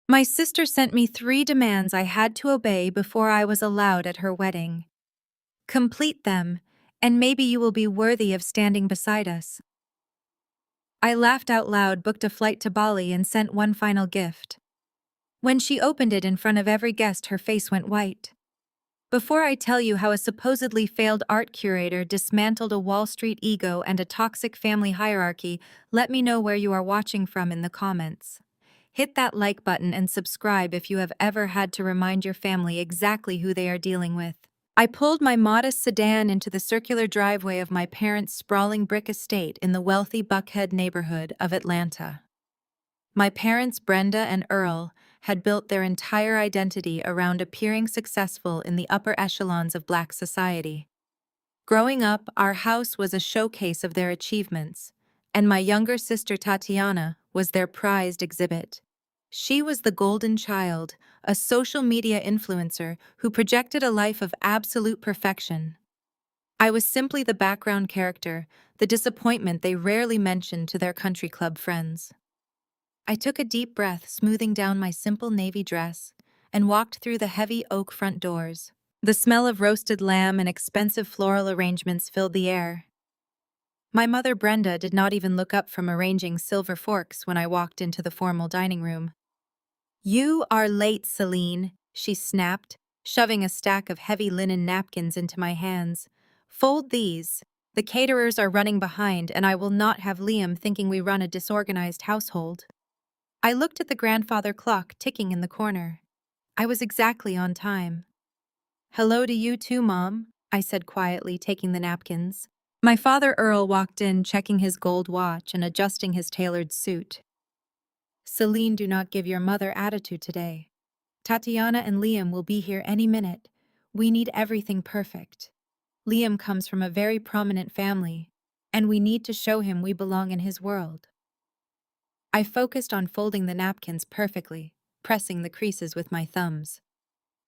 My sister sent me 3 demands I had to obey before I was allowed at her wedding. Complete them, and maybe you will be worthy of standing beside us. I laughed out loud, booked a flight to Bali, and sent one final gift. When she opened it in front of every guest, her face went white. Before I tell you how a supposedly failed art curator dismantled a Wall Street ego and a toxic family hierarchy, let me know where you are watching from in the comments. Hit that like button and subscribe if you have ever had to remind your family exactly who they are dealing with. I pulled my modest sedan into the circular driveway of my parents' sprawling brick estate in the wealthy Buckhead neighborhood of Atlanta. My parents, Brenda and Earl, had built their entire identity around appearing successful in the upper echelons of Black society. Growing up, our house was a showcase of their achievements, and my younger sister Tatiana was their prized exhibit. She was the golden child, a social media influencer who projected a life of absolute perfection. I was simply the background character, the disappointment they rarely mentioned to their country club friends. I took a deep breath, smoothing down my simple navy dress, and walked through the heavy oak front doors. The smell of roasted lamb and expensive floral arrangements filled the air. My mother, Brenda, did not even look up from arranging silver forks when I walked into the formal dining room. "You are late, Celine," she snapped, shoving a stack of heavy linen napkins into my hands. "Fold these. The caterers are running behind, and I will not have Liam thinking we run a disorganized household." I looked at the grandfather clock ticking in the corner. I was exactly on time. "Hello to you too, Mom," I said quietly, taking the napkins. My father Earl walked in, checking his gold watch and adjusting his tailored suit. "Celine, do not give your mother attitude today. Tatiana and Liam will be here any minute. We need everything perfect. Liam comes from a very prominent family, and we need to show him we belong in his world." I focused on folding the napkins perfectly, pressing the creases with my thumbs.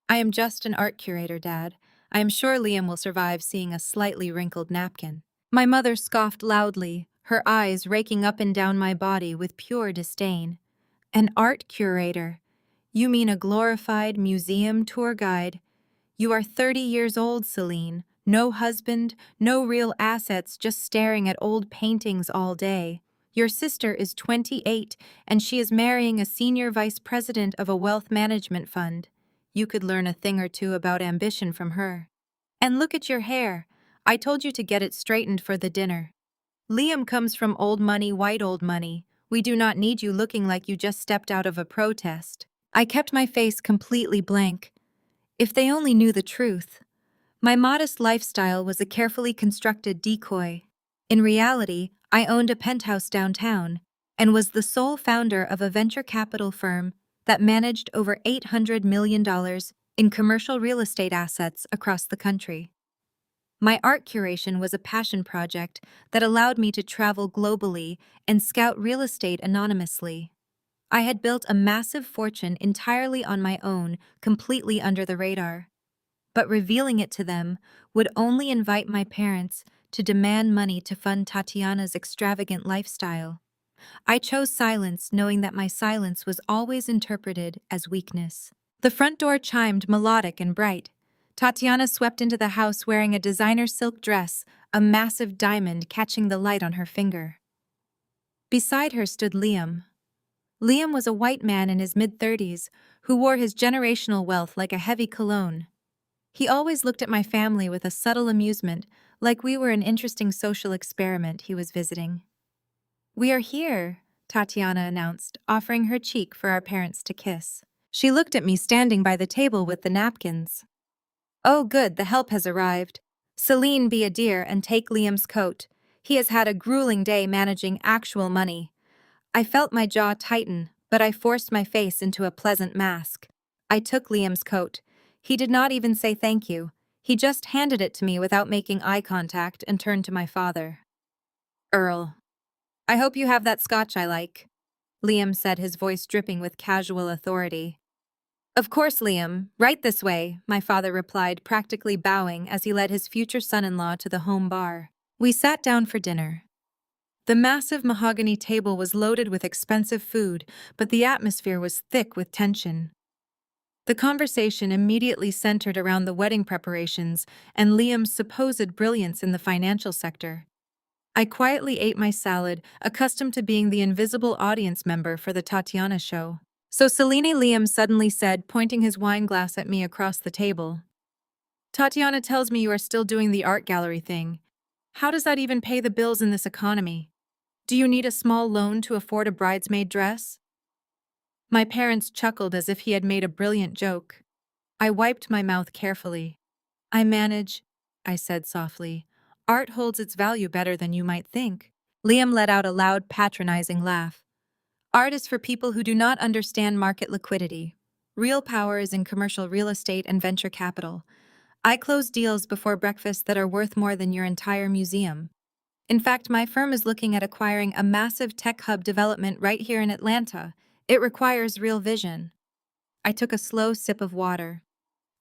"I am just an art curator, Dad. I am sure Liam will survive seeing a slightly wrinkled napkin." My mother scoffed loudly, her eyes raking up and down my body with pure disdain. "An art curator? You mean a glorified museum tour guide? You are 30 years old, Celine. No husband, no real assets, just staring at old paintings all day. Your sister is 28, and she is marrying a senior vice president of a wealth management fund. You could learn a thing or two about ambition from her. And look at your hair. I told you to get it straightened for the dinner. Liam comes from old money, white old money. We do not need you looking like you just stepped out of a protest." I kept my face completely blank. If they only knew the truth. My modest lifestyle was a carefully constructed decoy. In reality, I owned a penthouse downtown and was the sole founder of a venture capital firm that managed over $800 million in commercial real estate assets across the country. My art curation was a passion project that allowed me to travel globally and scout real estate anonymously. I had built a massive fortune entirely on my own, completely under the radar. But revealing it to them would only invite my parents to demand money to fund Tatiana's extravagant lifestyle. I chose silence, knowing that my silence was always interpreted as weakness. The front door chimed, melodic and bright. Tatiana swept into the house wearing a designer silk dress, a massive diamond catching the light on her finger. Beside her stood Liam. Liam was a white man in his mid-30s who wore his generational wealth like a heavy cologne. He always looked at my family with a subtle amusement, like we were an interesting social experiment he was visiting. "We are here," Tatiana announced, offering her cheek for our parents to kiss. She looked at me standing by the table with the napkins. "Oh good, the help has arrived. Celine, be a dear and take Liam's coat. He has had a grueling day managing actual money." I felt my jaw tighten, but I forced my face into a pleasant mask. I took Liam's coat. He did not even say thank you. He just handed it to me without making eye contact and turned to my father. "Earl, I hope you have that scotch I like," Liam said, his voice dripping with casual authority. "Of course, Liam. Right this way," my father replied, practically bowing as he led his future son-in-law to the home bar. We sat down for dinner. The massive mahogany table was loaded with expensive food, but the atmosphere was thick with tension. The conversation immediately centered around the wedding preparations and Liam's supposed brilliance in the financial sector. I quietly ate my salad, accustomed to being the invisible audience member for the Tatiana show. So Celine, Liam suddenly said, pointing his wine glass at me across the table. Tatiana tells me you are still doing the art gallery thing. How does that even pay the bills in this economy? Do you need a small loan to afford a bridesmaid dress? My parents chuckled as if he had made a brilliant joke. I wiped my mouth carefully. I manage, I said softly. Art holds its value better than you might think. Liam let out a loud, patronizing laugh. Art is for people who do not understand market liquidity. Real power is in commercial real estate and venture capital. I close deals before breakfast that are worth more than your entire museum. In fact, my firm is looking at acquiring a massive tech hub development right here in Atlanta. It requires real vision. I took a slow sip of water.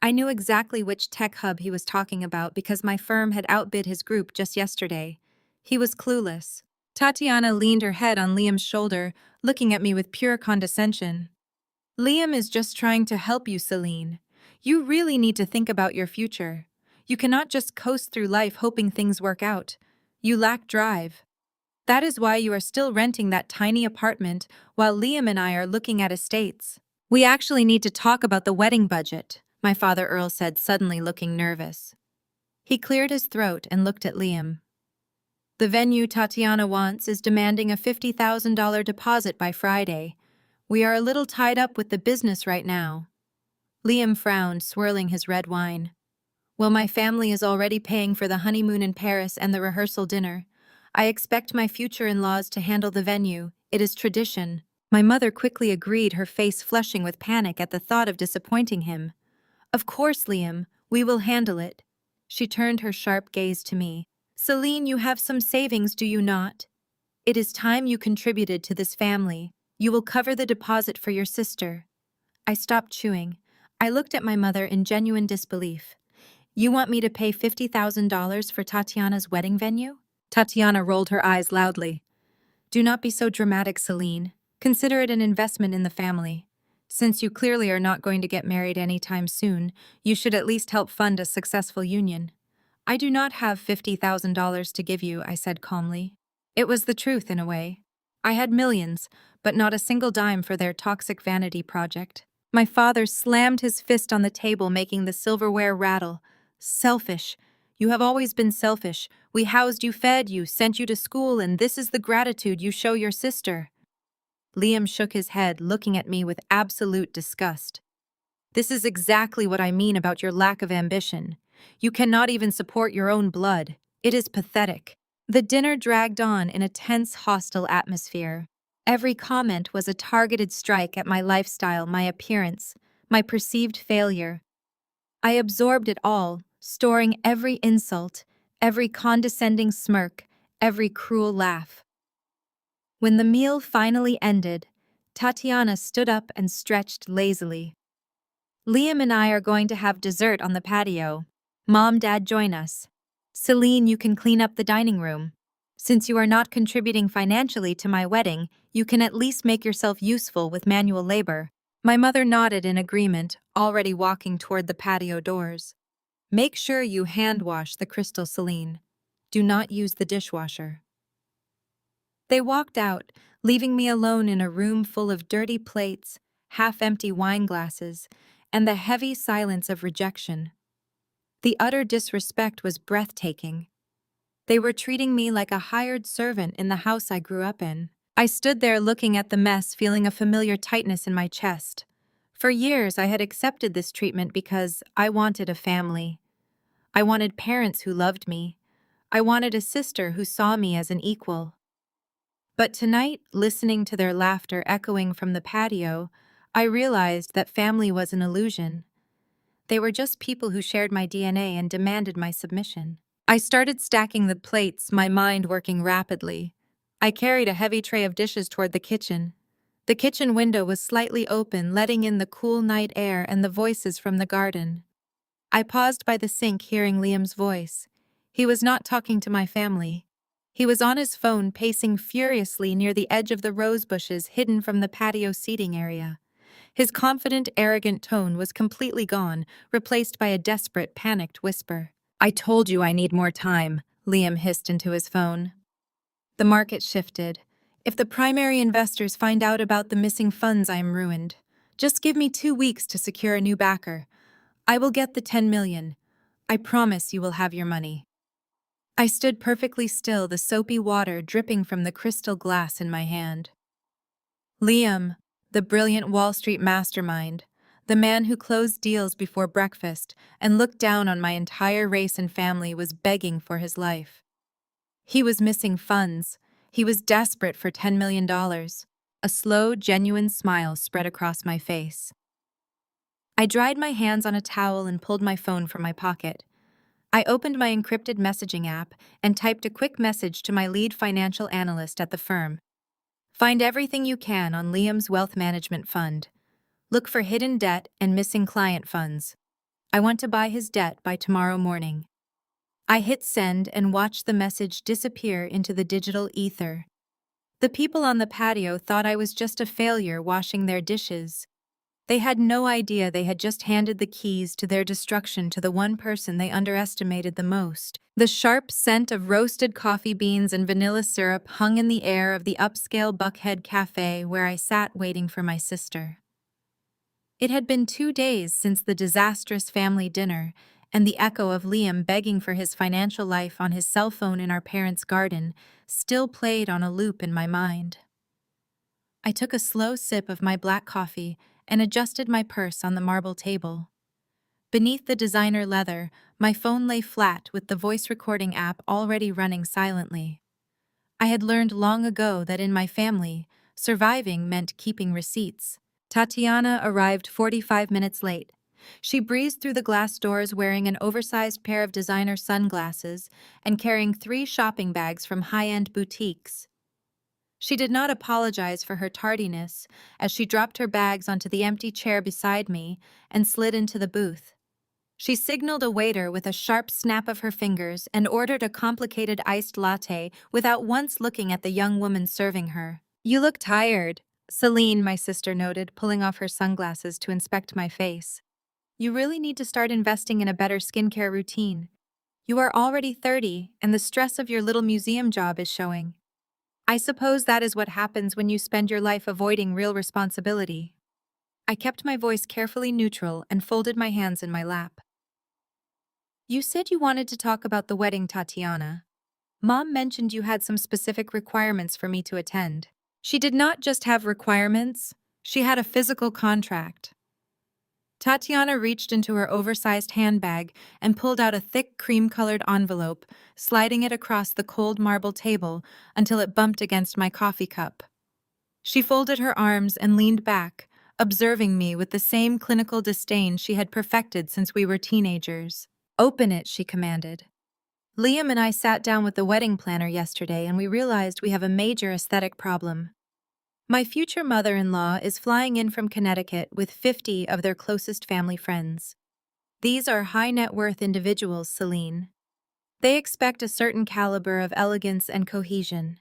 I knew exactly which tech hub he was talking about because my firm had outbid his group just yesterday. He was clueless. Tatiana leaned her head on Liam's shoulder, looking at me with pure condescension. Liam is just trying to help you, Celine. You really need to think about your future. You cannot just coast through life hoping things work out. You lack drive. That is why you are still renting that tiny apartment while Liam and I are looking at estates. We actually need to talk about the wedding budget, my father Earl said, suddenly looking nervous. He cleared his throat and looked at Liam. The venue Tatiana wants is demanding a $50,000 deposit by Friday. We are a little tied up with the business right now. Liam frowned, swirling his red wine. Well, my family is already paying for the honeymoon in Paris and the rehearsal dinner. I expect my future in-laws to handle the venue. It is tradition. My mother quickly agreed, her face flushing with panic at the thought of disappointing him. Of course, Liam, we will handle it. She turned her sharp gaze to me. Celine, you have some savings, do you not? It is time you contributed to this family. You will cover the deposit for your sister. I stopped chewing. I looked at my mother in genuine disbelief. You want me to pay $50,000 for Tatiana's wedding venue? Tatiana rolled her eyes loudly. Do not be so dramatic, Celine. Consider it an investment in the family. Since you clearly are not going to get married anytime soon, you should at least help fund a successful union. I do not have $50,000 to give you, I said calmly. It was the truth in a way. I had millions, but not a single dime for their toxic vanity project. My father slammed his fist on the table, making the silverware rattle. Selfish. You have always been selfish. We housed you, fed you, sent you to school, and this is the gratitude you show your sister. Liam shook his head, looking at me with absolute disgust. This is exactly what I mean about your lack of ambition. You cannot even support your own blood. It is pathetic. The dinner dragged on in a tense, hostile atmosphere. Every comment was a targeted strike at my lifestyle, my appearance, my perceived failure. I absorbed it all, storing every insult, every condescending smirk, every cruel laugh. When the meal finally ended, Tatiana stood up and stretched lazily. Liam and I are going to have dessert on the patio. Mom, Dad, join us. Celine, you can clean up the dining room. Since you are not contributing financially to my wedding, you can at least make yourself useful with manual labor. My mother nodded in agreement, already walking toward the patio doors. Make sure you hand wash the crystal, Celine. Do not use the dishwasher. They walked out, leaving me alone in a room full of dirty plates, half-empty wine glasses, and the heavy silence of rejection. The utter disrespect was breathtaking. They were treating me like a hired servant in the house I grew up in. I stood there looking at the mess, feeling a familiar tightness in my chest. For years, I had accepted this treatment because I wanted a family. I wanted parents who loved me. I wanted a sister who saw me as an equal. But tonight, listening to their laughter echoing from the patio, I realized that family was an illusion. They were just people who shared my DNA and demanded my submission. I started stacking the plates, my mind working rapidly. I carried a heavy tray of dishes toward the kitchen. The kitchen window was slightly open, letting in the cool night air and the voices from the garden. I paused by the sink, hearing Liam's voice. He was not talking to my family. He was on his phone, pacing furiously near the edge of the rose bushes hidden from the patio seating area. His confident, arrogant tone was completely gone, replaced by a desperate, panicked whisper. "I told you I need more time," Liam hissed into his phone. The market shifted. "If the primary investors find out about the missing funds, I am ruined. Just give me 2 weeks to secure a new backer. I will get the 10 million. I promise you will have your money." I stood perfectly still, the soapy water dripping from the crystal glass in my hand. Liam, the brilliant Wall Street mastermind, the man who closed deals before breakfast and looked down on my entire race and family, was begging for his life. He was missing funds. He was desperate for $10 million. A slow, genuine smile spread across my face. I dried my hands on a towel and pulled my phone from my pocket. I opened my encrypted messaging app and typed a quick message to my lead financial analyst at the firm. "Find everything you can on Liam's wealth management fund. Look for hidden debt and missing client funds. I want to buy his debt by tomorrow morning." I hit send and watched the message disappear into the digital ether. The people on the patio thought I was just a failure washing their dishes. They had no idea they had just handed the keys to their destruction to the one person they underestimated the most. The sharp scent of roasted coffee beans and vanilla syrup hung in the air of the upscale Buckhead Cafe where I sat waiting for my sister. It had been 2 days since the disastrous family dinner, and the echo of Liam begging for his financial life on his cell phone in our parents' garden still played on a loop in my mind. I took a slow sip of my black coffee and adjusted my purse on the marble table. Beneath the designer leather, my phone lay flat with the voice recording app already running silently. I had learned long ago that in my family, surviving meant keeping receipts. Tatiana arrived 45 minutes late. She breezed through the glass doors wearing an oversized pair of designer sunglasses and carrying 3 shopping bags from high-end boutiques. She did not apologize for her tardiness as she dropped her bags onto the empty chair beside me and slid into the booth. She signaled a waiter with a sharp snap of her fingers and ordered a complicated iced latte without once looking at the young woman serving her. "You look tired," Celine, my sister, noted, pulling off her sunglasses to inspect my face. "You really need to start investing in a better skincare routine. You are already 30, and the stress of your little museum job is showing. I suppose that is what happens when you spend your life avoiding real responsibility." I kept my voice carefully neutral and folded my hands in my lap. "You said you wanted to talk about the wedding, Tatiana. Mom mentioned you had some specific requirements for me to attend." She did not just have requirements, she had a physical contract. Tatiana reached into her oversized handbag and pulled out a thick cream-colored envelope, sliding it across the cold marble table until it bumped against my coffee cup. She folded her arms and leaned back, observing me with the same clinical disdain she had perfected since we were teenagers. "Open it," she commanded. "Liam and I sat down with the wedding planner yesterday and we realized we have a major aesthetic problem. My future mother-in-law is flying in from Connecticut with 50 of their closest family friends. These are high-net-worth individuals, Celine. They expect a certain caliber of elegance and cohesion.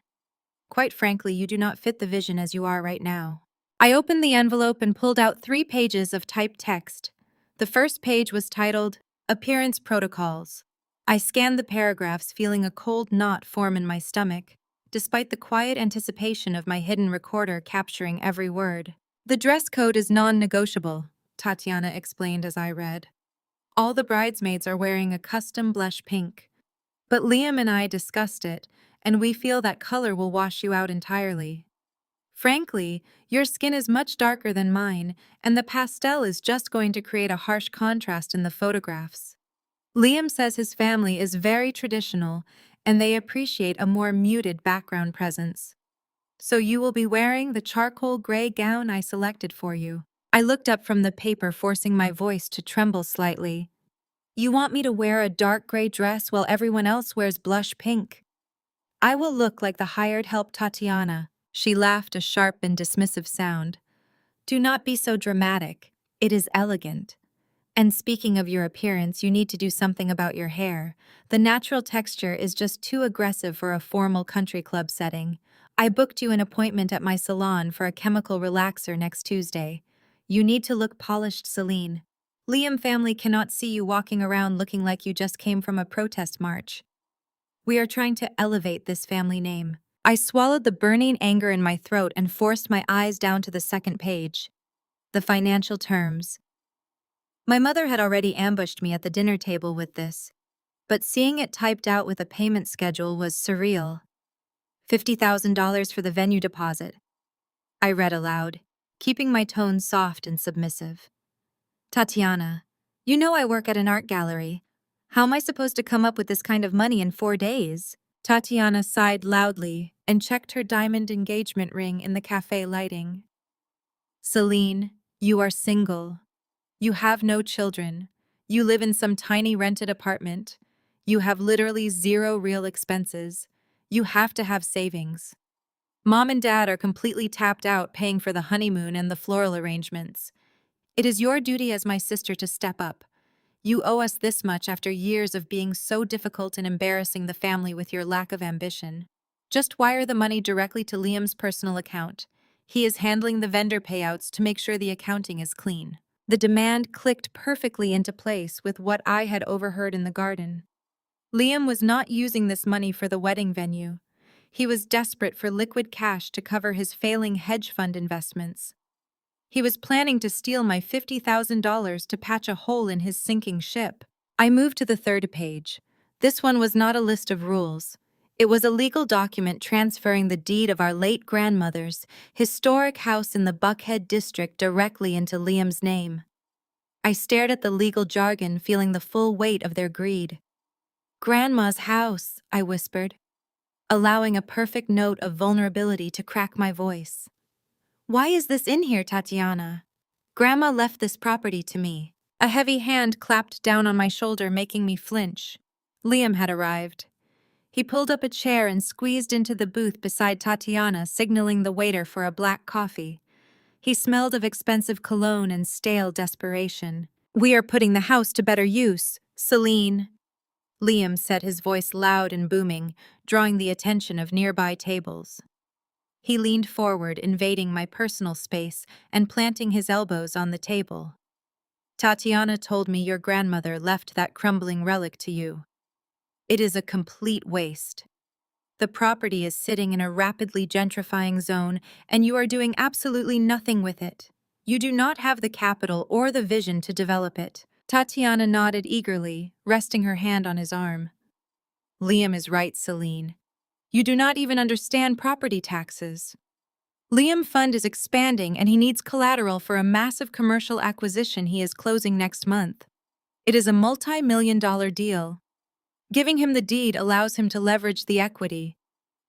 Quite frankly, you do not fit the vision as you are right now." I opened the envelope and pulled out 3 pages of typed text. The first page was titled, "Appearance Protocols." I scanned the paragraphs, feeling a cold knot form in my stomach, despite the quiet anticipation of my hidden recorder capturing every word. "The dress code is non-negotiable," Tatiana explained as I read. "All the bridesmaids are wearing a custom blush pink. But Liam and I discussed it, and we feel that color will wash you out entirely. Frankly, your skin is much darker than mine, and the pastel is just going to create a harsh contrast in the photographs. Liam says his family is very traditional, and they appreciate a more muted background presence. So you will be wearing the charcoal gray gown I selected for you." I looked up from the paper, forcing my voice to tremble slightly. "You want me to wear a dark gray dress while everyone else wears blush pink? I will look like the hired help, Tatiana." She laughed, a sharp and dismissive sound. "Do not be so dramatic. It is elegant. And speaking of your appearance, you need to do something about your hair. The natural texture is just too aggressive for a formal country club setting. I booked you an appointment at my salon for a chemical relaxer next Tuesday. You need to look polished, Celine. Liam family cannot see you walking around looking like you just came from a protest march. We are trying to elevate this family name. I swallowed the burning anger in my throat and forced my eyes down to the second page. The financial terms. My mother had already ambushed me at the dinner table with this, but seeing it typed out with a payment schedule was surreal. $50,000 for the venue deposit. I read aloud, keeping my tone soft and submissive. Tatiana, you know I work at an art gallery. How am I supposed to come up with this kind of money in 4 days? Tatiana sighed loudly and checked her diamond engagement ring in the cafe lighting. Celine, you are single. You have no children. You live in some tiny rented apartment. You have literally zero real expenses. You have to have savings. Mom and Dad are completely tapped out paying for the honeymoon and the floral arrangements. It is your duty as my sister to step up. You owe us this much after years of being so difficult and embarrassing the family with your lack of ambition. Just wire the money directly to Liam's personal account. He is handling the vendor payouts to make sure the accounting is clean. The demand clicked perfectly into place with what I had overheard in the garden. Liam was not using this money for the wedding venue. He was desperate for liquid cash to cover his failing hedge fund investments. He was planning to steal my $50,000 to patch a hole in his sinking ship. I moved to the third page. This one was not a list of rules. It was a legal document transferring the deed of our late grandmother's historic house in the Buckhead district directly into Liam's name. I stared at the legal jargon, feeling the full weight of their greed. "Grandma's house," I whispered, allowing a perfect note of vulnerability to crack my voice. "Why is this in here, Tatiana? Grandma left this property to me." A heavy hand clapped down on my shoulder, making me flinch. Liam had arrived. He pulled up a chair and squeezed into the booth beside Tatiana, signaling the waiter for a black coffee. He smelled of expensive cologne and stale desperation. "We are putting the house to better use, Celine." Liam said, his voice loud and booming, drawing the attention of nearby tables. He leaned forward, invading my personal space and planting his elbows on the table. "Tatiana told me your grandmother left that crumbling relic to you. It is a complete waste. The property is sitting in a rapidly gentrifying zone, and you are doing absolutely nothing with it. You do not have the capital or the vision to develop it." Tatiana nodded eagerly, resting her hand on his arm. "Liam is right, Celine. You do not even understand property taxes. Liam Fund is expanding and he needs collateral for a massive commercial acquisition he is closing next month. It is a multi-million-dollar deal. Giving him the deed allows him to leverage the equity.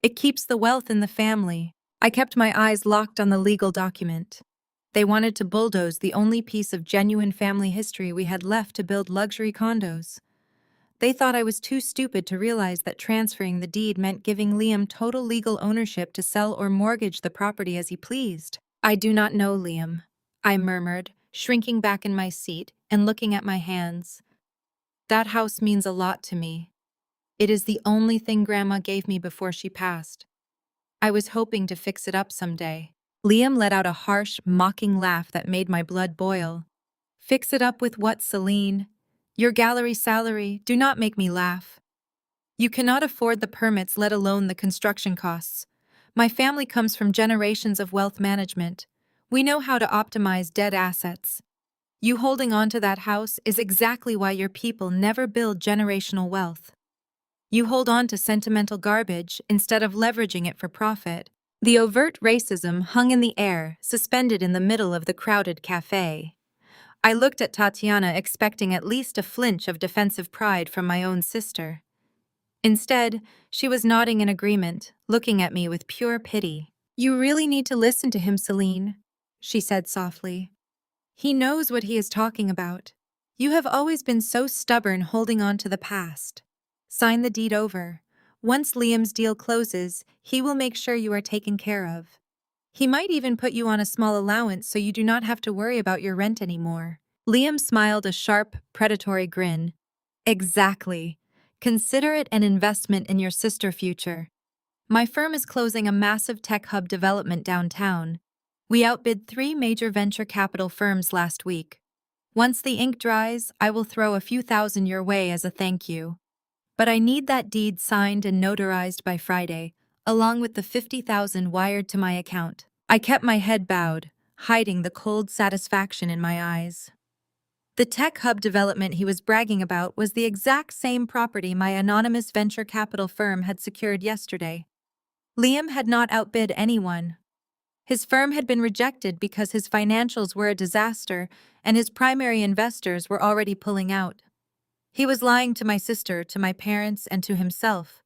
It keeps the wealth in the family." I kept my eyes locked on the legal document. They wanted to bulldoze the only piece of genuine family history we had left to build luxury condos. They thought I was too stupid to realize that transferring the deed meant giving Liam total legal ownership to sell or mortgage the property as he pleased. "I do not know Liam," I murmured, shrinking back in my seat and looking at my hands. "That house means a lot to me. It is the only thing Grandma gave me before she passed. I was hoping to fix it up someday." Liam let out a harsh, mocking laugh that made my blood boil. "Fix it up with what, Celine? Your gallery salary? Do not make me laugh. You cannot afford the permits, let alone the construction costs. My family comes from generations of wealth management. We know how to optimize dead assets. You holding on to that house is exactly why your people never build generational wealth. You hold on to sentimental garbage instead of leveraging it for profit." The overt racism hung in the air, suspended in the middle of the crowded cafe. I looked at Tatiana, expecting at least a flinch of defensive pride from my own sister. Instead, she was nodding in agreement, looking at me with pure pity. "You really need to listen to him, Celine," she said softly. "He knows what he is talking about. You have always been so stubborn holding on to the past. Sign the deed over. Once Liam's deal closes, he will make sure you are taken care of. He might even put you on a small allowance so you do not have to worry about your rent anymore. Liam smiled a sharp, predatory grin. Exactly. Consider it an investment in your sister future. My firm is closing a massive tech hub development downtown. We outbid 3 major venture capital firms last week. Once the ink dries, I will throw a few thousand your way as a thank you. But I need that deed signed and notarized by Friday, along with the 50,000 wired to my account. I kept my head bowed, hiding the cold satisfaction in my eyes. The tech hub development he was bragging about was the exact same property my anonymous venture capital firm had secured yesterday. Liam had not outbid anyone. His firm had been rejected because his financials were a disaster and his primary investors were already pulling out. He was lying to my sister, to my parents, and to himself.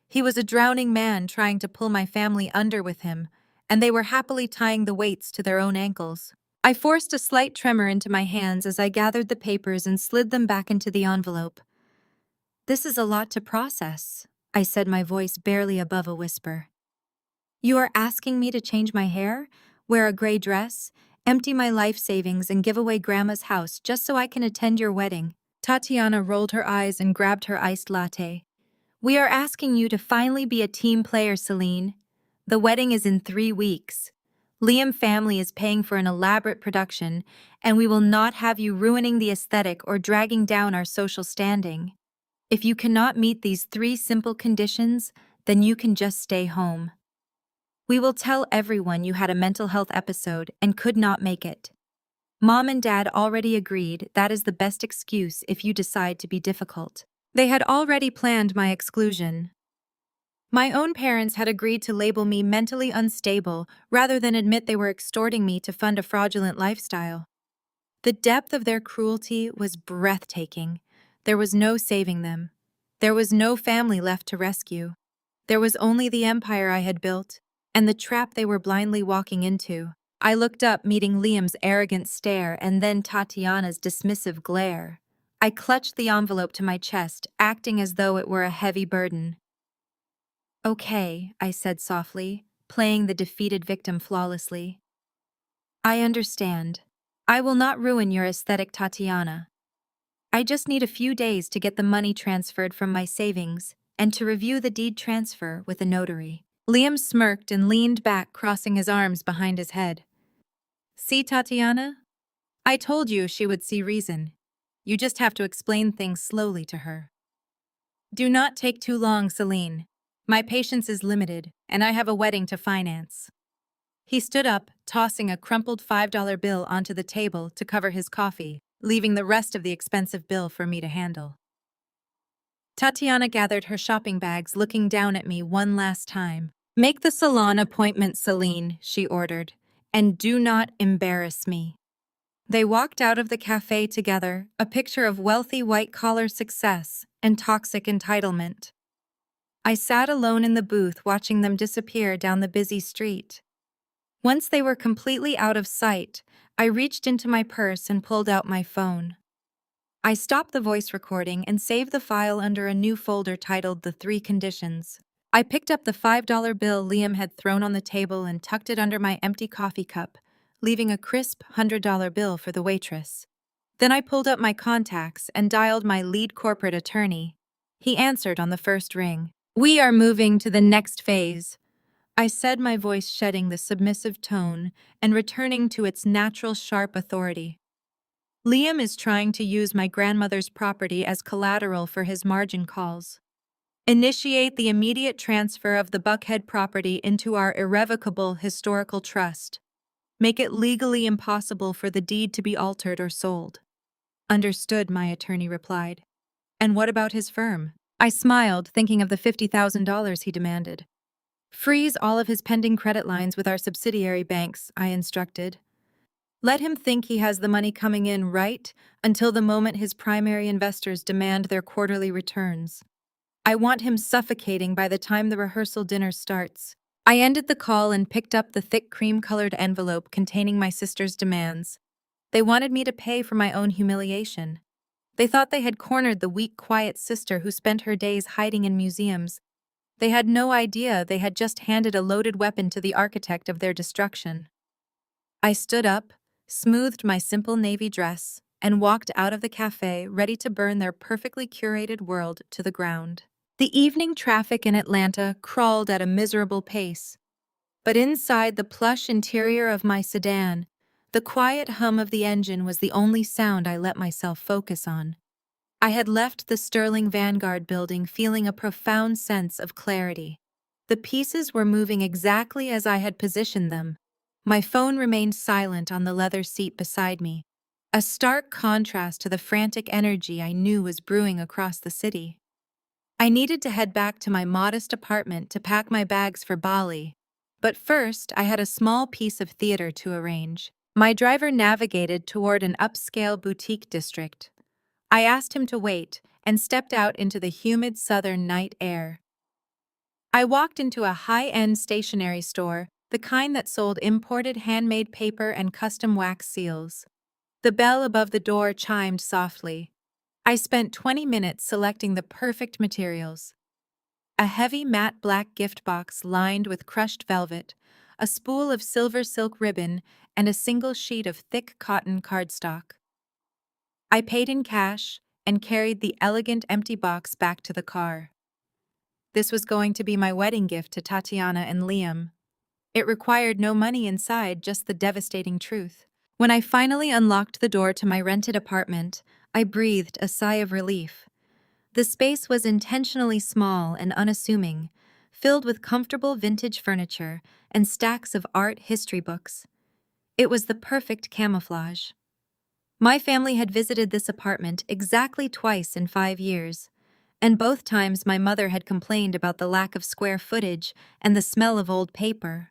He was a drowning man trying to pull my family under with him, and they were happily tying the weights to their own ankles. I forced a slight tremor into my hands as I gathered the papers and slid them back into the envelope. "This is a lot to process," I said, my voice barely above a whisper. "You are asking me to change my hair, wear a gray dress, empty my life savings, and give away Grandma's house just so I can attend your wedding." Tatiana rolled her eyes and grabbed her iced latte. "We are asking you to finally be a team player, Celine. The wedding is in 3 weeks. Liam family is paying for an elaborate production, and we will not have you ruining the aesthetic or dragging down our social standing. If you cannot meet these 3 simple conditions, then you can just stay home. We will tell everyone you had a mental health episode and could not make it. Mom and Dad already agreed that is the best excuse if you decide to be difficult. They had already planned my exclusion. My own parents had agreed to label me mentally unstable rather than admit they were extorting me to fund a fraudulent lifestyle. The depth of their cruelty was breathtaking. There was no saving them. There was no family left to rescue. There was only the empire I had built, and the trap they were blindly walking into. I looked up, meeting Liam's arrogant stare and then Tatiana's dismissive glare. I clutched the envelope to my chest, acting as though it were a heavy burden. "Okay," I said softly, playing the defeated victim flawlessly. "I understand. I will not ruin your aesthetic, Tatiana. I just need a few days to get the money transferred from my savings and to review the deed transfer with a notary." Liam smirked and leaned back, crossing his arms behind his head. "See, Tatiana? I told you she would see reason. You just have to explain things slowly to her. Do not take too long, Celine. My patience is limited, and I have a wedding to finance." He stood up, tossing a crumpled $5 bill onto the table to cover his coffee, leaving the rest of the expensive bill for me to handle. Tatiana gathered her shopping bags, looking down at me one last time. "Make the salon appointment, Celine," she ordered, "and do not embarrass me." They walked out of the cafe together, a picture of wealthy white-collar success and toxic entitlement. I sat alone in the booth watching them disappear down the busy street. Once they were completely out of sight, I reached into my purse and pulled out my phone. I stopped the voice recording and saved the file under a new folder titled "The 3 Conditions." I picked up the $5 bill Liam had thrown on the table and tucked it under my empty coffee cup, leaving a crisp $100 bill for the waitress. Then I pulled up my contacts and dialed my lead corporate attorney. He answered on the first ring. "We are moving to the next phase," I said, my voice shedding the submissive tone and returning to its natural sharp authority. "Liam is trying to use my grandmother's property as collateral for his margin calls. Initiate the immediate transfer of the Buckhead property into our irrevocable historical trust. Make it legally impossible for the deed to be altered or sold." "Understood," my attorney replied. "And what about his firm?" I smiled, thinking of the $50,000 he demanded. "Freeze all of his pending credit lines with our subsidiary banks," I instructed. "Let him think he has the money coming in right until the moment his primary investors demand their quarterly returns. I want him suffocating by the time the rehearsal dinner starts." I ended the call and picked up the thick cream-colored envelope containing my sister's demands. They wanted me to pay for my own humiliation. They thought they had cornered the weak, quiet sister who spent her days hiding in museums. They had no idea they had just handed a loaded weapon to the architect of their destruction. I stood up, smoothed my simple navy dress, and walked out of the cafe ready to burn their perfectly curated world to the ground. The evening traffic in Atlanta crawled at a miserable pace, but inside the plush interior of my sedan, the quiet hum of the engine was the only sound I let myself focus on. I had left the Sterling Vanguard building feeling a profound sense of clarity. The pieces were moving exactly as I had positioned them. My phone remained silent on the leather seat beside me, a stark contrast to the frantic energy I knew was brewing across the city. I needed to head back to my modest apartment to pack my bags for Bali, but first I had a small piece of theater to arrange. My driver navigated toward an upscale boutique district. I asked him to wait and stepped out into the humid southern night air. I walked into a high-end stationery store, the kind that sold imported handmade paper and custom wax seals. The bell above the door chimed softly. I spent 20 minutes selecting the perfect materials. A heavy matte black gift box lined with crushed velvet, a spool of silver silk ribbon, and a single sheet of thick cotton cardstock. I paid in cash and carried the elegant empty box back to the car. This was going to be my wedding gift to Tatiana and Liam. It required no money inside, just the devastating truth. When I finally unlocked the door to my rented apartment, I breathed a sigh of relief. The space was intentionally small and unassuming, filled with comfortable vintage furniture and stacks of art history books. It was the perfect camouflage. My family had visited this apartment exactly twice in 5 years, and both times my mother had complained about the lack of square footage and the smell of old paper.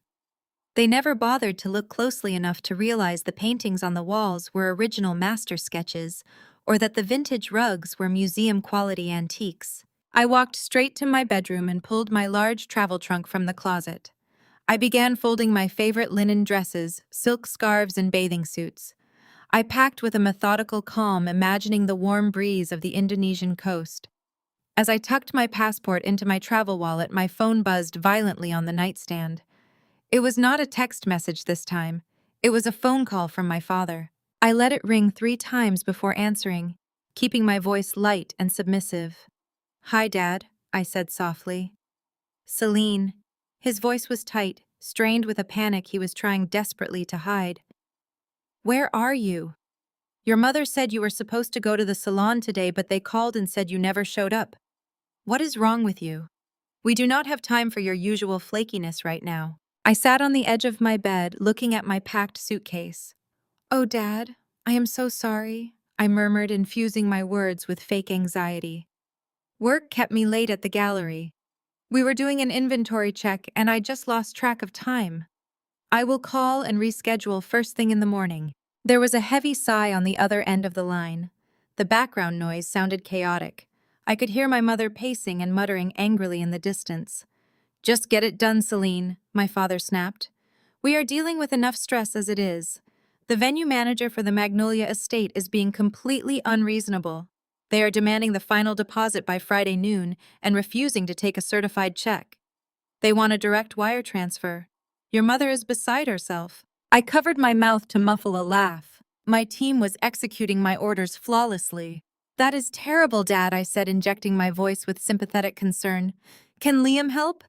They never bothered to look closely enough to realize the paintings on the walls were original master sketches, or that the vintage rugs were museum-quality antiques. I walked straight to my bedroom and pulled my large travel trunk from the closet. I began folding my favorite linen dresses, silk scarves, and bathing suits. I packed with a methodical calm, imagining the warm breeze of the Indonesian coast. As I tucked my passport into my travel wallet, my phone buzzed violently on the nightstand. It was not a text message this time. It was a phone call from my father. I let it ring 3 times before answering, keeping my voice light and submissive. "Hi, Dad," I said softly. "Celine." His voice was tight, strained with a panic he was trying desperately to hide. "Where are you? Your mother said you were supposed to go to the salon today, but they called and said you never showed up. What is wrong with you? We do not have time for your usual flakiness right now." I sat on the edge of my bed, looking at my packed suitcase. "Oh, Dad, I am so sorry," I murmured, infusing my words with fake anxiety. "Work kept me late at the gallery. We were doing an inventory check and I just lost track of time. I will call and reschedule first thing in the morning." There was a heavy sigh on the other end of the line. The background noise sounded chaotic. I could hear my mother pacing and muttering angrily in the distance. "Just get it done, Celine," my father snapped. "We are dealing with enough stress as it is. The venue manager for the Magnolia Estate is being completely unreasonable. They are demanding the final deposit by Friday noon and refusing to take a certified check. They want a direct wire transfer. Your mother is beside herself." I covered my mouth to muffle a laugh. My team was executing my orders flawlessly. "That is terrible, Dad," I said, injecting my voice with sympathetic concern. "Can Liam help?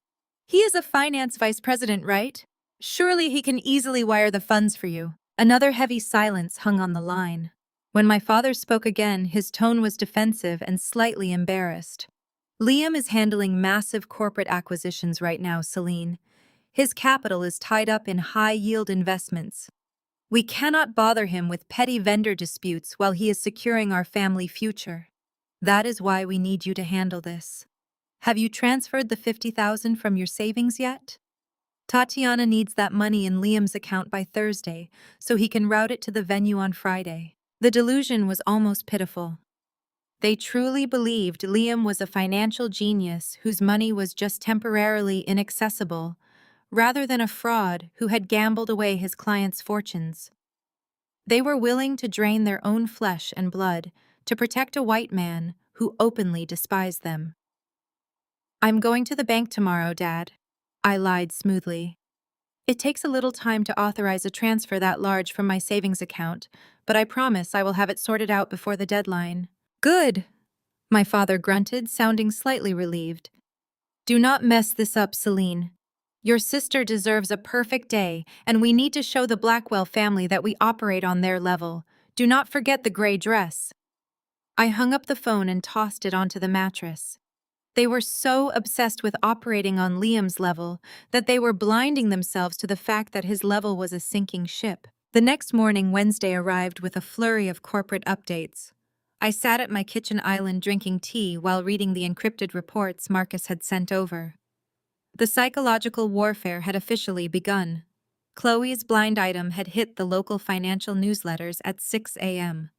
He is a finance vice president, right? Surely he can easily wire the funds for you." Another heavy silence hung on the line. When my father spoke again, his tone was defensive and slightly embarrassed. "Liam is handling massive corporate acquisitions right now, Celine. His capital is tied up in high-yield investments. We cannot bother him with petty vendor disputes while he is securing our family future. That is why we need you to handle this. Have you transferred the $50,000 from your savings yet? Tatiana needs that money in Liam's account by Thursday, so he can route it to the venue on Friday." The delusion was almost pitiful. They truly believed Liam was a financial genius whose money was just temporarily inaccessible, rather than a fraud who had gambled away his clients' fortunes. They were willing to drain their own flesh and blood to protect a white man who openly despised them. "I'm going to the bank tomorrow, Dad," I lied smoothly. It takes a little time to authorize a transfer that large from my savings account, but I promise I will have it sorted out before the deadline. Good, my father grunted, sounding slightly relieved. Do not mess this up, Celine. Your sister deserves a perfect day, and we need to show the Blackwell family that we operate on their level. Do not forget the gray dress. I hung up the phone and tossed it onto the mattress. They were so obsessed with operating on Liam's level that they were blinding themselves to the fact that his level was a sinking ship. The next morning, Wednesday, arrived with a flurry of corporate updates. I sat at my kitchen island drinking tea while reading the encrypted reports Marcus had sent over. The psychological warfare had officially begun. Chloe's blind item had hit the local financial newsletters at 6 a.m.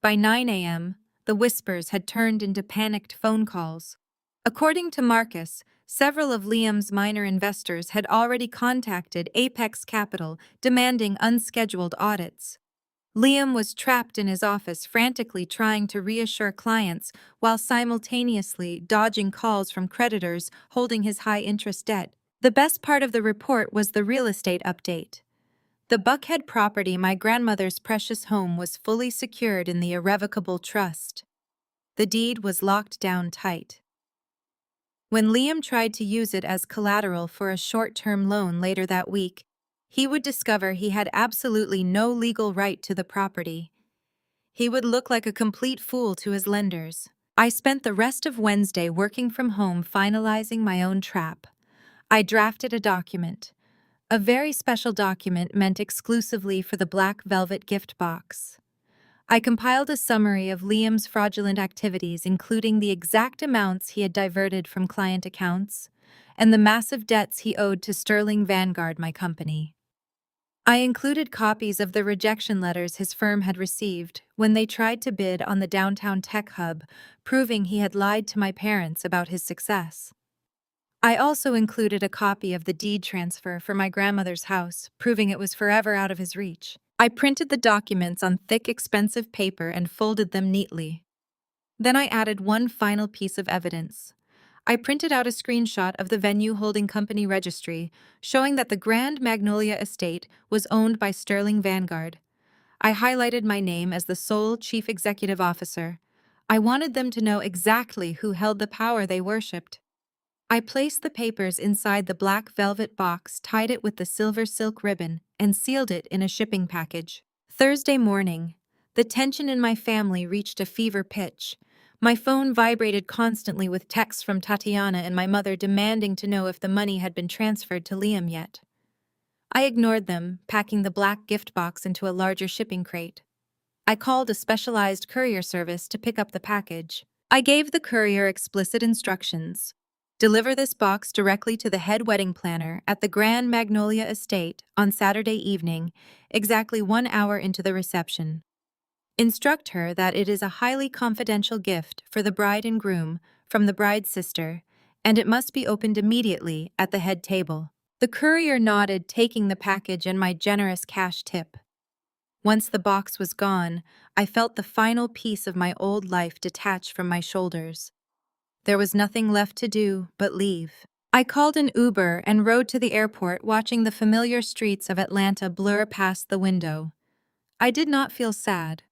By 9 a.m., the whispers had turned into panicked phone calls. According to Marcus, several of Liam's minor investors had already contacted Apex Capital demanding unscheduled audits. Liam was trapped in his office, frantically trying to reassure clients while simultaneously dodging calls from creditors holding his high-interest debt. The best part of the report was the real estate update. The Buckhead property, my grandmother's precious home, was fully secured in the irrevocable trust. The deed was locked down tight. When Liam tried to use it as collateral for a short-term loan later that week, he would discover he had absolutely no legal right to the property. He would look like a complete fool to his lenders. I spent the rest of Wednesday working from home finalizing my own trap. I drafted a document. A very special document meant exclusively for the black velvet gift box. I compiled a summary of Liam's fraudulent activities, including the exact amounts he had diverted from client accounts and the massive debts he owed to Sterling Vanguard, my company. I included copies of the rejection letters his firm had received when they tried to bid on the downtown tech hub, proving he had lied to my parents about his success. I also included a copy of the deed transfer for my grandmother's house, proving it was forever out of his reach. I printed the documents on thick, expensive paper and folded them neatly. Then I added one final piece of evidence. I printed out a screenshot of the venue holding company registry, showing that the Grand Magnolia Estate was owned by Sterling Vanguard. I highlighted my name as the sole chief executive officer. I wanted them to know exactly who held the power they worshipped. I placed the papers inside the black velvet box, tied it with the silver silk ribbon, and sealed it in a shipping package. Thursday morning, the tension in my family reached a fever pitch. My phone vibrated constantly with texts from Tatiana and my mother demanding to know if the money had been transferred to Liam yet. I ignored them, packing the black gift box into a larger shipping crate. I called a specialized courier service to pick up the package. I gave the courier explicit instructions. Deliver this box directly to the head wedding planner at the Grand Magnolia Estate on Saturday evening, exactly 1 hour into the reception. Instruct her that it is a highly confidential gift for the bride and groom from the bride's sister, and it must be opened immediately at the head table. The courier nodded, taking the package and my generous cash tip. Once the box was gone, I felt the final piece of my old life detach from my shoulders. There was nothing left to do but leave. I called an Uber and rode to the airport, watching the familiar streets of Atlanta blur past the window. I did not feel sad.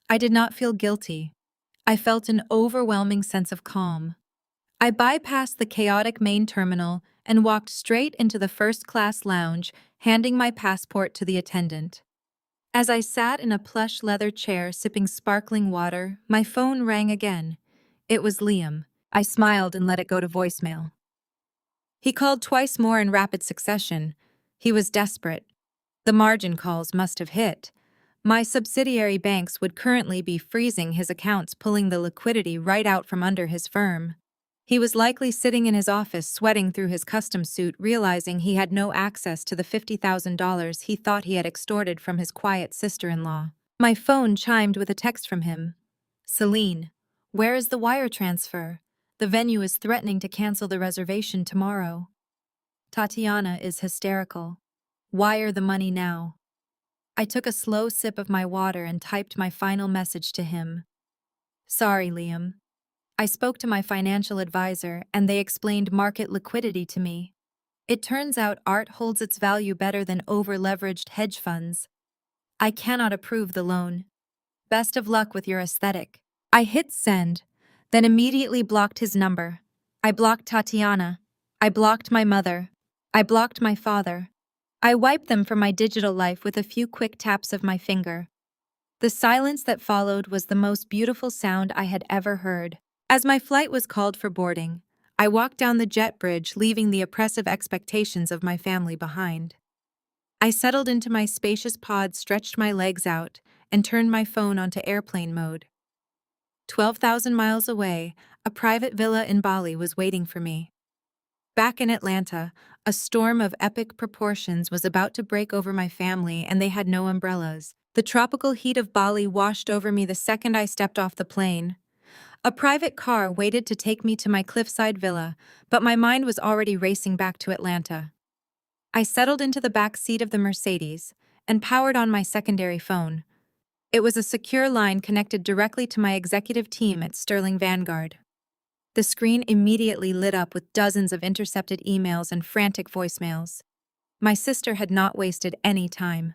I did not feel guilty. I felt an overwhelming sense of calm. I bypassed the chaotic main terminal and walked straight into the first-class lounge, handing my passport to the attendant. As I sat in a plush leather chair sipping sparkling water, my phone rang again. It was Liam. I smiled and let it go to voicemail. He called twice more in rapid succession. He was desperate. The margin calls must have hit. My subsidiary banks would currently be freezing his accounts, pulling the liquidity right out from under his firm. He was likely sitting in his office, sweating through his custom suit, realizing he had no access to the $50,000 he thought he had extorted from his quiet sister-in-law. My phone chimed with a text from him. Celine, where is the wire transfer? The venue is threatening to cancel the reservation tomorrow. Tatiana is hysterical. Wire the money now. I took a slow sip of my water and typed my final message to him. Sorry, Liam. I spoke to my financial advisor and they explained market liquidity to me. It turns out art holds its value better than over-leveraged hedge funds. I cannot approve the loan. Best of luck with your aesthetic. I hit send, then immediately blocked his number. I blocked Tatiana. I blocked my mother. I blocked my father. I wiped them from my digital life with a few quick taps of my finger. The silence that followed was the most beautiful sound I had ever heard. As my flight was called for boarding, I walked down the jet bridge, leaving the oppressive expectations of my family behind. I settled into my spacious pod, stretched my legs out, and turned my phone onto airplane mode. 12,000 miles away, a private villa in Bali was waiting for me. Back in Atlanta, a storm of epic proportions was about to break over my family, and they had no umbrellas. The tropical heat of Bali washed over me the second I stepped off the plane. A private car waited to take me to my cliffside villa, but my mind was already racing back to Atlanta. I settled into the back seat of the Mercedes and powered on my secondary phone. It was a secure line connected directly to my executive team at Sterling Vanguard. The screen immediately lit up with dozens of intercepted emails and frantic voicemails. My sister had not wasted any time.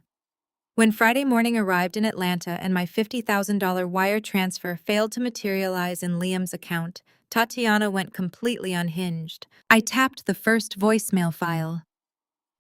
When Friday morning arrived in Atlanta and my $50,000 wire transfer failed to materialize in Liam's account, Tatiana went completely unhinged. I tapped the first voicemail file.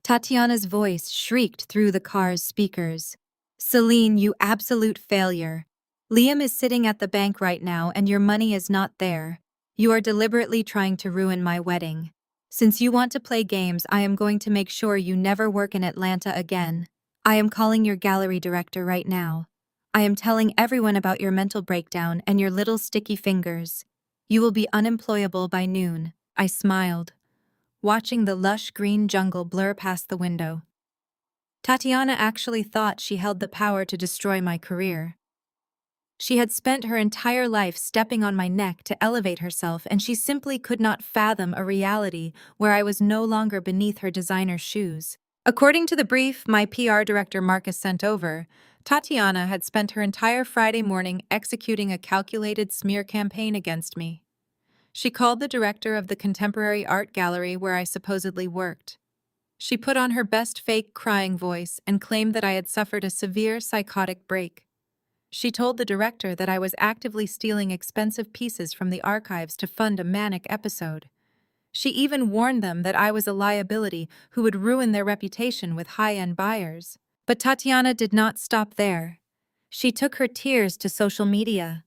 Tatiana's voice shrieked through the car's speakers. "Celine, you absolute failure. Liam is sitting at the bank right now and your money is not there. You are deliberately trying to ruin my wedding. Since you want to play games, I am going to make sure you never work in Atlanta again. I am calling your gallery director right now. I am telling everyone about your mental breakdown and your little sticky fingers. You will be unemployable by noon." I smiled, watching the lush green jungle blur past the window. Tatiana actually thought she held the power to destroy my career. She had spent her entire life stepping on my neck to elevate herself, and she simply could not fathom a reality where I was no longer beneath her designer shoes. According to the brief my PR director Marcus sent over, Tatiana had spent her entire Friday morning executing a calculated smear campaign against me. She called the director of the contemporary art gallery where I supposedly worked. She put on her best fake crying voice and claimed that I had suffered a severe psychotic break. She told the director that I was actively stealing expensive pieces from the archives to fund a manic episode. She even warned them that I was a liability who would ruin their reputation with high-end buyers. But Tatiana did not stop there. She took her tears to social media.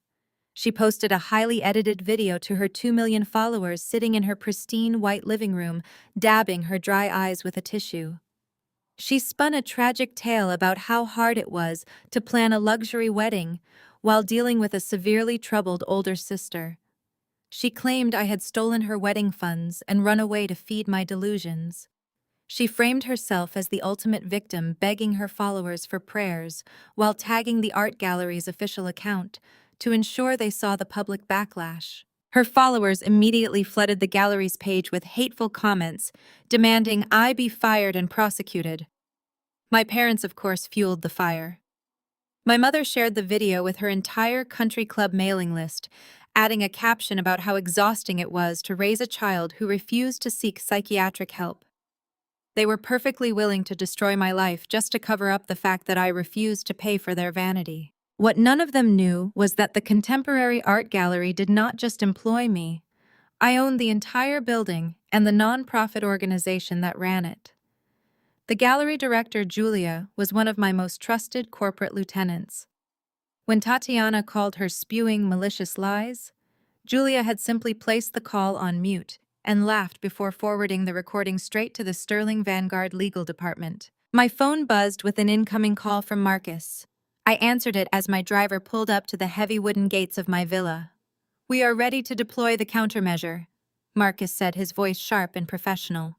She posted a highly edited video to her 2 million followers sitting in her pristine white living room, dabbing her dry eyes with a tissue. She spun a tragic tale about how hard it was to plan a luxury wedding while dealing with a severely troubled older sister. She claimed I had stolen her wedding funds and run away to feed my delusions. She framed herself as the ultimate victim, begging her followers for prayers while tagging the art gallery's official account to ensure they saw the public backlash. Her followers immediately flooded the gallery's page with hateful comments, demanding I be fired and prosecuted. My parents, of course, fueled the fire. My mother shared the video with her entire country club mailing list, adding a caption about how exhausting it was to raise a child who refused to seek psychiatric help. They were perfectly willing to destroy my life just to cover up the fact that I refused to pay for their vanity. What none of them knew was that the Contemporary Art Gallery did not just employ me. I owned the entire building and the non-profit organization that ran it. The gallery director, Julia, was one of my most trusted corporate lieutenants. When Tatiana called her spewing malicious lies, Julia had simply placed the call on mute and laughed before forwarding the recording straight to the Sterling Vanguard legal department. My phone buzzed with an incoming call from Marcus. I answered it as my driver pulled up to the heavy wooden gates of my villa. "We are ready to deploy the countermeasure," Marcus said, his voice sharp and professional.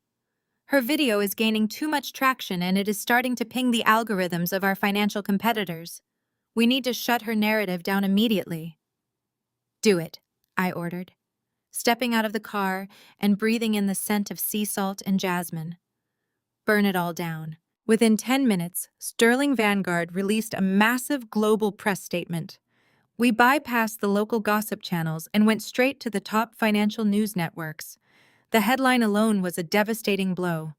"Her video is gaining too much traction and it is starting to ping the algorithms of our financial competitors. We need to shut her narrative down immediately." "Do it," I ordered, stepping out of the car and breathing in the scent of sea salt and jasmine. "Burn it all down." Within 10 minutes, Sterling Vanguard released a massive global press statement. We bypassed the local gossip channels and went straight to the top financial news networks. The headline alone was a devastating blow.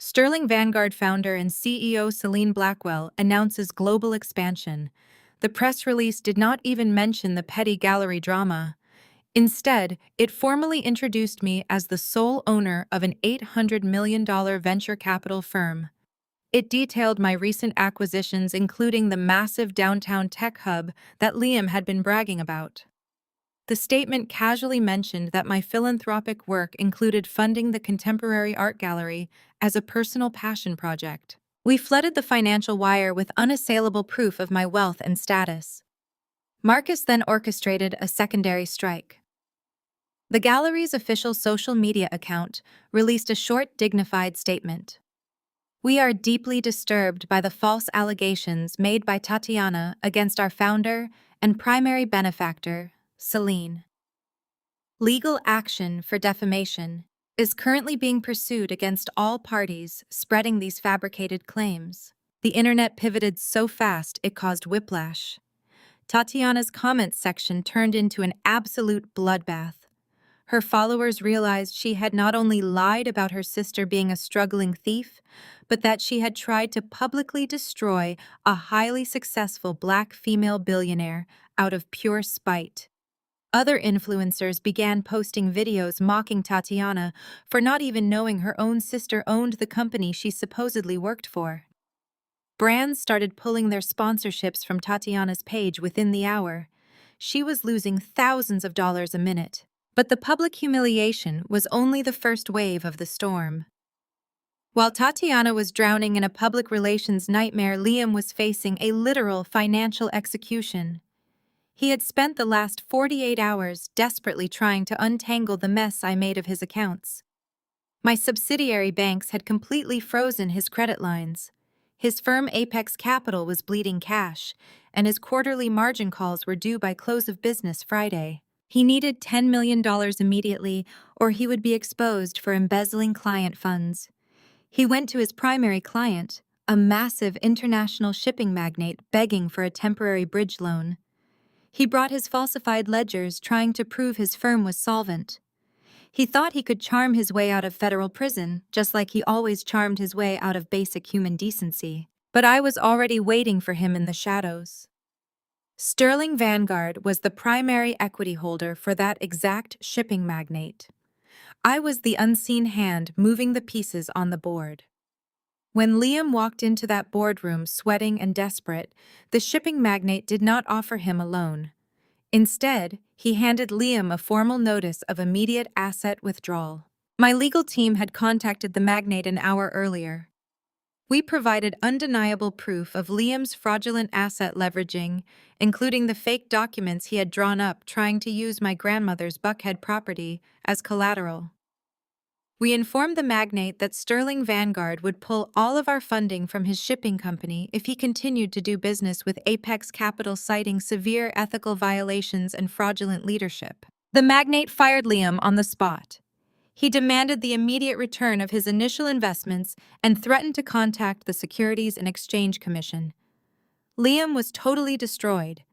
Sterling Vanguard founder and CEO Celine Blackwell announces global expansion. The press release did not even mention the petty gallery drama. Instead, it formally introduced me as the sole owner of an $800 million venture capital firm. It detailed my recent acquisitions, including the massive downtown tech hub that Liam had been bragging about. The statement casually mentioned that my philanthropic work included funding the Contemporary Art Gallery as a personal passion project. We flooded the financial wire with unassailable proof of my wealth and status. Marcus then orchestrated a secondary strike. The gallery's official social media account released a short, dignified statement. We are deeply disturbed by the false allegations made by Tatiana against our founder and primary benefactor, Celine. Legal action for defamation is currently being pursued against all parties spreading these fabricated claims. The internet pivoted so fast it caused whiplash. Tatiana's comments section turned into an absolute bloodbath. Her followers realized she had not only lied about her sister being a struggling thief, but that she had tried to publicly destroy a highly successful Black female billionaire out of pure spite. Other influencers began posting videos mocking Tatiana for not even knowing her own sister owned the company she supposedly worked for. Brands started pulling their sponsorships from Tatiana's page within the hour. She was losing thousands of dollars a minute. But the public humiliation was only the first wave of the storm. While Tatiana was drowning in a public relations nightmare, Liam was facing a literal financial execution. He had spent the last 48 hours desperately trying to untangle the mess I made of his accounts. My subsidiary banks had completely frozen his credit lines. His firm Apex Capital was bleeding cash, and his quarterly margin calls were due by close of business Friday. He needed $10 million immediately, or he would be exposed for embezzling client funds. He went to his primary client, a massive international shipping magnate begging for a temporary bridge loan. He brought his falsified ledgers, trying to prove his firm was solvent. He thought he could charm his way out of federal prison, just like he always charmed his way out of basic human decency. But I was already waiting for him in the shadows. Sterling Vanguard was the primary equity holder for that exact shipping magnate. I was the unseen hand moving the pieces on the board. When Liam walked into that boardroom sweating and desperate, the shipping magnate did not offer him a loan. Instead, he handed Liam a formal notice of immediate asset withdrawal. My legal team had contacted the magnate an hour earlier. We provided undeniable proof of Liam's fraudulent asset leveraging, including the fake documents he had drawn up trying to use my grandmother's Buckhead property as collateral. We informed the magnate that Sterling Vanguard would pull all of our funding from his shipping company if he continued to do business with Apex Capital, citing severe ethical violations and fraudulent leadership. The magnate fired Liam on the spot. He demanded the immediate return of his initial investments and threatened to contact the Securities and Exchange Commission. Liam was totally destroyed.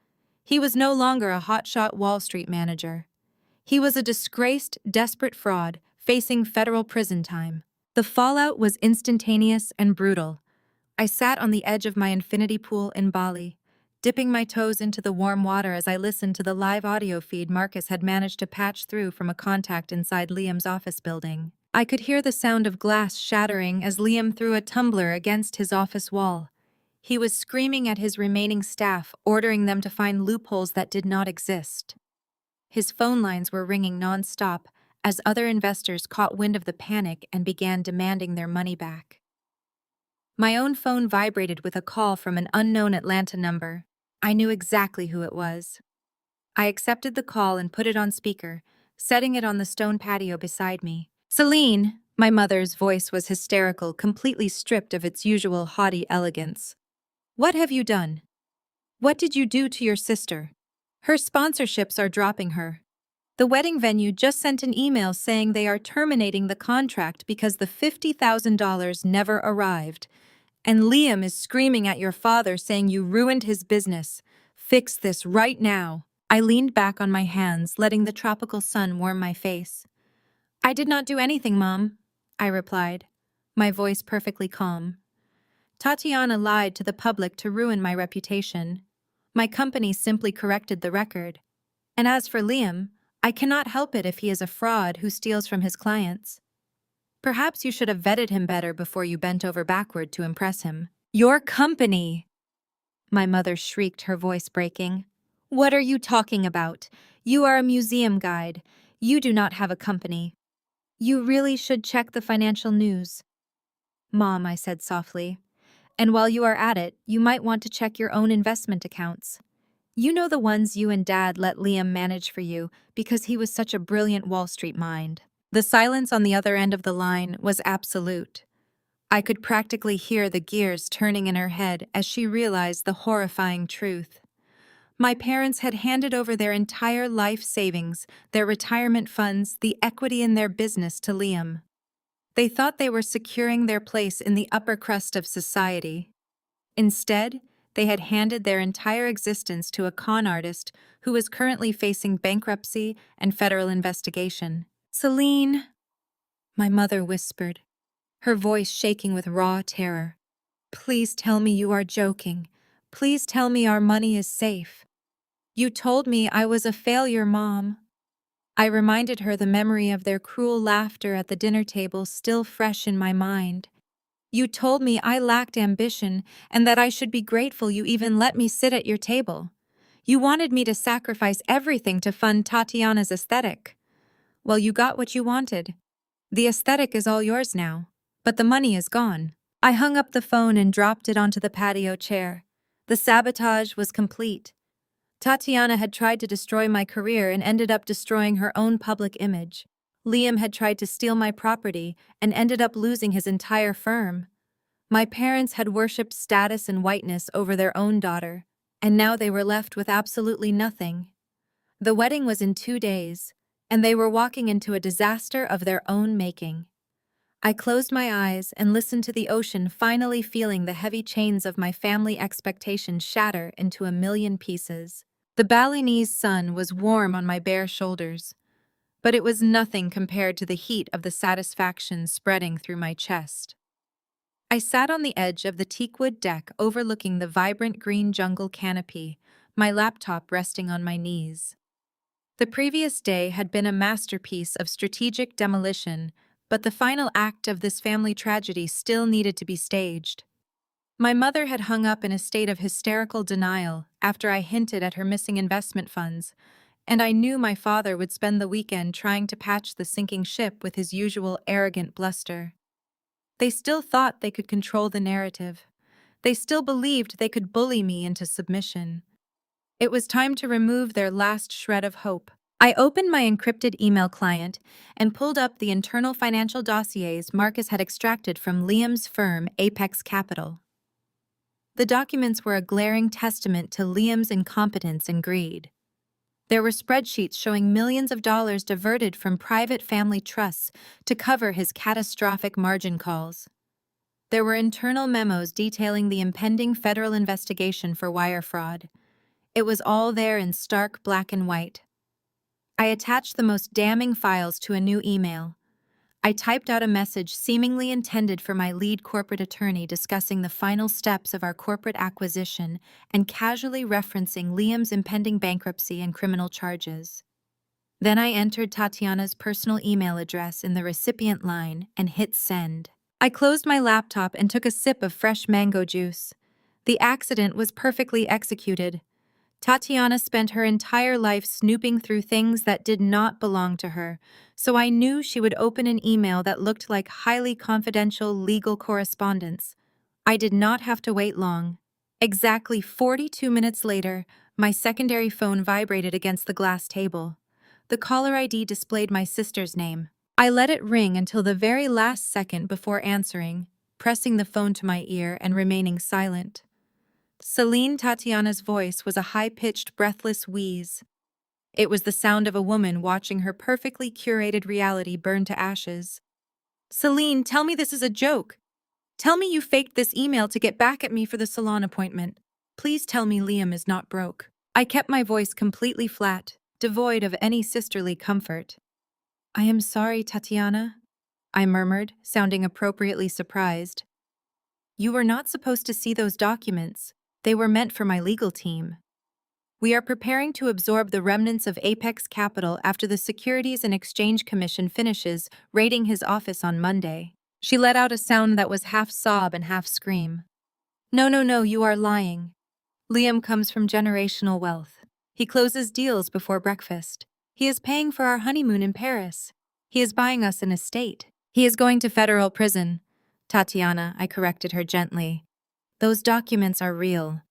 He was no longer a hotshot Wall Street manager. He was a disgraced, desperate fraud facing federal prison time. The fallout was instantaneous and brutal. I sat on the edge of my infinity pool in Bali, dipping my toes into the warm water as I listened to the live audio feed Marcus had managed to patch through from a contact inside Liam's office building. I could hear the sound of glass shattering as Liam threw a tumbler against his office wall. He was screaming at his remaining staff, ordering them to find loopholes that did not exist. His phone lines were ringing non-stop as other investors caught wind of the panic and began demanding their money back. My own phone vibrated with a call from an unknown Atlanta number. I knew exactly who it was. I accepted the call and put it on speaker, setting it on the stone patio beside me. "Celine," my mother's voice was hysterical, completely stripped of its usual haughty elegance. "What have you done? What did you do to your sister? Her sponsorships are dropping her. The wedding venue just sent an email saying they are terminating the contract because the $50,000 never arrived. And Liam is screaming at your father saying you ruined his business. Fix this right now." I leaned back on my hands, letting the tropical sun warm my face. "I did not do anything, Mom," I replied. my voice perfectly calm. Tatiana lied to the public to ruin my reputation. My company simply corrected the record. And as for Liam, I cannot help it if he is a fraud who steals from his clients. Perhaps you should have vetted him better before you bent over backward to impress him. Your company! My mother shrieked, her voice breaking. What are you talking about? You are a museum guide. You do not have a company. You really should check the financial news. Mom, I said softly. And while you are at it, you might want to check your own investment accounts. You know the ones you and Dad let Liam manage for you because he was such a brilliant Wall Street mind. The silence on the other end of the line was absolute. I could practically hear the gears turning in her head as she realized the horrifying truth. My parents had handed over their entire life savings, their retirement funds, the equity in their business to Liam. They thought they were securing their place in the upper crust of society. Instead, they had handed their entire existence to a con artist who was currently facing bankruptcy and federal investigation. Celine, my mother whispered, her voice shaking with raw terror. Please tell me you are joking. Please tell me our money is safe. You told me I was a failure, Mom. I reminded her the memory of their cruel laughter at the dinner table still fresh in my mind. You told me I lacked ambition and that I should be grateful you even let me sit at your table. You wanted me to sacrifice everything to fund Tatiana's aesthetic. Well, you got what you wanted. The aesthetic is all yours now, but the money is gone. I hung up the phone and dropped it onto the patio chair. The sabotage was complete. Tatiana had tried to destroy my career and ended up destroying her own public image. Liam had tried to steal my property and ended up losing his entire firm. My parents had worshipped status and whiteness over their own daughter, and now they were left with absolutely nothing. The wedding was in 2 days, and they were walking into a disaster of their own making. I closed my eyes and listened to the ocean, finally feeling the heavy chains of my family expectations shatter into a million pieces. The Balinese sun was warm on my bare shoulders, but it was nothing compared to the heat of the satisfaction spreading through my chest. I sat on the edge of the teakwood deck overlooking the vibrant green jungle canopy, my laptop resting on my knees. The previous day had been a masterpiece of strategic demolition, but the final act of this family tragedy still needed to be staged. My mother had hung up in a state of hysterical denial after I hinted at her missing investment funds, and I knew my father would spend the weekend trying to patch the sinking ship with his usual arrogant bluster. They still thought they could control the narrative. They still believed they could bully me into submission. It was time to remove their last shred of hope. I opened my encrypted email client and pulled up the internal financial dossiers Marcus had extracted from Liam's firm, Apex Capital. The documents were a glaring testament to Liam's incompetence and greed. There were spreadsheets showing millions of dollars diverted from private family trusts to cover his catastrophic margin calls. There were internal memos detailing the impending federal investigation for wire fraud. It was all there in stark black and white. I attached the most damning files to a new email. I typed out a message seemingly intended for my lead corporate attorney discussing the final steps of our corporate acquisition and casually referencing Liam's impending bankruptcy and criminal charges. Then I entered Tatiana's personal email address in the recipient line and hit send. I closed my laptop and took a sip of fresh mango juice. The accident was perfectly executed. Tatiana spent her entire life snooping through things that did not belong to her, so I knew she would open an email that looked like highly confidential legal correspondence. I did not have to wait long. Exactly 42 minutes later, my secondary phone vibrated against the glass table. The caller ID displayed my sister's name. I let it ring until the very last second before answering, pressing the phone to my ear and remaining silent. Celine, Tatiana's voice was a high-pitched, breathless wheeze. It was the sound of a woman watching her perfectly curated reality burn to ashes. Celine, tell me this is a joke. Tell me you faked this email to get back at me for the salon appointment. Please tell me Liam is not broke. I kept my voice completely flat, devoid of any sisterly comfort. I am sorry, Tatiana. I murmured, sounding appropriately surprised. You were not supposed to see those documents. They were meant for my legal team. We are preparing to absorb the remnants of Apex Capital after the Securities and Exchange Commission finishes raiding his office on Monday. She let out a sound that was half sob and half scream. No, no, no, you are lying. Liam comes from generational wealth. He closes deals before breakfast. He is paying for our honeymoon in Paris. He is buying us an estate. He is going to federal prison. Tatiana, I corrected her gently. Those documents are real.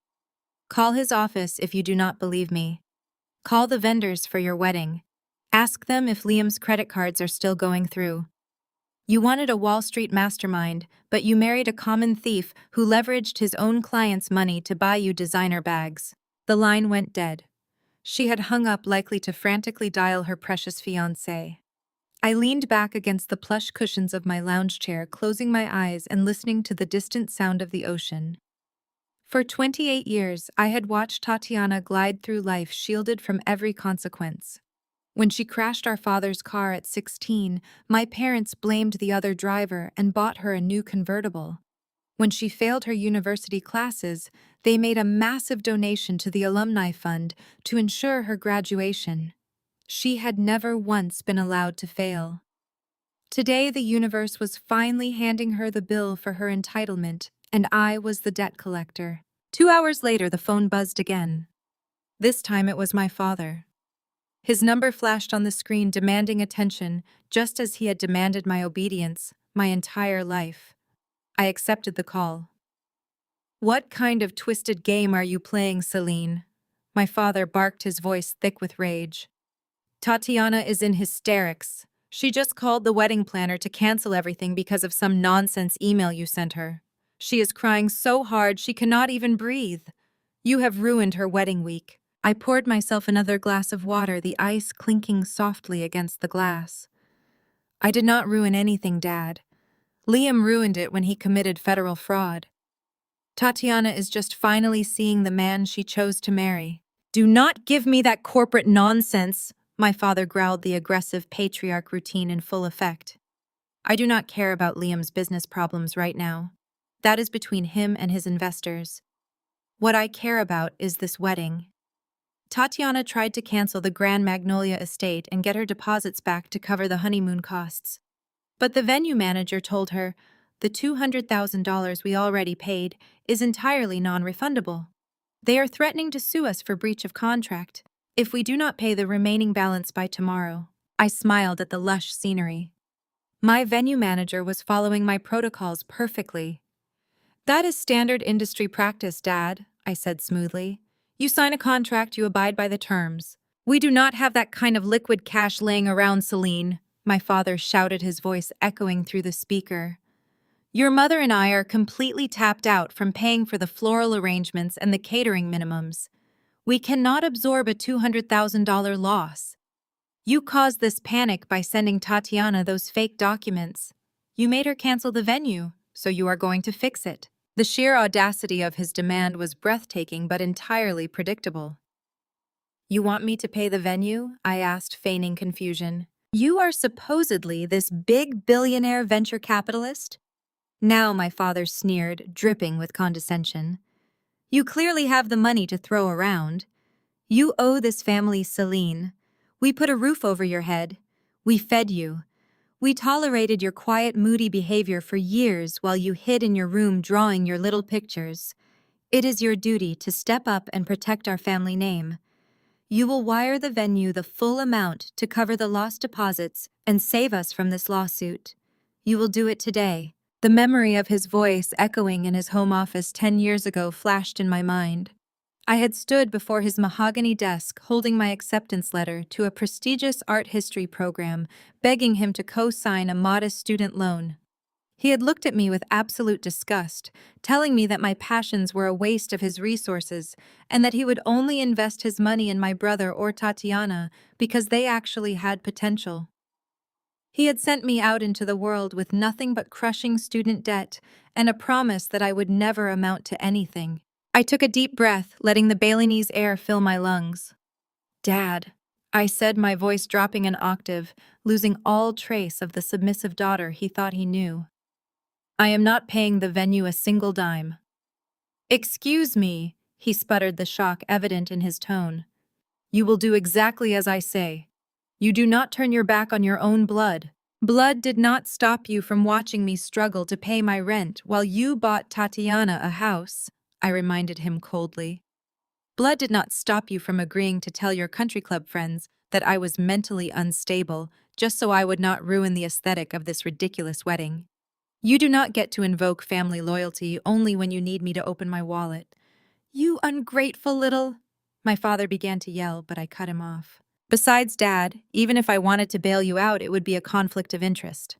Call his office if you do not believe me. Call the vendors for your wedding. Ask them if Liam's credit cards are still going through. You wanted a Wall Street mastermind, but you married a common thief who leveraged his own clients' money to buy you designer bags. The line went dead. She had hung up, likely to frantically dial her precious fiancé. I leaned back against the plush cushions of my lounge chair, closing my eyes and listening to the distant sound of the ocean. For 28 years, I had watched Tatiana glide through life shielded from every consequence. When she crashed our father's car at 16, my parents blamed the other driver and bought her a new convertible. When she failed her university classes, they made a massive donation to the alumni fund to ensure her graduation. She had never once been allowed to fail. Today, the universe was finally handing her the bill for her entitlement, and I was the debt collector. 2 hours later, the phone buzzed again. This time it was my father. His number flashed on the screen, demanding attention, just as he had demanded my obedience my entire life. I accepted the call. What kind of twisted game are you playing, Celine? My father barked, his voice thick with rage. Tatiana is in hysterics. She just called the wedding planner to cancel everything because of some nonsense email you sent her. She is crying so hard she cannot even breathe. You have ruined her wedding week. I poured myself another glass of water, the ice clinking softly against the glass. I did not ruin anything, Dad. Liam ruined it when he committed federal fraud. Tatiana is just finally seeing the man she chose to marry. Do not give me that corporate nonsense, my father growled, the aggressive patriarch routine in full effect. I do not care about Liam's business problems right now. That is between him and his investors. What I care about is this wedding. Tatiana tried to cancel the Grand Magnolia estate and get her deposits back to cover the honeymoon costs. But the venue manager told her, the $200,000 we already paid is entirely non-refundable. They are threatening to sue us for breach of contract if we do not pay the remaining balance by tomorrow. I smiled at the lush scenery. My venue manager was following my protocols perfectly. That is standard industry practice, Dad, I said smoothly. You sign a contract, you abide by the terms. We do not have that kind of liquid cash laying around, Celine, my father shouted, his voice echoing through the speaker. Your mother and I are completely tapped out from paying for the floral arrangements and the catering minimums. We cannot absorb a $200,000 loss. You caused this panic by sending Tatiana those fake documents. You made her cancel the venue, so you are going to fix it. The sheer audacity of his demand was breathtaking but entirely predictable. You want me to pay the venue? I asked, feigning confusion. You are supposedly this big billionaire venture capitalist? Now my father sneered, dripping with condescension. You clearly have the money to throw around. You owe this family, Celine. We put a roof over your head. We fed you. We tolerated your quiet, moody behavior for years while you hid in your room drawing your little pictures. It is your duty to step up and protect our family name. You will wire the venue the full amount to cover the lost deposits and save us from this lawsuit. You will do it today. The memory of his voice echoing in his home office 10 years ago flashed in my mind. I had stood before his mahogany desk holding my acceptance letter to a prestigious art history program, begging him to co-sign a modest student loan. He had looked at me with absolute disgust, telling me that my passions were a waste of his resources and that he would only invest his money in my brother or Tatiana because they actually had potential. He had sent me out into the world with nothing but crushing student debt and a promise that I would never amount to anything. I took a deep breath, letting the Balinese air fill my lungs. Dad, I said, my voice dropping an octave, losing all trace of the submissive daughter he thought he knew. I am not paying the venue a single dime. Excuse me, he sputtered, the shock evident in his tone. You will do exactly as I say. You do not turn your back on your own blood. Blood did not stop you from watching me struggle to pay my rent while you bought Tatiana a house, I reminded him coldly. Blood did not stop you from agreeing to tell your country club friends that I was mentally unstable just so I would not ruin the aesthetic of this ridiculous wedding. You do not get to invoke family loyalty only when you need me to open my wallet. You ungrateful little... My father began to yell, but I cut him off. Besides, Dad, even if I wanted to bail you out, it would be a conflict of interest.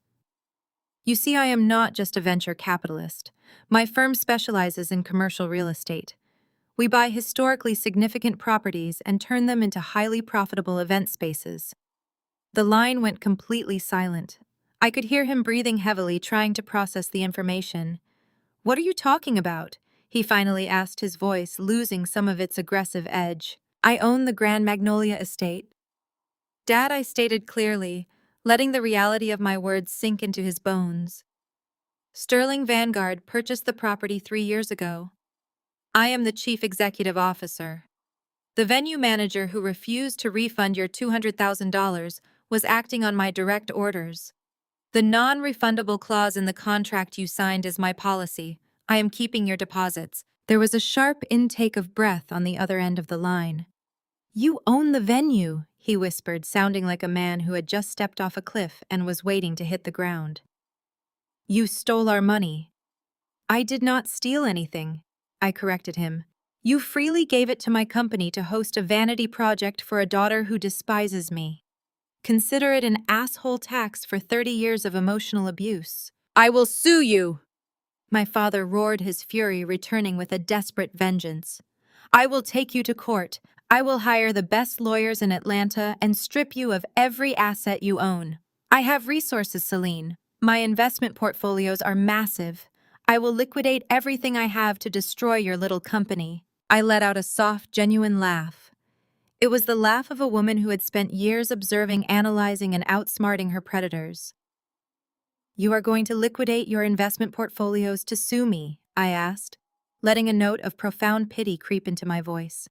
You see, I am not just a venture capitalist. My firm specializes in commercial real estate. We buy historically significant properties and turn them into highly profitable event spaces. The line went completely silent. I could hear him breathing heavily, trying to process the information. What are you talking about? He finally asked, his voice losing some of its aggressive edge. I own the Grand Magnolia estate. Dad, I stated clearly, letting the reality of my words sink into his bones. Sterling Vanguard purchased the property 3 years ago. I am the chief executive officer. The venue manager who refused to refund your $200,000 was acting on my direct orders. The non-refundable clause in the contract you signed is my policy. I am keeping your deposits. There was a sharp intake of breath on the other end of the line. You own the venue, he whispered, sounding like a man who had just stepped off a cliff and was waiting to hit the ground. You stole our money. I did not steal anything, I corrected him. You freely gave it to my company to host a vanity project for a daughter who despises me. Consider it an asshole tax for 30 years of emotional abuse. I will sue you! My father roared, his fury returning with a desperate vengeance. I will take you to court. I will hire the best lawyers in Atlanta and strip you of every asset you own. I have resources, Celine. My investment portfolios are massive. I will liquidate everything I have to destroy your little company. I let out a soft, genuine laugh. It was the laugh of a woman who had spent years observing, analyzing, and outsmarting her predators. You are going to liquidate your investment portfolios to sue me? I asked, letting a note of profound pity creep into my voice.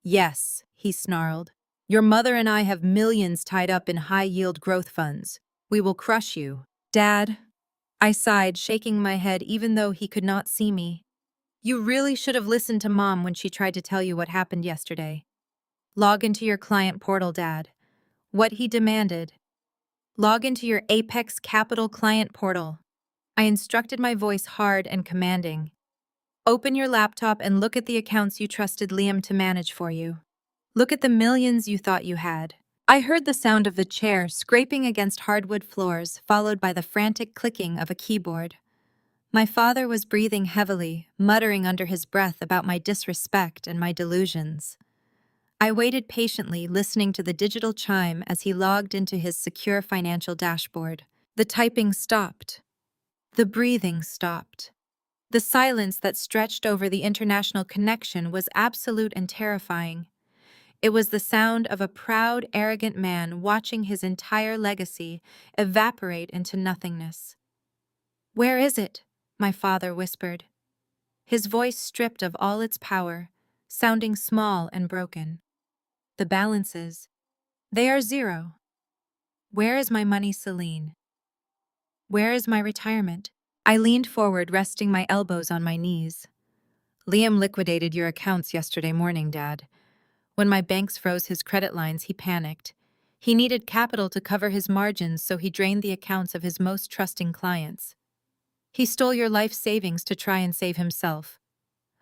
Yes, he snarled. Your mother and I have millions tied up in high-yield growth funds. We will crush you. Dad, I sighed, shaking my head even though he could not see me. You really should have listened to Mom when she tried to tell you what happened yesterday. Log into your client portal, Dad. What he demanded. Log into your Apex Capital client portal. I instructed, my voice hard and commanding. Open your laptop and look at the accounts you trusted Liam to manage for you. Look at the millions you thought you had. I heard the sound of the chair scraping against hardwood floors, followed by the frantic clicking of a keyboard. My father was breathing heavily, muttering under his breath about my disrespect and my delusions. I waited patiently, listening to the digital chime as he logged into his secure financial dashboard. The typing stopped. The breathing stopped. The silence that stretched over the international connection was absolute and terrifying. It was the sound of a proud, arrogant man watching his entire legacy evaporate into nothingness. Where is it? My father whispered. His voice stripped of all its power, sounding small and broken. The balances. They are zero. Where is my money, Celine? Where is my retirement? I leaned forward, resting my elbows on my knees. Liam liquidated your accounts yesterday morning, Dad. When my banks froze his credit lines, he panicked. He needed capital to cover his margins, so he drained the accounts of his most trusting clients. He stole your life savings to try and save himself.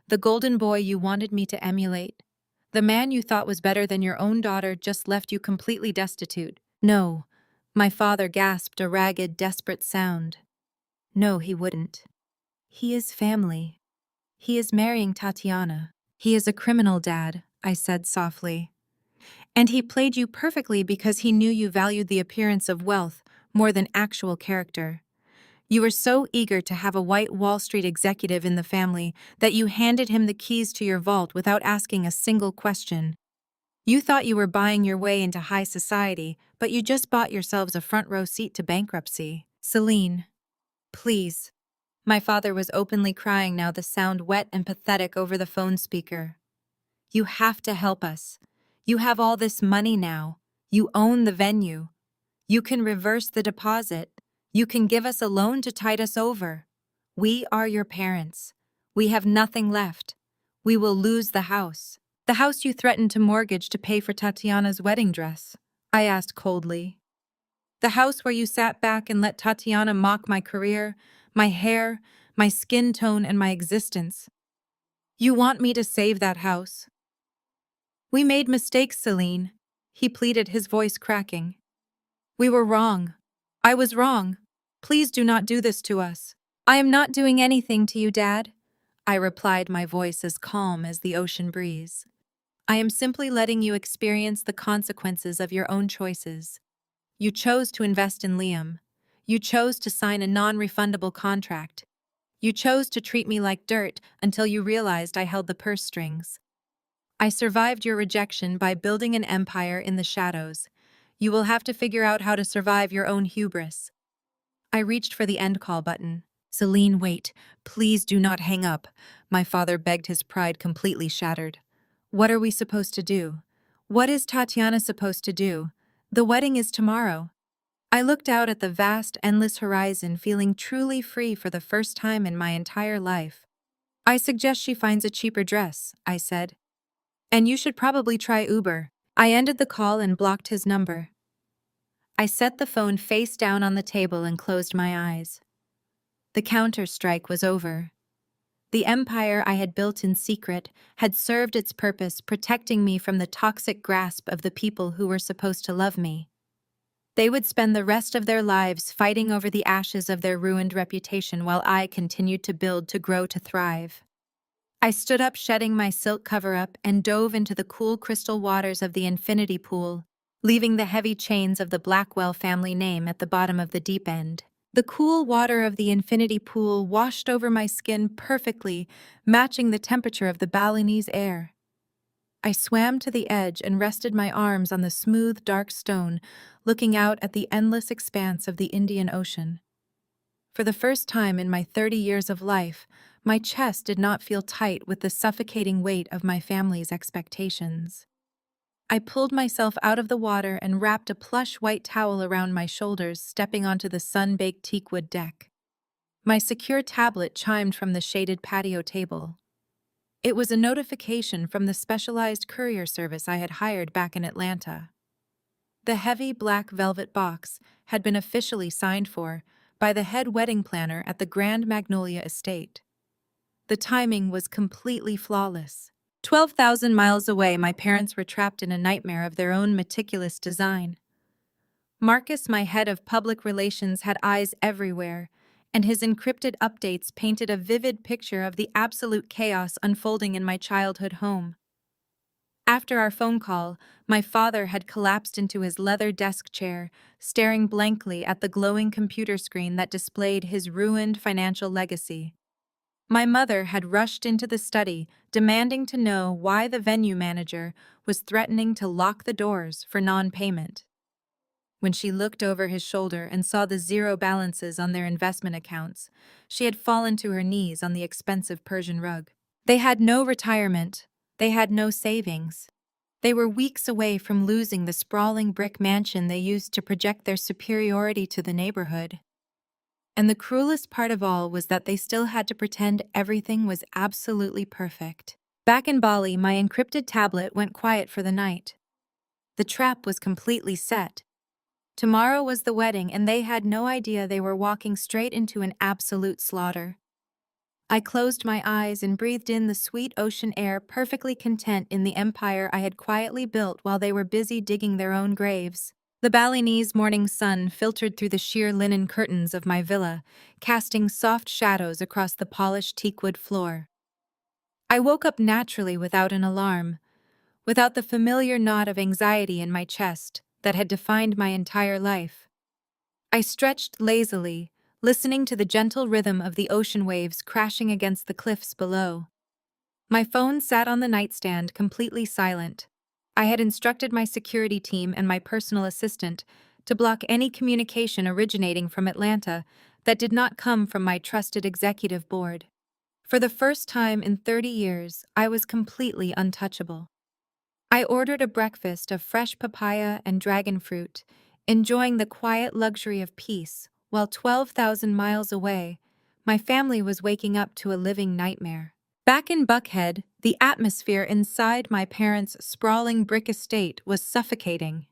The golden boy you wanted me to emulate. The man you thought was better than your own daughter just left you completely destitute. No, my father gasped, a ragged, desperate sound. No, he wouldn't. He is family. He is marrying Tatiana. He is a criminal, Dad, I said softly. And he played you perfectly because he knew you valued the appearance of wealth more than actual character. You were so eager to have a white Wall Street executive in the family that you handed him the keys to your vault without asking a single question. You thought you were buying your way into high society, but you just bought yourselves a front row seat to bankruptcy. Celine, please. My father was openly crying now, the sound wet and pathetic over the phone speaker. You have to help us. You have all this money now. You own the venue. You can reverse the deposit. You can give us a loan to tide us over. We are your parents. We have nothing left. We will lose the house. The house you threatened to mortgage to pay for Tatiana's wedding dress, I asked coldly. The house where you sat back and let Tatiana mock my career, my hair, my skin tone, and my existence. You want me to save that house? We made mistakes, Celine, he pleaded, his voice cracking. We were wrong. I was wrong. Please do not do this to us. I am not doing anything to you, Dad, I replied, my voice as calm as the ocean breeze. I am simply letting you experience the consequences of your own choices. You chose to invest in Liam. You chose to sign a non-refundable contract. You chose to treat me like dirt until you realized I held the purse strings. I survived your rejection by building an empire in the shadows. You will have to figure out how to survive your own hubris. I reached for the end call button. Celine, wait. Please do not hang up. My father begged, his pride completely shattered. What are we supposed to do? What is Tatiana supposed to do? The wedding is tomorrow. I looked out at the vast, endless horizon, feeling truly free for the first time in my entire life. I suggest she finds a cheaper dress, I said. And you should probably try Uber. I ended the call and blocked his number. I set the phone face down on the table and closed my eyes. The counter-strike was over. The empire I had built in secret had served its purpose, protecting me from the toxic grasp of the people who were supposed to love me. They would spend the rest of their lives fighting over the ashes of their ruined reputation while I continued to build, to grow, to thrive. I stood up, shedding my silk cover-up, and dove into the cool crystal waters of the infinity pool, leaving the heavy chains of the Blackwell family name at the bottom of the deep end. The cool water of the infinity pool washed over my skin perfectly, matching the temperature of the Balinese air. I swam to the edge and rested my arms on the smooth, dark stone, looking out at the endless expanse of the Indian Ocean. For the first time in my 30 years of life, my chest did not feel tight with the suffocating weight of my family's expectations. I pulled myself out of the water and wrapped a plush white towel around my shoulders, stepping onto the sun-baked teakwood deck. My secure tablet chimed from the shaded patio table. It was a notification from the specialized courier service I had hired back in Atlanta. The heavy black velvet box had been officially signed for by the head wedding planner at the Grand Magnolia Estate. The timing was completely flawless. 12,000 miles away, my parents were trapped in a nightmare of their own meticulous design. Marcus, my head of public relations, had eyes everywhere, and his encrypted updates painted a vivid picture of the absolute chaos unfolding in my childhood home. After our phone call, my father had collapsed into his leather desk chair, staring blankly at the glowing computer screen that displayed his ruined financial legacy. My mother had rushed into the study, demanding to know why the venue manager was threatening to lock the doors for non-payment. When she looked over his shoulder and saw the zero balances on their investment accounts, she had fallen to her knees on the expensive Persian rug. They had no retirement. They had no savings. They were weeks away from losing the sprawling brick mansion they used to project their superiority to the neighborhood. And the cruelest part of all was that they still had to pretend everything was absolutely perfect. Back in Bali, my encrypted tablet went quiet for the night. The trap was completely set. Tomorrow was the wedding, and they had no idea they were walking straight into an absolute slaughter. I closed my eyes and breathed in the sweet ocean air, perfectly content in the empire I had quietly built while they were busy digging their own graves. The Balinese morning sun filtered through the sheer linen curtains of my villa, casting soft shadows across the polished teakwood floor. I woke up naturally without an alarm, without the familiar knot of anxiety in my chest that had defined my entire life. I stretched lazily, listening to the gentle rhythm of the ocean waves crashing against the cliffs below. My phone sat on the nightstand, completely silent. I had instructed my security team and my personal assistant to block any communication originating from Atlanta that did not come from my trusted executive board. For the first time in 30 years, I was completely untouchable. I ordered a breakfast of fresh papaya and dragon fruit, enjoying the quiet luxury of peace, while 12,000 miles away, my family was waking up to a living nightmare. Back in Buckhead, the atmosphere inside my parents' sprawling brick estate was suffocating.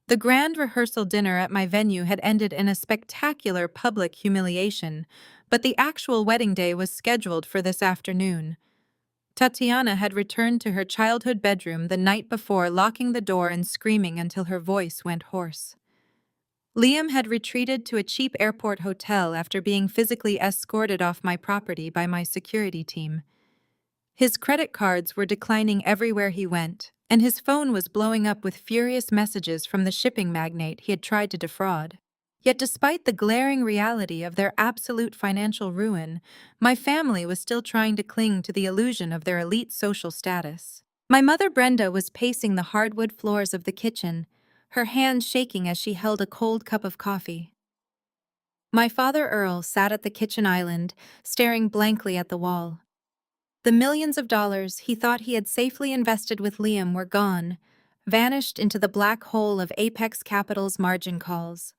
The grand rehearsal dinner at my venue had ended in a spectacular public humiliation, but the actual wedding day was scheduled for this afternoon. Tatiana had returned to her childhood bedroom the night before, locking the door and screaming until her voice went hoarse. Liam had retreated to a cheap airport hotel after being physically escorted off my property by my security team. His credit cards were declining everywhere he went, and his phone was blowing up with furious messages from the shipping magnate he had tried to defraud. Yet despite the glaring reality of their absolute financial ruin, my family was still trying to cling to the illusion of their elite social status. My mother Brenda was pacing the hardwood floors of the kitchen, her hands shaking as she held a cold cup of coffee. My father Earl sat at the kitchen island, staring blankly at the wall. The millions of dollars he thought he had safely invested with Liam were gone, vanished into the black hole of Apex Capital's margin calls.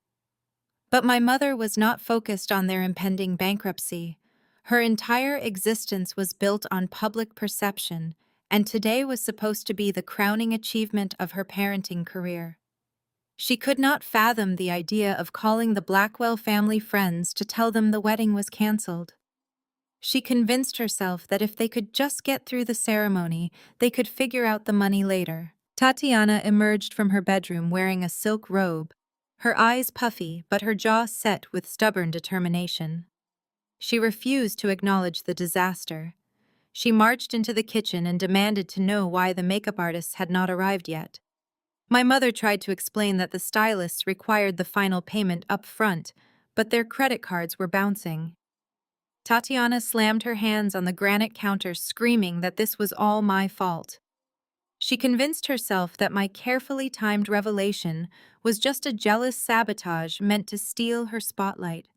But my mother was not focused on their impending bankruptcy. Her entire existence was built on public perception, and today was supposed to be the crowning achievement of her parenting career. She could not fathom the idea of calling the Blackwell family friends to tell them the wedding was canceled. She convinced herself that if they could just get through the ceremony, they could figure out the money later. Tatiana emerged from her bedroom wearing a silk robe, her eyes puffy but her jaw set with stubborn determination. She refused to acknowledge the disaster. She marched into the kitchen and demanded to know why the makeup artists had not arrived yet. My mother tried to explain that the stylists required the final payment up front, but their credit cards were bouncing. Tatiana slammed her hands on the granite counter, screaming that this was all my fault. She convinced herself that my carefully timed revelation was just a jealous sabotage meant to steal her spotlight.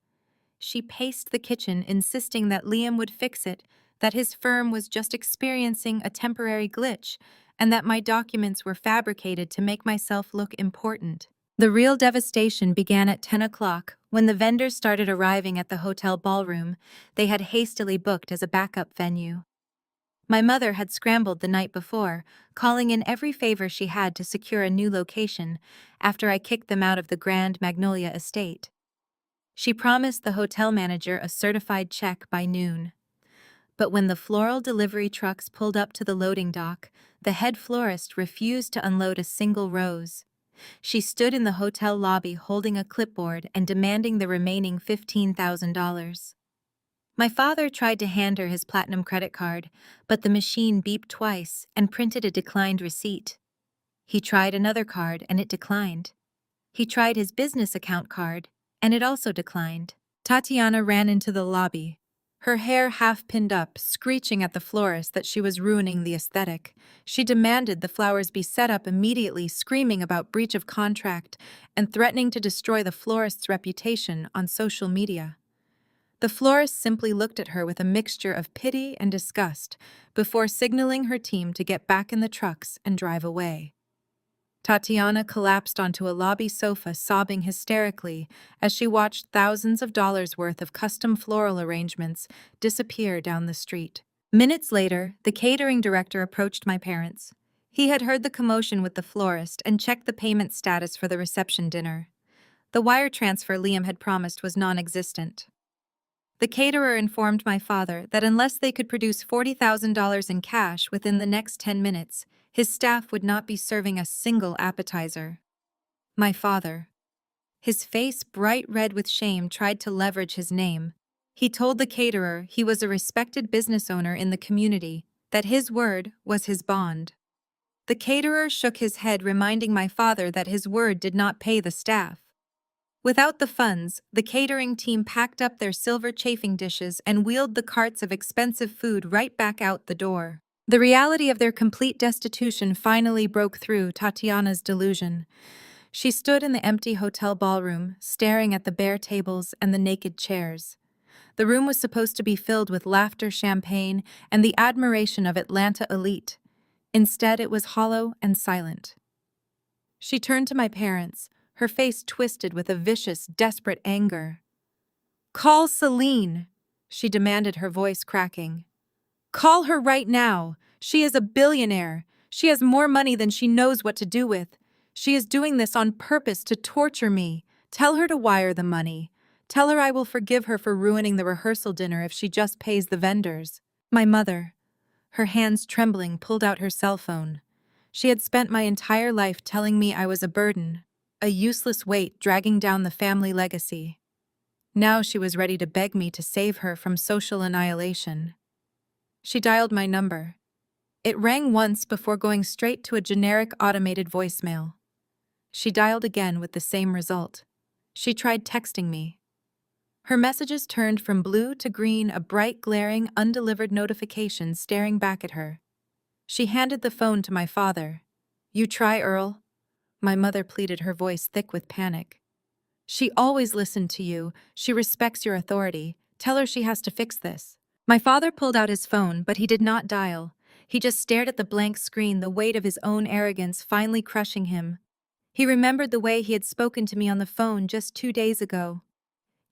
She paced the kitchen, insisting that Liam would fix it, that his firm was just experiencing a temporary glitch, and that my documents were fabricated to make myself look important. The real devastation began at 10 o'clock, when the vendors started arriving at the hotel ballroom they had hastily booked as a backup venue. My mother had scrambled the night before, calling in every favor she had to secure a new location after I kicked them out of the Grand Magnolia estate. She promised the hotel manager a certified check by noon. But when the floral delivery trucks pulled up to the loading dock, the head florist refused to unload a single rose. She stood in the hotel lobby holding a clipboard and demanding the remaining $15,000. My father tried to hand her his platinum credit card, but the machine beeped twice and printed a declined receipt. He tried another card and it declined. He tried his business account card and it also declined. Tatiana ran into the lobby, her hair half pinned up, screeching at the florist that she was ruining the aesthetic. She demanded the flowers be set up immediately, screaming about breach of contract and threatening to destroy the florist's reputation on social media. The florist simply looked at her with a mixture of pity and disgust before signaling her team to get back in the trucks and drive away. Tatiana collapsed onto a lobby sofa, sobbing hysterically as she watched thousands of dollars worth of custom floral arrangements disappear down the street. Minutes later, the catering director approached my parents. He had heard the commotion with the florist and checked the payment status for the reception dinner. The wire transfer Liam had promised was non-existent. The caterer informed my father that unless they could produce $40,000 in cash within the next 10 minutes, his staff would not be serving a single appetizer. My father, his face bright red with shame, tried to leverage his name. He told the caterer he was a respected business owner in the community, that his word was his bond. The caterer shook his head, reminding my father that his word did not pay the staff. Without the funds, the catering team packed up their silver chafing dishes and wheeled the carts of expensive food right back out the door. The reality of their complete destitution finally broke through Tatiana's delusion. She stood in the empty hotel ballroom, staring at the bare tables and the naked chairs. The room was supposed to be filled with laughter, champagne, and the admiration of Atlanta elite. Instead, it was hollow and silent. She turned to my parents, her face twisted with a vicious, desperate anger. "Call Celine," she demanded, her voice cracking. "Call her right now. She is a billionaire. She has more money than she knows what to do with. She is doing this on purpose to torture me. Tell her to wire the money. Tell her I will forgive her for ruining the rehearsal dinner if she just pays the vendors." My mother, her hands trembling, pulled out her cell phone. She had spent my entire life telling me I was a burden, a useless weight dragging down the family legacy. Now she was ready to beg me to save her from social annihilation. She dialed my number. It rang once before going straight to a generic automated voicemail. She dialed again with the same result. She tried texting me. Her messages turned from blue to green, a bright, glaring, undelivered notification staring back at her. She handed the phone to my father. "You try, Earl." My mother pleaded, her voice thick with panic. "She always listened to you. She respects your authority. Tell her she has to fix this." My father pulled out his phone, but he did not dial. He just stared at the blank screen, the weight of his own arrogance finally crushing him. He remembered the way he had spoken to me on the phone just 2 days ago.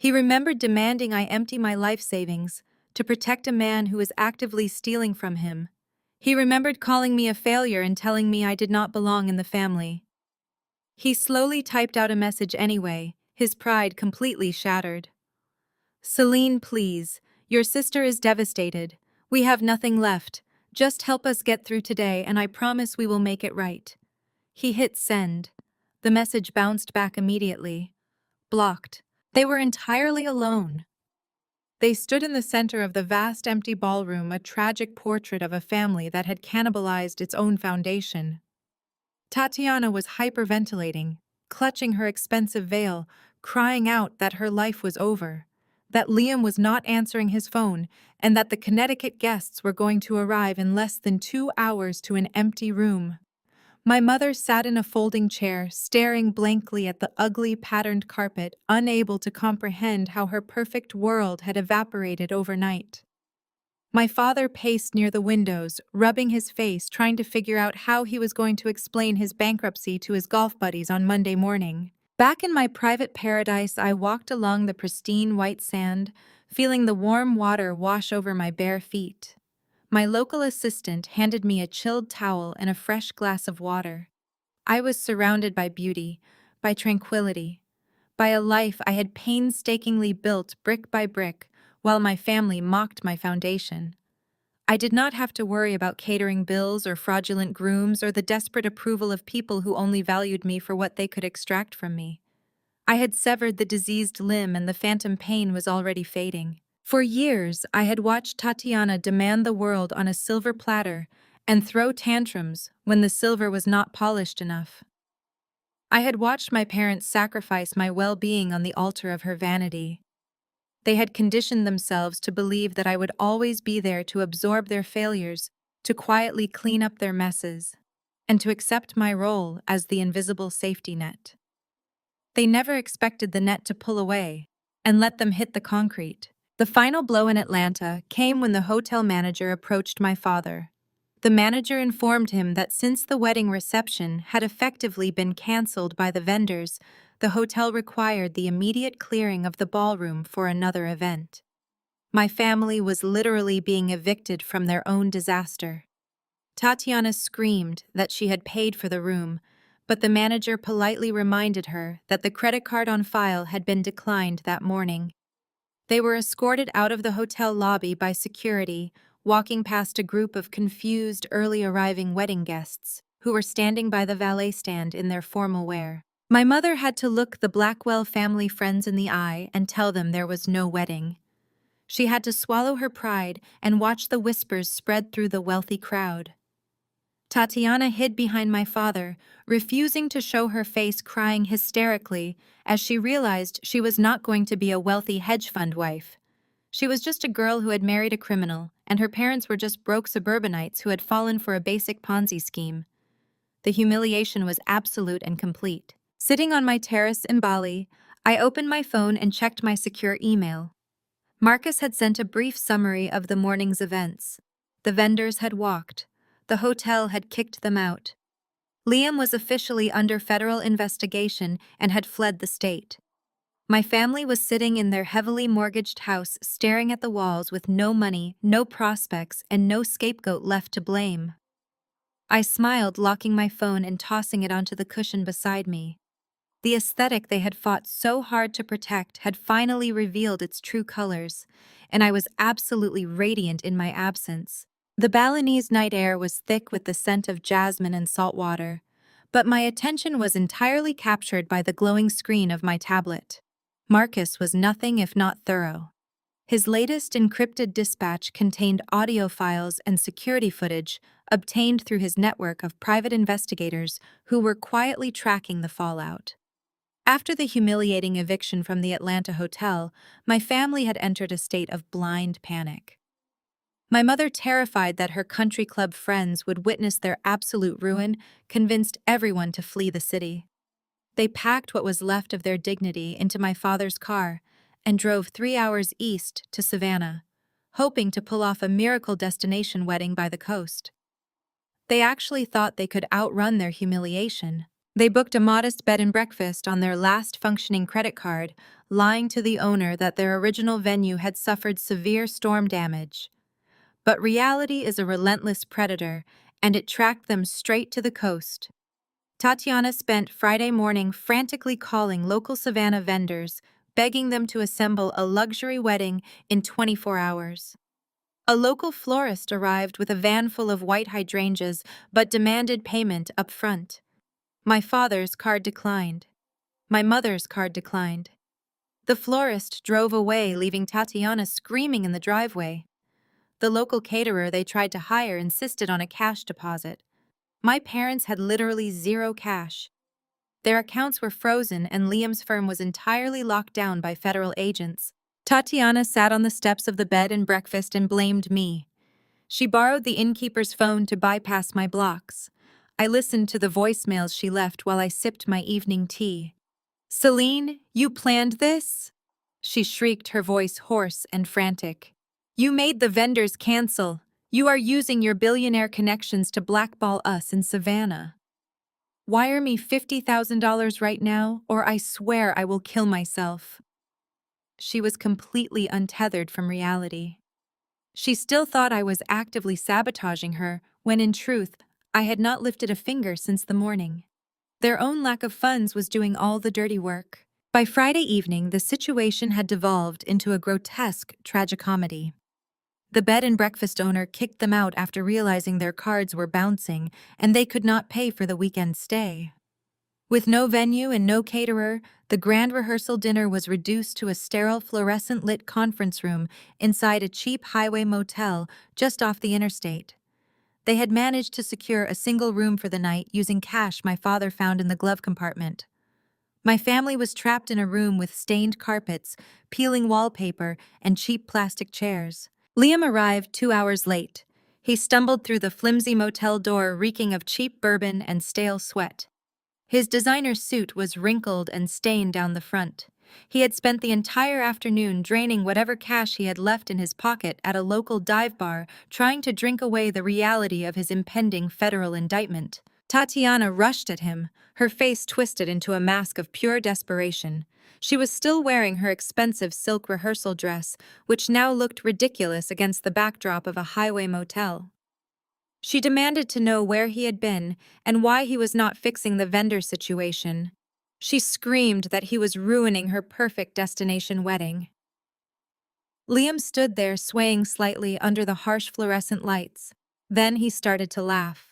He remembered demanding I empty my life savings to protect a man who was actively stealing from him. He remembered calling me a failure and telling me I did not belong in the family. He slowly typed out a message anyway, his pride completely shattered. "Celine, please. Your sister is devastated. We have nothing left. Just help us get through today, and I promise we will make it right." He hit send. The message bounced back immediately. Blocked. They were entirely alone. They stood in the center of the vast empty ballroom, a tragic portrait of a family that had cannibalized its own foundation. Tatiana was hyperventilating, clutching her expensive veil, crying out that her life was over, that Liam was not answering his phone, and that the Connecticut guests were going to arrive in less than 2 hours to an empty room. My mother sat in a folding chair, staring blankly at the ugly patterned carpet, unable to comprehend how her perfect world had evaporated overnight. My father paced near the windows, rubbing his face, trying to figure out how he was going to explain his bankruptcy to his golf buddies on Monday morning. Back in my private paradise, I walked along the pristine white sand, feeling the warm water wash over my bare feet. My local assistant handed me a chilled towel and a fresh glass of water. I was surrounded by beauty, by tranquility, by a life I had painstakingly built brick by brick, while my family mocked my foundation. I did not have to worry about catering bills or fraudulent grooms or the desperate approval of people who only valued me for what they could extract from me. I had severed the diseased limb and the phantom pain was already fading. For years, I had watched Tatiana demand the world on a silver platter and throw tantrums when the silver was not polished enough. I had watched my parents sacrifice my well-being on the altar of her vanity. They had conditioned themselves to believe that I would always be there to absorb their failures, to quietly clean up their messes, and to accept my role as the invisible safety net. They never expected the net to pull away and let them hit the concrete. The final blow in Atlanta came when the hotel manager approached my father. The manager informed him that since the wedding reception had effectively been canceled by the vendors, the hotel required the immediate clearing of the ballroom for another event. My family was literally being evicted from their own disaster. Tatiana screamed that she had paid for the room, but the manager politely reminded her that the credit card on file had been declined that morning. They were escorted out of the hotel lobby by security, walking past a group of confused, early-arriving wedding guests who were standing by the valet stand in their formal wear. My mother had to look the Blackwell family friends in the eye and tell them there was no wedding. She had to swallow her pride and watch the whispers spread through the wealthy crowd. Tatiana hid behind my father, refusing to show her face, crying hysterically as she realized she was not going to be a wealthy hedge fund wife. She was just a girl who had married a criminal and her parents were just broke suburbanites who had fallen for a basic Ponzi scheme. The humiliation was absolute and complete. Sitting on my terrace in Bali, I opened my phone and checked my secure email. Marcus had sent a brief summary of the morning's events. The vendors had walked. The hotel had kicked them out. Liam was officially under federal investigation and had fled the state. My family was sitting in their heavily mortgaged house staring at the walls with no money, no prospects, and no scapegoat left to blame. I smiled, locking my phone and tossing it onto the cushion beside me. The aesthetic they had fought so hard to protect had finally revealed its true colors, and I was absolutely radiant in my absence. The Balinese night air was thick with the scent of jasmine and salt water, but my attention was entirely captured by the glowing screen of my tablet. Marcus was nothing if not thorough. His latest encrypted dispatch contained audio files and security footage obtained through his network of private investigators who were quietly tracking the fallout. After the humiliating eviction from the Atlanta hotel, my family had entered a state of blind panic. My mother, terrified that her country club friends would witness their absolute ruin, convinced everyone to flee the city. They packed what was left of their dignity into my father's car and drove 3 hours east to Savannah, hoping to pull off a miracle destination wedding by the coast. They actually thought they could outrun their humiliation. They booked a modest bed and breakfast on their last functioning credit card, lying to the owner that their original venue had suffered severe storm damage. But reality is a relentless predator, and it tracked them straight to the coast. Tatiana spent Friday morning frantically calling local Savannah vendors, begging them to assemble a luxury wedding in 24 hours. A local florist arrived with a van full of white hydrangeas but demanded payment up front. My father's card declined. My mother's card declined. The florist drove away, leaving Tatiana screaming in the driveway. The local caterer they tried to hire insisted on a cash deposit. My parents had literally zero cash. Their accounts were frozen and Liam's firm was entirely locked down by federal agents. Tatiana sat on the steps of the bed and breakfast and blamed me. She borrowed the innkeeper's phone to bypass my blocks. I listened to the voicemails she left while I sipped my evening tea. "Celine, you planned this?" she shrieked, her voice hoarse and frantic. "You made the vendors cancel. You are using your billionaire connections to blackball us in Savannah. Wire me $50,000 right now, or I swear I will kill myself." She was completely untethered from reality. She still thought I was actively sabotaging her, when in truth, I had not lifted a finger since the morning. Their own lack of funds was doing all the dirty work. By Friday evening, the situation had devolved into a grotesque tragicomedy. The bed and breakfast owner kicked them out after realizing their cards were bouncing and they could not pay for the weekend stay. With no venue and no caterer, the grand rehearsal dinner was reduced to a sterile fluorescent-lit conference room inside a cheap highway motel just off the interstate. They had managed to secure a single room for the night using cash my father found in the glove compartment. My family was trapped in a room with stained carpets, peeling wallpaper, and cheap plastic chairs. Liam arrived 2 hours late. He stumbled through the flimsy motel door reeking of cheap bourbon and stale sweat. His designer suit was wrinkled and stained down the front. He had spent the entire afternoon draining whatever cash he had left in his pocket at a local dive bar, trying to drink away the reality of his impending federal indictment. Tatiana rushed at him, her face twisted into a mask of pure desperation. She was still wearing her expensive silk rehearsal dress, which now looked ridiculous against the backdrop of a highway motel. She demanded to know where he had been and why he was not fixing the vendor situation. She screamed that he was ruining her perfect destination wedding. Liam stood there swaying slightly under the harsh fluorescent lights. Then he started to laugh.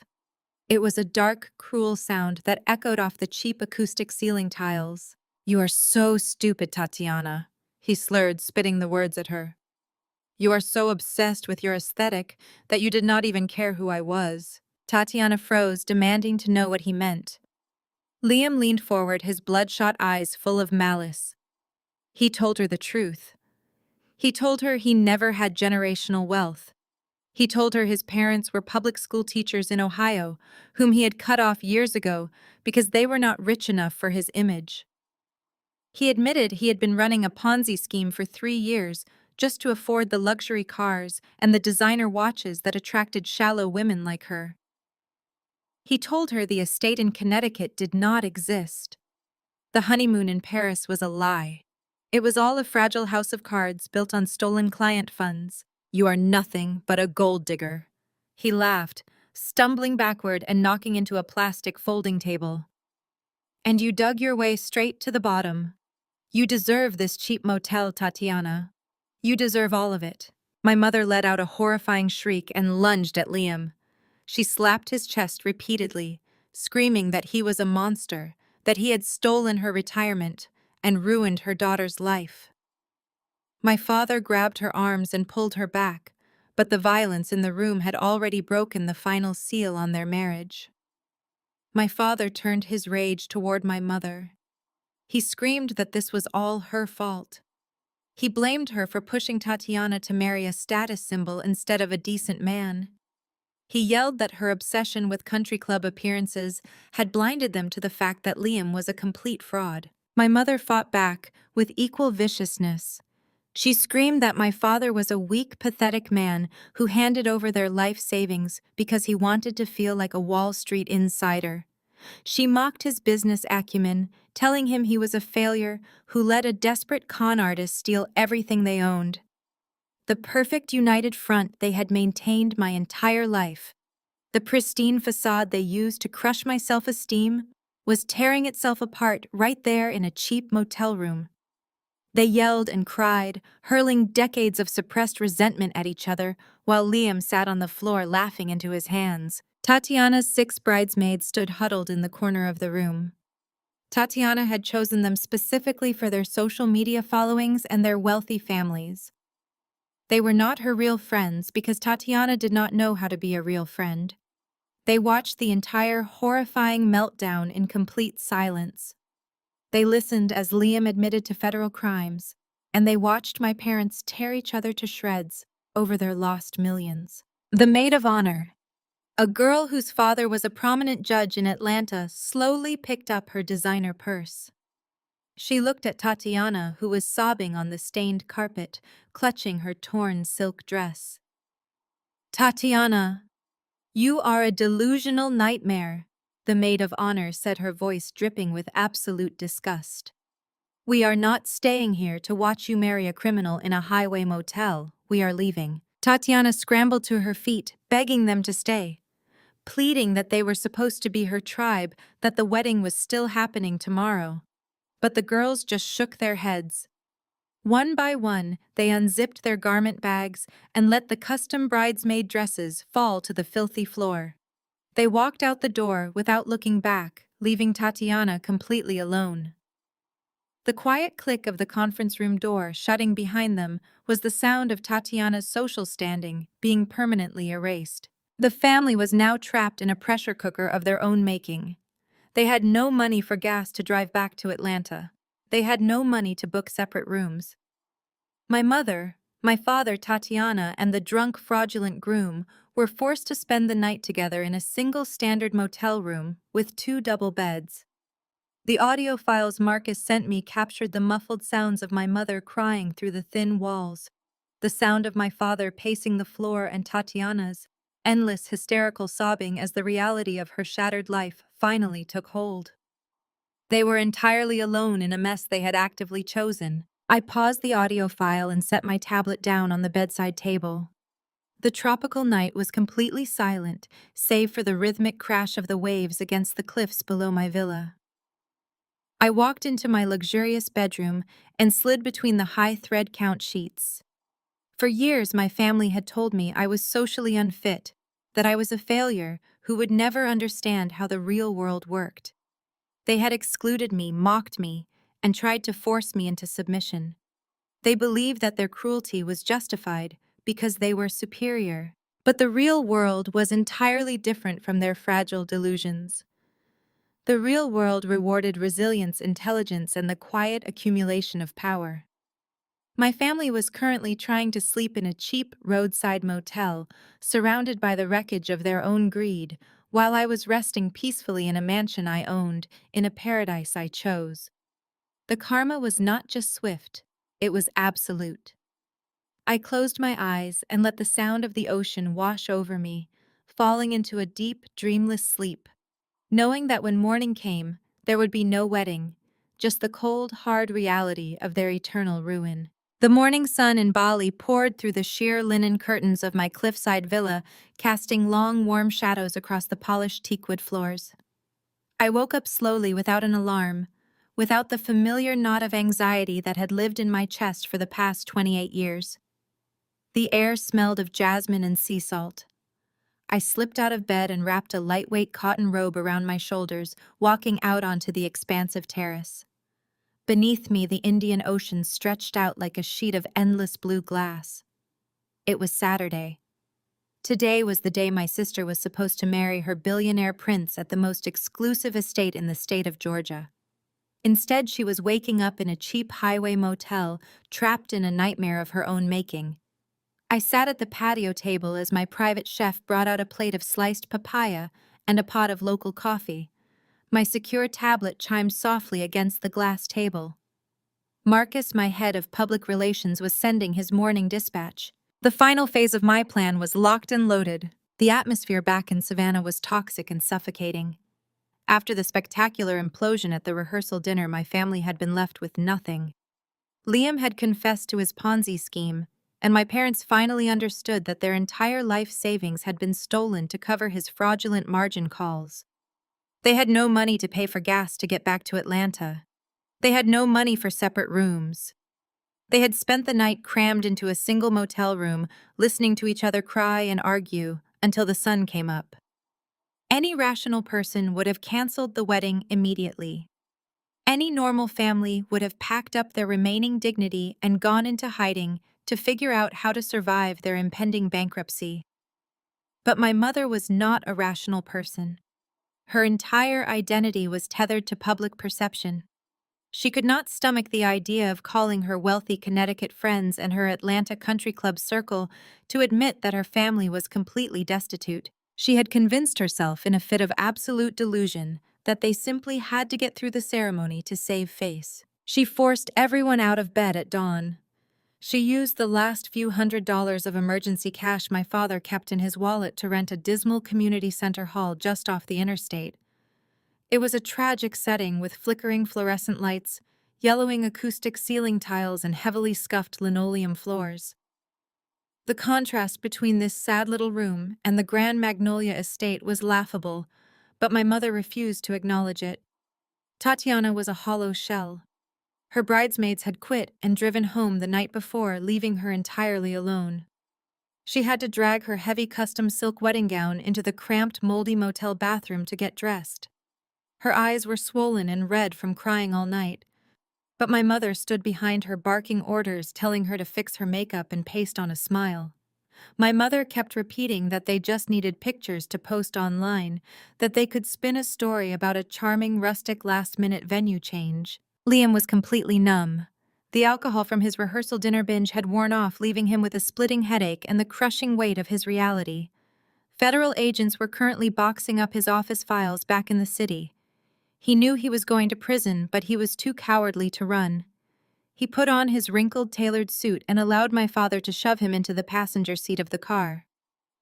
It was a dark, cruel sound that echoed off the cheap acoustic ceiling tiles. "You are so stupid, Tatiana," he slurred, spitting the words at her. "You are so obsessed with your aesthetic that you did not even care who I was." Tatiana froze, demanding to know what he meant. Liam leaned forward, his bloodshot eyes full of malice. He told her the truth. He told her he never had generational wealth. He told her his parents were public school teachers in Ohio, whom he had cut off years ago because they were not rich enough for his image. He admitted he had been running a Ponzi scheme for 3 years just to afford the luxury cars and the designer watches that attracted shallow women like her. He told her the estate in Connecticut did not exist. The honeymoon in Paris was a lie. It was all a fragile house of cards built on stolen client funds. You are nothing but a gold digger. He laughed, stumbling backward and knocking into a plastic folding table. And you dug your way straight to the bottom. You deserve this cheap motel, Tatiana. You deserve all of it. My mother let out a horrifying shriek and lunged at Liam. She slapped his chest repeatedly, screaming that he was a monster, that he had stolen her retirement and ruined her daughter's life. My father grabbed her arms and pulled her back, but the violence in the room had already broken the final seal on their marriage. My father turned his rage toward my mother. He screamed that this was all her fault. He blamed her for pushing Tatiana to marry a status symbol instead of a decent man. He yelled that her obsession with country club appearances had blinded them to the fact that Liam was a complete fraud. My mother fought back with equal viciousness. She screamed that my father was a weak, pathetic man who handed over their life savings because he wanted to feel like a Wall Street insider. She mocked his business acumen, telling him he was a failure who let a desperate con artist steal everything they owned. The perfect united front they had maintained my entire life, the pristine facade they used to crush my self-esteem, was tearing itself apart right there in a cheap motel room. They yelled and cried, hurling decades of suppressed resentment at each other, while Liam sat on the floor laughing into his hands. Tatiana's 6 bridesmaids stood huddled in the corner of the room. Tatiana had chosen them specifically for their social media followings and their wealthy families. They were not her real friends because Tatiana did not know how to be a real friend. They watched the entire horrifying meltdown in complete silence. They listened as Liam admitted to federal crimes, and they watched my parents tear each other to shreds over their lost millions. The maid of honor, a girl whose father was a prominent judge in Atlanta, slowly picked up her designer purse. She looked at Tatiana, who was sobbing on the stained carpet, clutching her torn silk dress. "Tatiana, you are a delusional nightmare," the maid of honor said, her voice dripping with absolute disgust. "We are not staying here to watch you marry a criminal in a highway motel. We are leaving." Tatiana scrambled to her feet, begging them to stay, pleading that they were supposed to be her tribe, that the wedding was still happening tomorrow. But the girls just shook their heads. One by one, they unzipped their garment bags and let the custom bridesmaid dresses fall to the filthy floor. They walked out the door without looking back, leaving Tatiana completely alone. The quiet click of the conference room door shutting behind them was the sound of Tatiana's social standing being permanently erased. The family was now trapped in a pressure cooker of their own making. They had no money for gas to drive back to Atlanta. They had no money to book separate rooms. My mother, my father, Tatiana, and the drunk, fraudulent groom were forced to spend the night together in a single standard motel room with 2 double beds. The audio files Marcus sent me captured the muffled sounds of my mother crying through the thin walls, the sound of my father pacing the floor, and Tatiana's endless hysterical sobbing as the reality of her shattered life finally took hold. They were entirely alone in a mess they had actively chosen. I paused the audio file and set my tablet down on the bedside table. The tropical night was completely silent, save for the rhythmic crash of the waves against the cliffs below my villa. I walked into my luxurious bedroom and slid between the high thread count sheets. For years, my family had told me I was socially unfit, that I was a failure who would never understand how the real world worked. They had excluded me, mocked me, and tried to force me into submission. They believed that their cruelty was justified because they were superior. But the real world was entirely different from their fragile delusions. The real world rewarded resilience, intelligence, and the quiet accumulation of power. My family was currently trying to sleep in a cheap roadside motel, surrounded by the wreckage of their own greed, while I was resting peacefully in a mansion I owned, in a paradise I chose. The karma was not just swift, it was absolute. I closed my eyes and let the sound of the ocean wash over me, falling into a deep, dreamless sleep, knowing that when morning came, there would be no wedding, just the cold, hard reality of their eternal ruin. The morning sun in Bali poured through the sheer linen curtains of my cliffside villa, casting long, warm shadows across the polished teakwood floors. I woke up slowly without an alarm, without the familiar knot of anxiety that had lived in my chest for the past 28 years. The air smelled of jasmine and sea salt. I slipped out of bed and wrapped a lightweight cotton robe around my shoulders, walking out onto the expansive terrace. Beneath me, the Indian Ocean stretched out like a sheet of endless blue glass. It was Saturday. Today was the day my sister was supposed to marry her billionaire prince at the most exclusive estate in the state of Georgia. Instead, she was waking up in a cheap highway motel, trapped in a nightmare of her own making. I sat at the patio table as my private chef brought out a plate of sliced papaya and a pot of local coffee. My secure tablet chimed softly against the glass table. Marcus, my head of public relations, was sending his morning dispatch. The final phase of my plan was locked and loaded. The atmosphere back in Savannah was toxic and suffocating. After the spectacular implosion at the rehearsal dinner, my family had been left with nothing. Liam had confessed to his Ponzi scheme, and my parents finally understood that their entire life savings had been stolen to cover his fraudulent margin calls. They had no money to pay for gas to get back to Atlanta. They had no money for separate rooms. They had spent the night crammed into a single motel room, listening to each other cry and argue until the sun came up. Any rational person would have canceled the wedding immediately. Any normal family would have packed up their remaining dignity and gone into hiding to figure out how to survive their impending bankruptcy. But my mother was not a rational person. Her entire identity was tethered to public perception. She could not stomach the idea of calling her wealthy Connecticut friends and her Atlanta country club circle to admit that her family was completely destitute. She had convinced herself in a fit of absolute delusion that they simply had to get through the ceremony to save face. She forced everyone out of bed at dawn. She used the last few $100s of emergency cash my father kept in his wallet to rent a dismal community center hall just off the interstate. It was a tragic setting with flickering fluorescent lights, yellowing acoustic ceiling tiles, and heavily scuffed linoleum floors. The contrast between this sad little room and the Grand Magnolia estate was laughable, but my mother refused to acknowledge it. Tatiana was a hollow shell. Her bridesmaids had quit and driven home the night before, leaving her entirely alone. She had to drag her heavy custom silk wedding gown into the cramped, moldy motel bathroom to get dressed. Her eyes were swollen and red from crying all night, but my mother stood behind her barking orders, telling her to fix her makeup and paste on a smile. My mother kept repeating that they just needed pictures to post online, that they could spin a story about a charming, rustic, last-minute venue change. Liam was completely numb. The alcohol from his rehearsal dinner binge had worn off, leaving him with a splitting headache and the crushing weight of his reality. Federal agents were currently boxing up his office files back in the city. He knew he was going to prison, but he was too cowardly to run. He put on his wrinkled, tailored suit and allowed my father to shove him into the passenger seat of the car.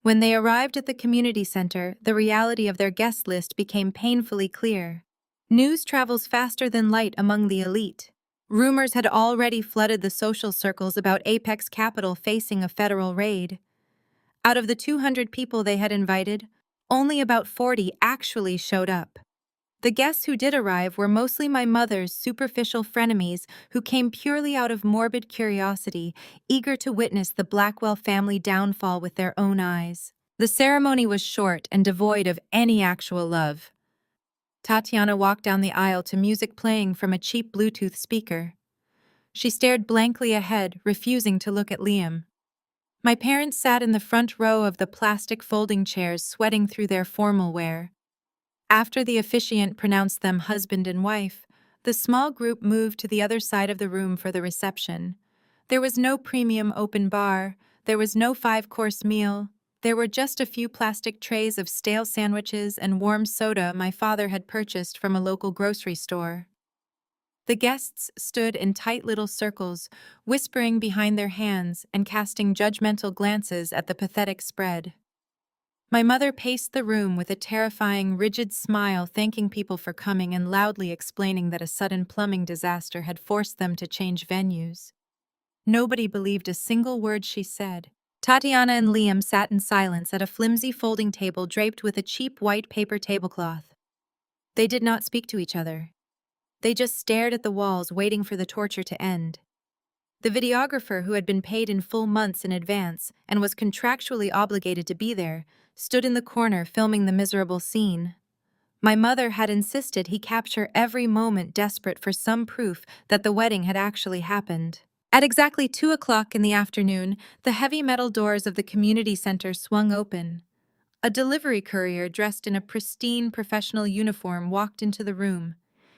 When they arrived at the community center, the reality of their guest list became painfully clear. News travels faster than light among the elite. Rumors had already flooded the social circles about Apex Capital facing a federal raid. Out of the 200 people they had invited, only about 40 actually showed up. The guests who did arrive were mostly my mother's superficial frenemies who came purely out of morbid curiosity, eager to witness the Blackwell family downfall with their own eyes. The ceremony was short and devoid of any actual love. Tatiana walked down the aisle to music playing from a cheap Bluetooth speaker. She stared blankly ahead, refusing to look at Liam. My parents sat in the front row of the plastic folding chairs, sweating through their formal wear. After the officiant pronounced them husband and wife, the small group moved to the other side of the room for the reception. There was no premium open bar, there was no five-course meal, there were just a few plastic trays of stale sandwiches and warm soda my father had purchased from a local grocery store. The guests stood in tight little circles, whispering behind their hands and casting judgmental glances at the pathetic spread. My mother paced the room with a terrifying, rigid smile, thanking people for coming and loudly explaining that a sudden plumbing disaster had forced them to change venues. Nobody believed a single word she said. Tatiana and Liam sat in silence at a flimsy folding table draped with a cheap white paper tablecloth. They did not speak to each other. They just stared at the walls, waiting for the torture to end. The videographer, who had been paid in full months in advance and was contractually obligated to be there, stood in the corner filming the miserable scene. My mother had insisted he capture every moment, desperate for some proof that the wedding had actually happened. At exactly 2 o'clock in the afternoon, the heavy metal doors of the community center swung open. A delivery courier dressed in a pristine professional uniform walked into the room.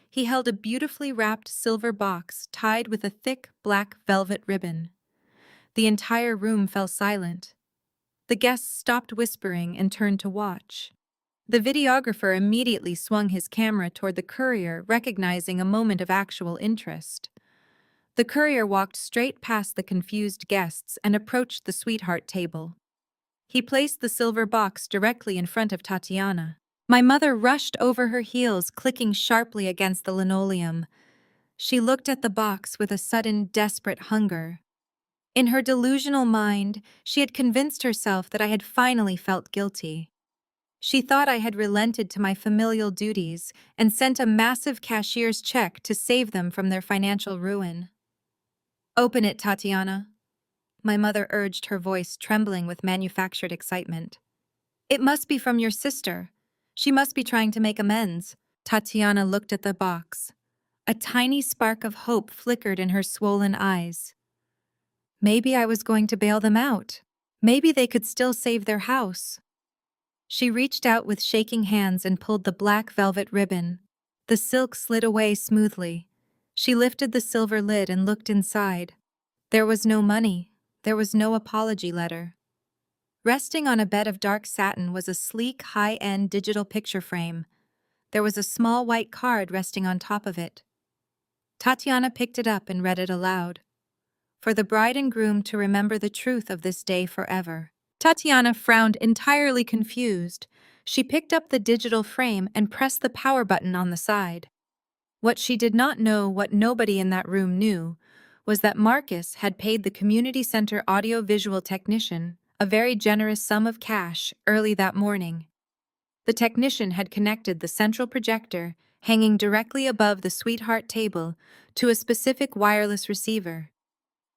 He held a beautifully wrapped silver box tied with a thick black velvet ribbon. The entire room fell silent. The guests stopped whispering and turned to watch. The videographer immediately swung his camera toward the courier, recognizing a moment of actual interest. The courier walked straight past the confused guests and approached the sweetheart table. He placed the silver box directly in front of Tatiana. My mother rushed over her heels, clicking sharply against the linoleum. She looked at the box with a sudden, desperate hunger. In her delusional mind, she had convinced herself that I had finally felt guilty. She thought I had relented to my familial duties and sent a massive cashier's check to save them from their financial ruin. "Open it, Tatiana," my mother urged, her voice trembling with manufactured excitement. "It must be from your sister. She must be trying to make amends." Tatiana looked at the box. A tiny spark of hope flickered in her swollen eyes. Maybe I was going to bail them out. Maybe they could still save their house. She reached out with shaking hands and pulled the black velvet ribbon. The silk slid away smoothly. She lifted the silver lid and looked inside. There was no money. There was no apology letter. Resting on a bed of dark satin was a sleek, high-end digital picture frame. There was a small white card resting on top of it. Tatiana picked it up and read it aloud. "For the bride and groom to remember the truth of this day forever." Tatiana frowned, entirely confused. She picked up the digital frame and pressed the power button on the side. What she did not know, what nobody in that room knew, was that Marcus had paid the community center audio-visual technician a very generous sum of cash early that morning. The technician had connected the central projector, hanging directly above the sweetheart table, to a specific wireless receiver.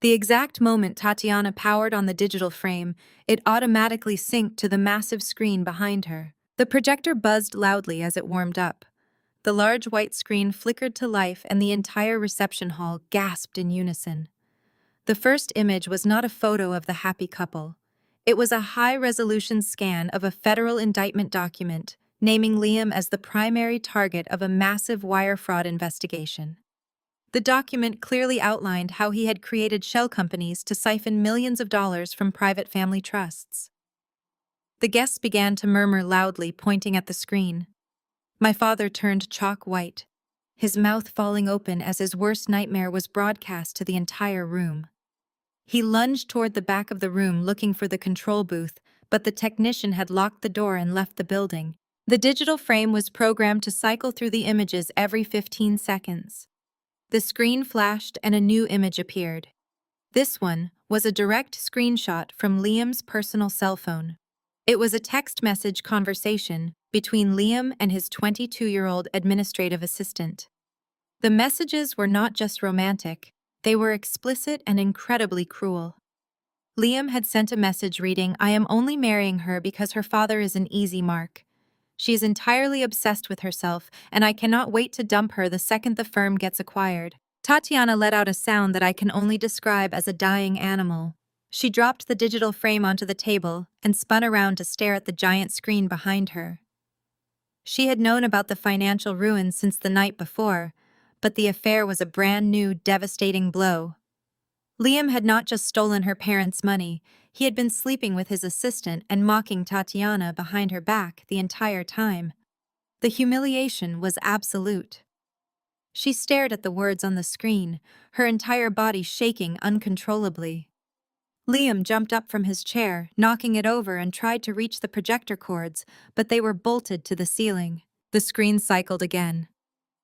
The exact moment Tatiana powered on the digital frame, it automatically synced to the massive screen behind her. The projector buzzed loudly as it warmed up. The large white screen flickered to life and the entire reception hall gasped in unison. The first image was not a photo of the happy couple. It was a high-resolution scan of a federal indictment document, naming Liam as the primary target of a massive wire fraud investigation. The document clearly outlined how he had created shell companies to siphon millions of dollars from private family trusts. The guests began to murmur loudly, pointing at the screen. My father turned chalk white, his mouth falling open as his worst nightmare was broadcast to the entire room. He lunged toward the back of the room looking for the control booth, but the technician had locked the door and left the building. The digital frame was programmed to cycle through the images every 15 seconds. The screen flashed and a new image appeared. This one was a direct screenshot from Liam's personal cell phone. It was a text message conversation between Liam and his 22-year-old administrative assistant. The messages were not just romantic, they were explicit and incredibly cruel. Liam had sent a message reading, "I am only marrying her because her father is an easy mark. She is entirely obsessed with herself, and I cannot wait to dump her the second the firm gets acquired." Tatiana let out a sound that I can only describe as a dying animal. She dropped the digital frame onto the table and spun around to stare at the giant screen behind her. She had known about the financial ruin since the night before, but the affair was a brand new, devastating blow. Liam had not just stolen her parents' money, he had been sleeping with his assistant and mocking Tatiana behind her back the entire time. The humiliation was absolute. She stared at the words on the screen, her entire body shaking uncontrollably. Liam jumped up from his chair, knocking it over, and tried to reach the projector cords, but they were bolted to the ceiling. The screen cycled again.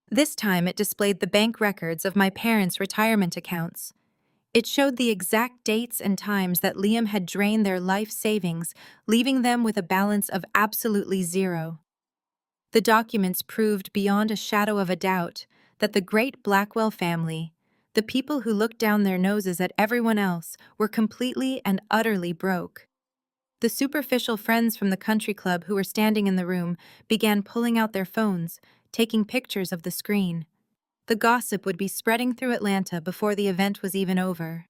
This time it displayed the bank records of my parents' retirement accounts. It showed the exact dates and times that Liam had drained their life savings, leaving them with a balance of absolutely zero. The documents proved beyond a shadow of a doubt that the great Blackwell family, the people who looked down their noses at everyone else, were completely and utterly broke. The superficial friends from the country club who were standing in the room began pulling out their phones, taking pictures of the screen. The gossip would be spreading through Atlanta before the event was even over.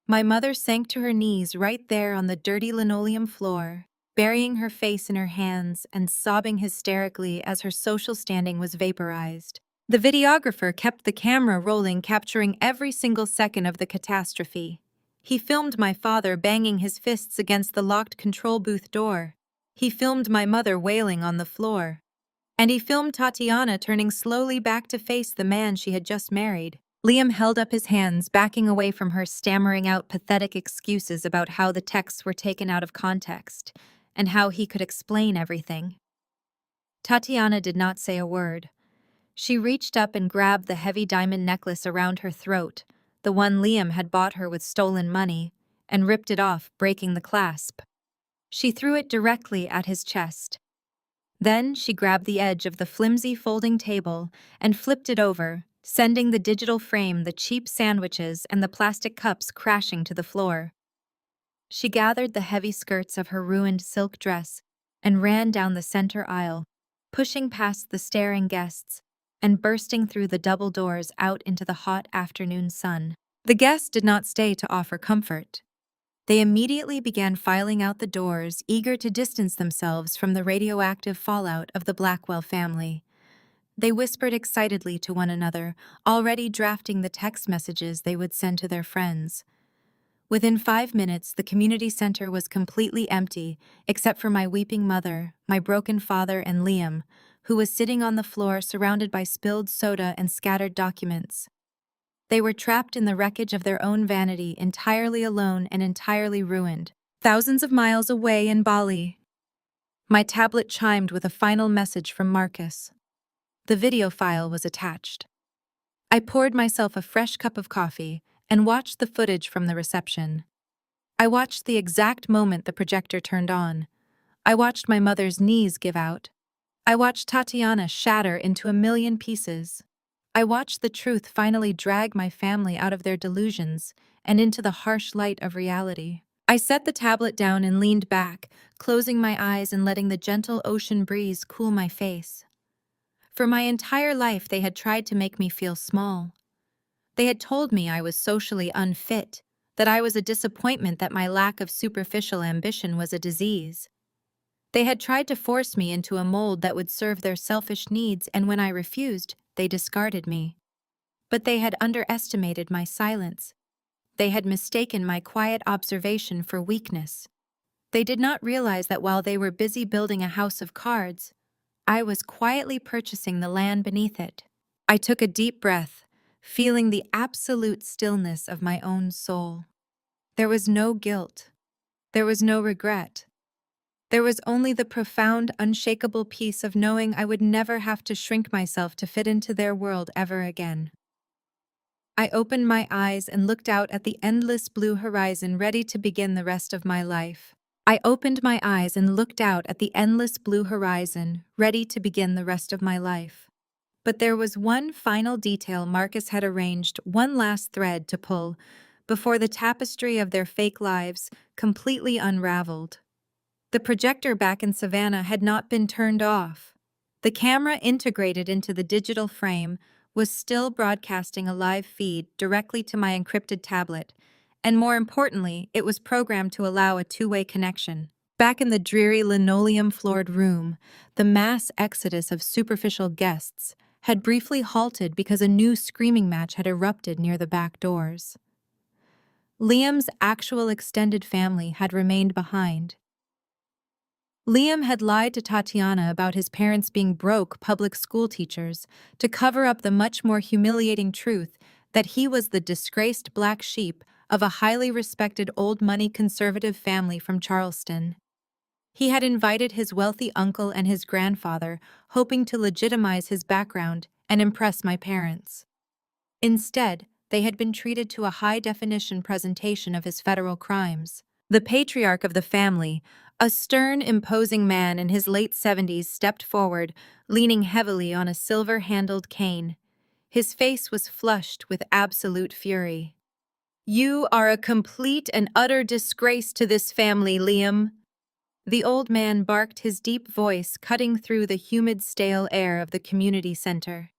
My mother sank to her knees right there on the dirty linoleum floor, burying her face in her hands and sobbing hysterically as her social standing was vaporized. The videographer kept the camera rolling, capturing every single second of the catastrophe. He filmed my father banging his fists against the locked control booth door. He filmed my mother wailing on the floor. And he filmed Tatiana turning slowly back to face the man she had just married. Liam held up his hands, backing away from her, stammering out pathetic excuses about how the texts were taken out of context and how he could explain everything. Tatiana did not say a word. She reached up and grabbed the heavy diamond necklace around her throat, the one Liam had bought her with stolen money, and ripped it off, breaking the clasp. She threw it directly at his chest. Then she grabbed the edge of the flimsy folding table and flipped it over, sending the digital frame, the cheap sandwiches, and the plastic cups crashing to the floor. She gathered the heavy skirts of her ruined silk dress and ran down the center aisle, pushing past the staring guests and bursting through the double doors out into the hot afternoon sun. The guests did not stay to offer comfort. They immediately began filing out the doors, eager to distance themselves from the radioactive fallout of the Blackwell family. They whispered excitedly to one another, already drafting the text messages they would send to their friends. Within 5 minutes, the community center was completely empty, except for my weeping mother, my broken father, and Liam, who was sitting on the floor surrounded by spilled soda and scattered documents. They were trapped in the wreckage of their own vanity, entirely alone and entirely ruined. Thousands of miles away in Bali. My tablet chimed with a final message from Marcus. The video file was attached. I poured myself a fresh cup of coffee and watched the footage from the reception. I watched the exact moment the projector turned on. I watched my mother's knees give out. I watched Tatiana shatter into a million pieces. I watched the truth finally drag my family out of their delusions and into the harsh light of reality. I set the tablet down and leaned back, closing my eyes and letting the gentle ocean breeze cool my face. For my entire life, they had tried to make me feel small. They had told me I was socially unfit, that I was a disappointment, that my lack of superficial ambition was a disease. They had tried to force me into a mold that would serve their selfish needs, and when I refused, they discarded me. But they had underestimated my silence. They had mistaken my quiet observation for weakness. They did not realize that while they were busy building a house of cards, I was quietly purchasing the land beneath it. I took a deep breath, feeling the absolute stillness of my own soul. There was no guilt. There was no regret. There was only the profound, unshakable peace of knowing I would never have to shrink myself to fit into their world ever again. I opened my eyes and looked out at the endless blue horizon, ready to begin the rest of my life. I opened my eyes and looked out at the endless blue horizon, ready to begin the rest of my life. But there was one final detail Marcus had arranged, one last thread to pull, before the tapestry of their fake lives completely unraveled. The projector back in Savannah had not been turned off. The camera integrated into the digital frame was still broadcasting a live feed directly to my encrypted tablet, and more importantly, it was programmed to allow a two-way connection. Back in the dreary linoleum-floored room, the mass exodus of superficial guests had briefly halted because a new screaming match had erupted near the back doors. Liam's actual extended family had remained behind. Liam had lied to Tatiana about his parents being broke public school teachers to cover up the much more humiliating truth that he was the disgraced black sheep of a highly respected old money conservative family from Charleston. He had invited his wealthy uncle and his grandfather, hoping to legitimize his background and impress my parents. Instead, they had been treated to a high-definition presentation of his federal crimes. The patriarch of the family, a stern, imposing man in his late 70s, stepped forward, leaning heavily on a silver-handled cane. His face was flushed with absolute fury. "You are a complete and utter disgrace to this family, Liam." The old man barked, his deep voice cutting through the humid, stale air of the community center.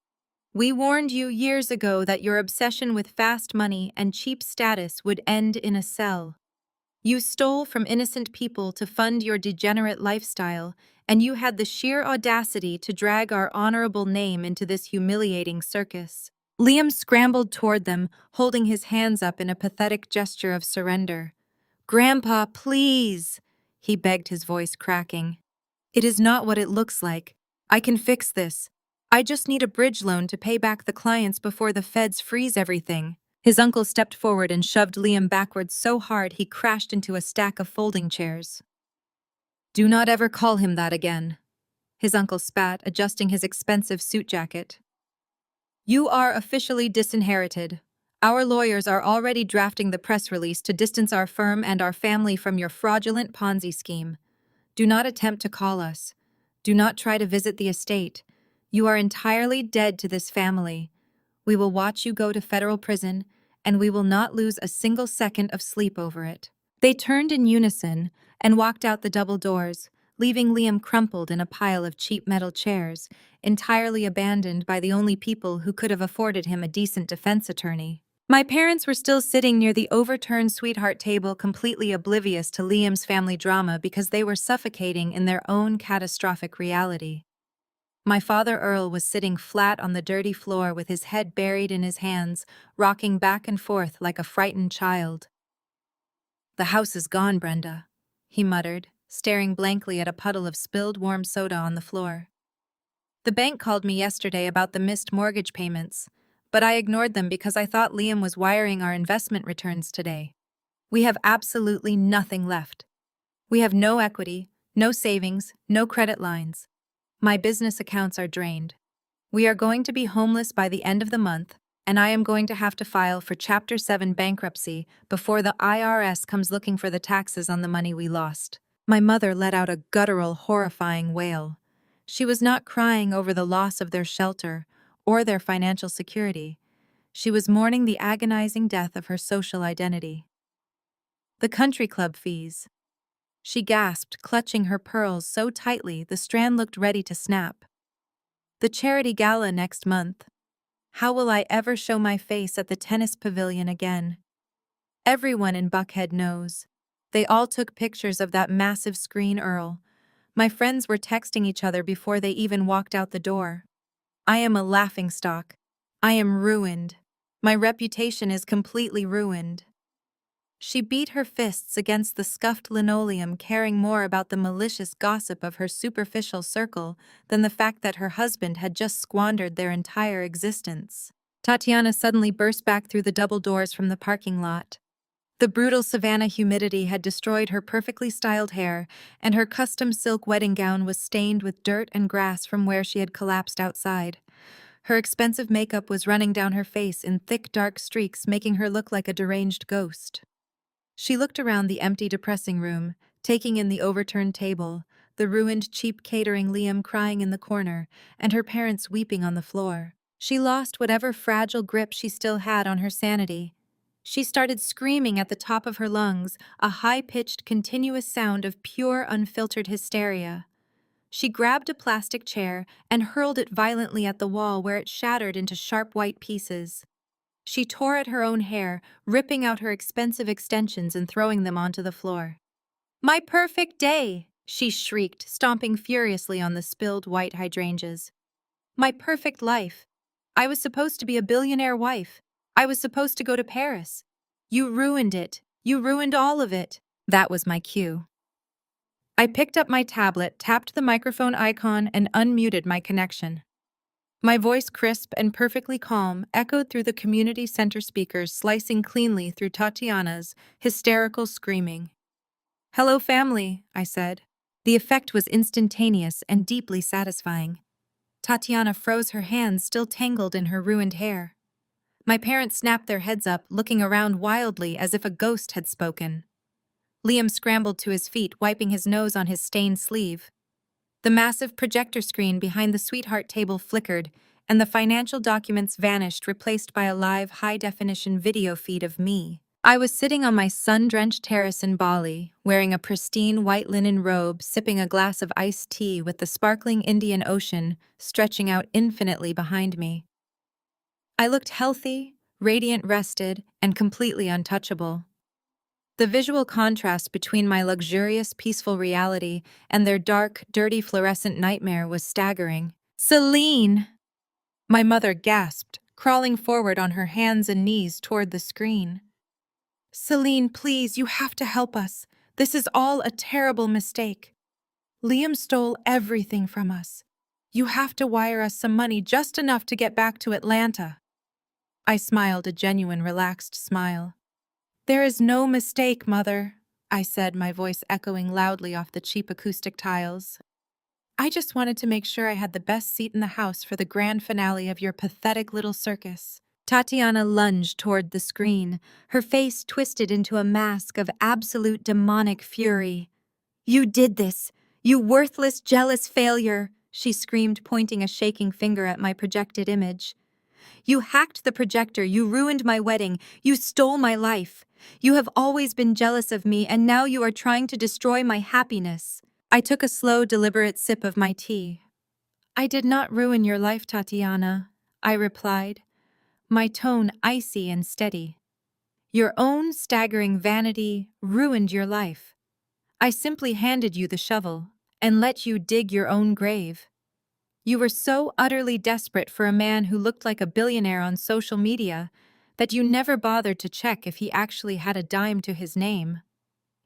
"We warned you years ago that your obsession with fast money and cheap status would end in a cell. You stole from innocent people to fund your degenerate lifestyle, and you had the sheer audacity to drag our honorable name into this humiliating circus." Liam scrambled toward them, holding his hands up in a pathetic gesture of surrender. "Grandpa, please," he begged, his voice cracking. "It is not what it looks like. I can fix this. I just need a bridge loan to pay back the clients before the feds freeze everything." His uncle stepped forward and shoved Liam backwards so hard he crashed into a stack of folding chairs. "Do not ever call him that again," his uncle spat, adjusting his expensive suit jacket. "You are officially disinherited. Our lawyers are already drafting the press release to distance our firm and our family from your fraudulent Ponzi scheme. Do not attempt to call us. Do not try to visit the estate. You are entirely dead to this family. We will watch you go to federal prison, and we will not lose a single second of sleep over it." They turned in unison and walked out the double doors, leaving Liam crumpled in a pile of cheap metal chairs, entirely abandoned by the only people who could have afforded him a decent defense attorney. My parents were still sitting near the overturned sweetheart table, completely oblivious to Liam's family drama because they were suffocating in their own catastrophic reality. My father Earl was sitting flat on the dirty floor with his head buried in his hands, rocking back and forth like a frightened child. "The house is gone, Brenda," he muttered, staring blankly at a puddle of spilled warm soda on the floor. "The bank called me yesterday about the missed mortgage payments, but I ignored them because I thought Liam was wiring our investment returns today. We have absolutely nothing left. We have no equity, no savings, no credit lines. My business accounts are drained. We are going to be homeless by the end of the month, and I am going to have to file for Chapter 7 bankruptcy before the IRS comes looking for the taxes on the money we lost." My mother let out a guttural, horrifying wail. She was not crying over the loss of their shelter or their financial security. She was mourning the agonizing death of her social identity. "The country club fees," she gasped, clutching her pearls so tightly the strand looked ready to snap. "The charity gala next month. How will I ever show my face at the tennis pavilion again? Everyone in Buckhead knows. They all took pictures of that massive screen, Earl. My friends were texting each other before they even walked out the door. I am a laughingstock. I am ruined. My reputation is completely ruined." She beat her fists against the scuffed linoleum, caring more about the malicious gossip of her superficial circle than the fact that her husband had just squandered their entire existence. Tatiana suddenly burst back through the double doors from the parking lot. The brutal Savannah humidity had destroyed her perfectly styled hair, and her custom silk wedding gown was stained with dirt and grass from where she had collapsed outside. Her expensive makeup was running down her face in thick, dark streaks, making her look like a deranged ghost. She looked around the empty, depressing room, taking in the overturned table, the ruined, cheap catering, Liam crying in the corner, and her parents weeping on the floor. She lost whatever fragile grip she still had on her sanity. She started screaming at the top of her lungs, a high-pitched, continuous sound of pure, unfiltered hysteria. She grabbed a plastic chair and hurled it violently at the wall, where it shattered into sharp white pieces. She tore at her own hair, ripping out her expensive extensions and throwing them onto the floor. "My perfect day!" she shrieked, stomping furiously on the spilled white hydrangeas. "My perfect life! I was supposed to be a billionaire wife. I was supposed to go to Paris. You ruined it. You ruined all of it. That was my cue. I picked up my tablet, tapped the microphone icon, and unmuted my connection. My voice, crisp and perfectly calm, echoed through the community center speakers, slicing cleanly through Tatiana's hysterical screaming. "Hello, family," I said. The effect was instantaneous and deeply satisfying. Tatiana froze, her hands still tangled in her ruined hair. My parents snapped their heads up, looking around wildly as if a ghost had spoken. Liam scrambled to his feet, wiping his nose on his stained sleeve. The massive projector screen behind the sweetheart table flickered, and the financial documents vanished, replaced by a live, high-definition video feed of me. I was sitting on my sun-drenched terrace in Bali, wearing a pristine white linen robe, sipping a glass of iced tea with the sparkling Indian Ocean stretching out infinitely behind me. I looked healthy, radiant, rested, and completely untouchable. The visual contrast between my luxurious, peaceful reality and their dark, dirty, fluorescent nightmare was staggering. "Celine!" My mother gasped, crawling forward on her hands and knees toward the screen. "Celine, please, you have to help us. This is all a terrible mistake. Liam stole everything from us. You have to wire us some money, just enough to get back to Atlanta." I smiled, a genuine, relaxed smile. "There is no mistake, Mother," I said, my voice echoing loudly off the cheap acoustic tiles. "I just wanted to make sure I had the best seat in the house for the grand finale of your pathetic little circus." Tatiana lunged toward the screen, her face twisted into a mask of absolute demonic fury. "You did this! You worthless, jealous failure!" she screamed, pointing a shaking finger at my projected image. "You hacked the projector, you ruined my wedding, you stole my life. You have always been jealous of me, and now you are trying to destroy my happiness." I took a slow, deliberate sip of my tea. "I did not ruin your life, Tatiana," I replied, my tone icy and steady. "Your own staggering vanity ruined your life. I simply handed you the shovel and let you dig your own grave. You were so utterly desperate for a man who looked like a billionaire on social media that you never bothered to check if he actually had a dime to his name.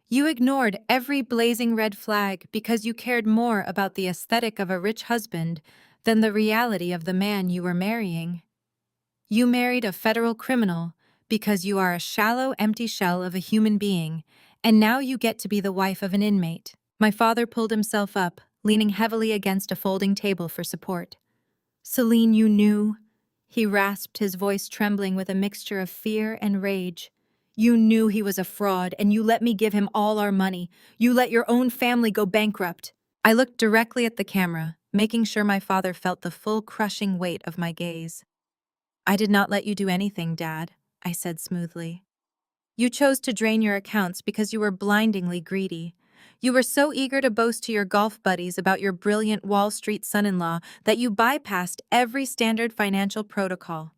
You ignored every blazing red flag because you cared more about the aesthetic of a rich husband than the reality of the man you were marrying. You married a federal criminal because you are a shallow, empty shell of a human being, and now you get to be the wife of an inmate." My father pulled himself up, leaning heavily against a folding table for support. "Celine, you knew," he rasped, his voice trembling with a mixture of fear and rage. "You knew he was a fraud, and you let me give him all our money. You let your own family go bankrupt." I looked directly at the camera, making sure my father felt the full crushing weight of my gaze. "I did not let you do anything, Dad," I said smoothly. "You chose to drain your accounts because you were blindingly greedy. You were so eager to boast to your golf buddies about your brilliant Wall Street son-in-law that you bypassed every standard financial protocol.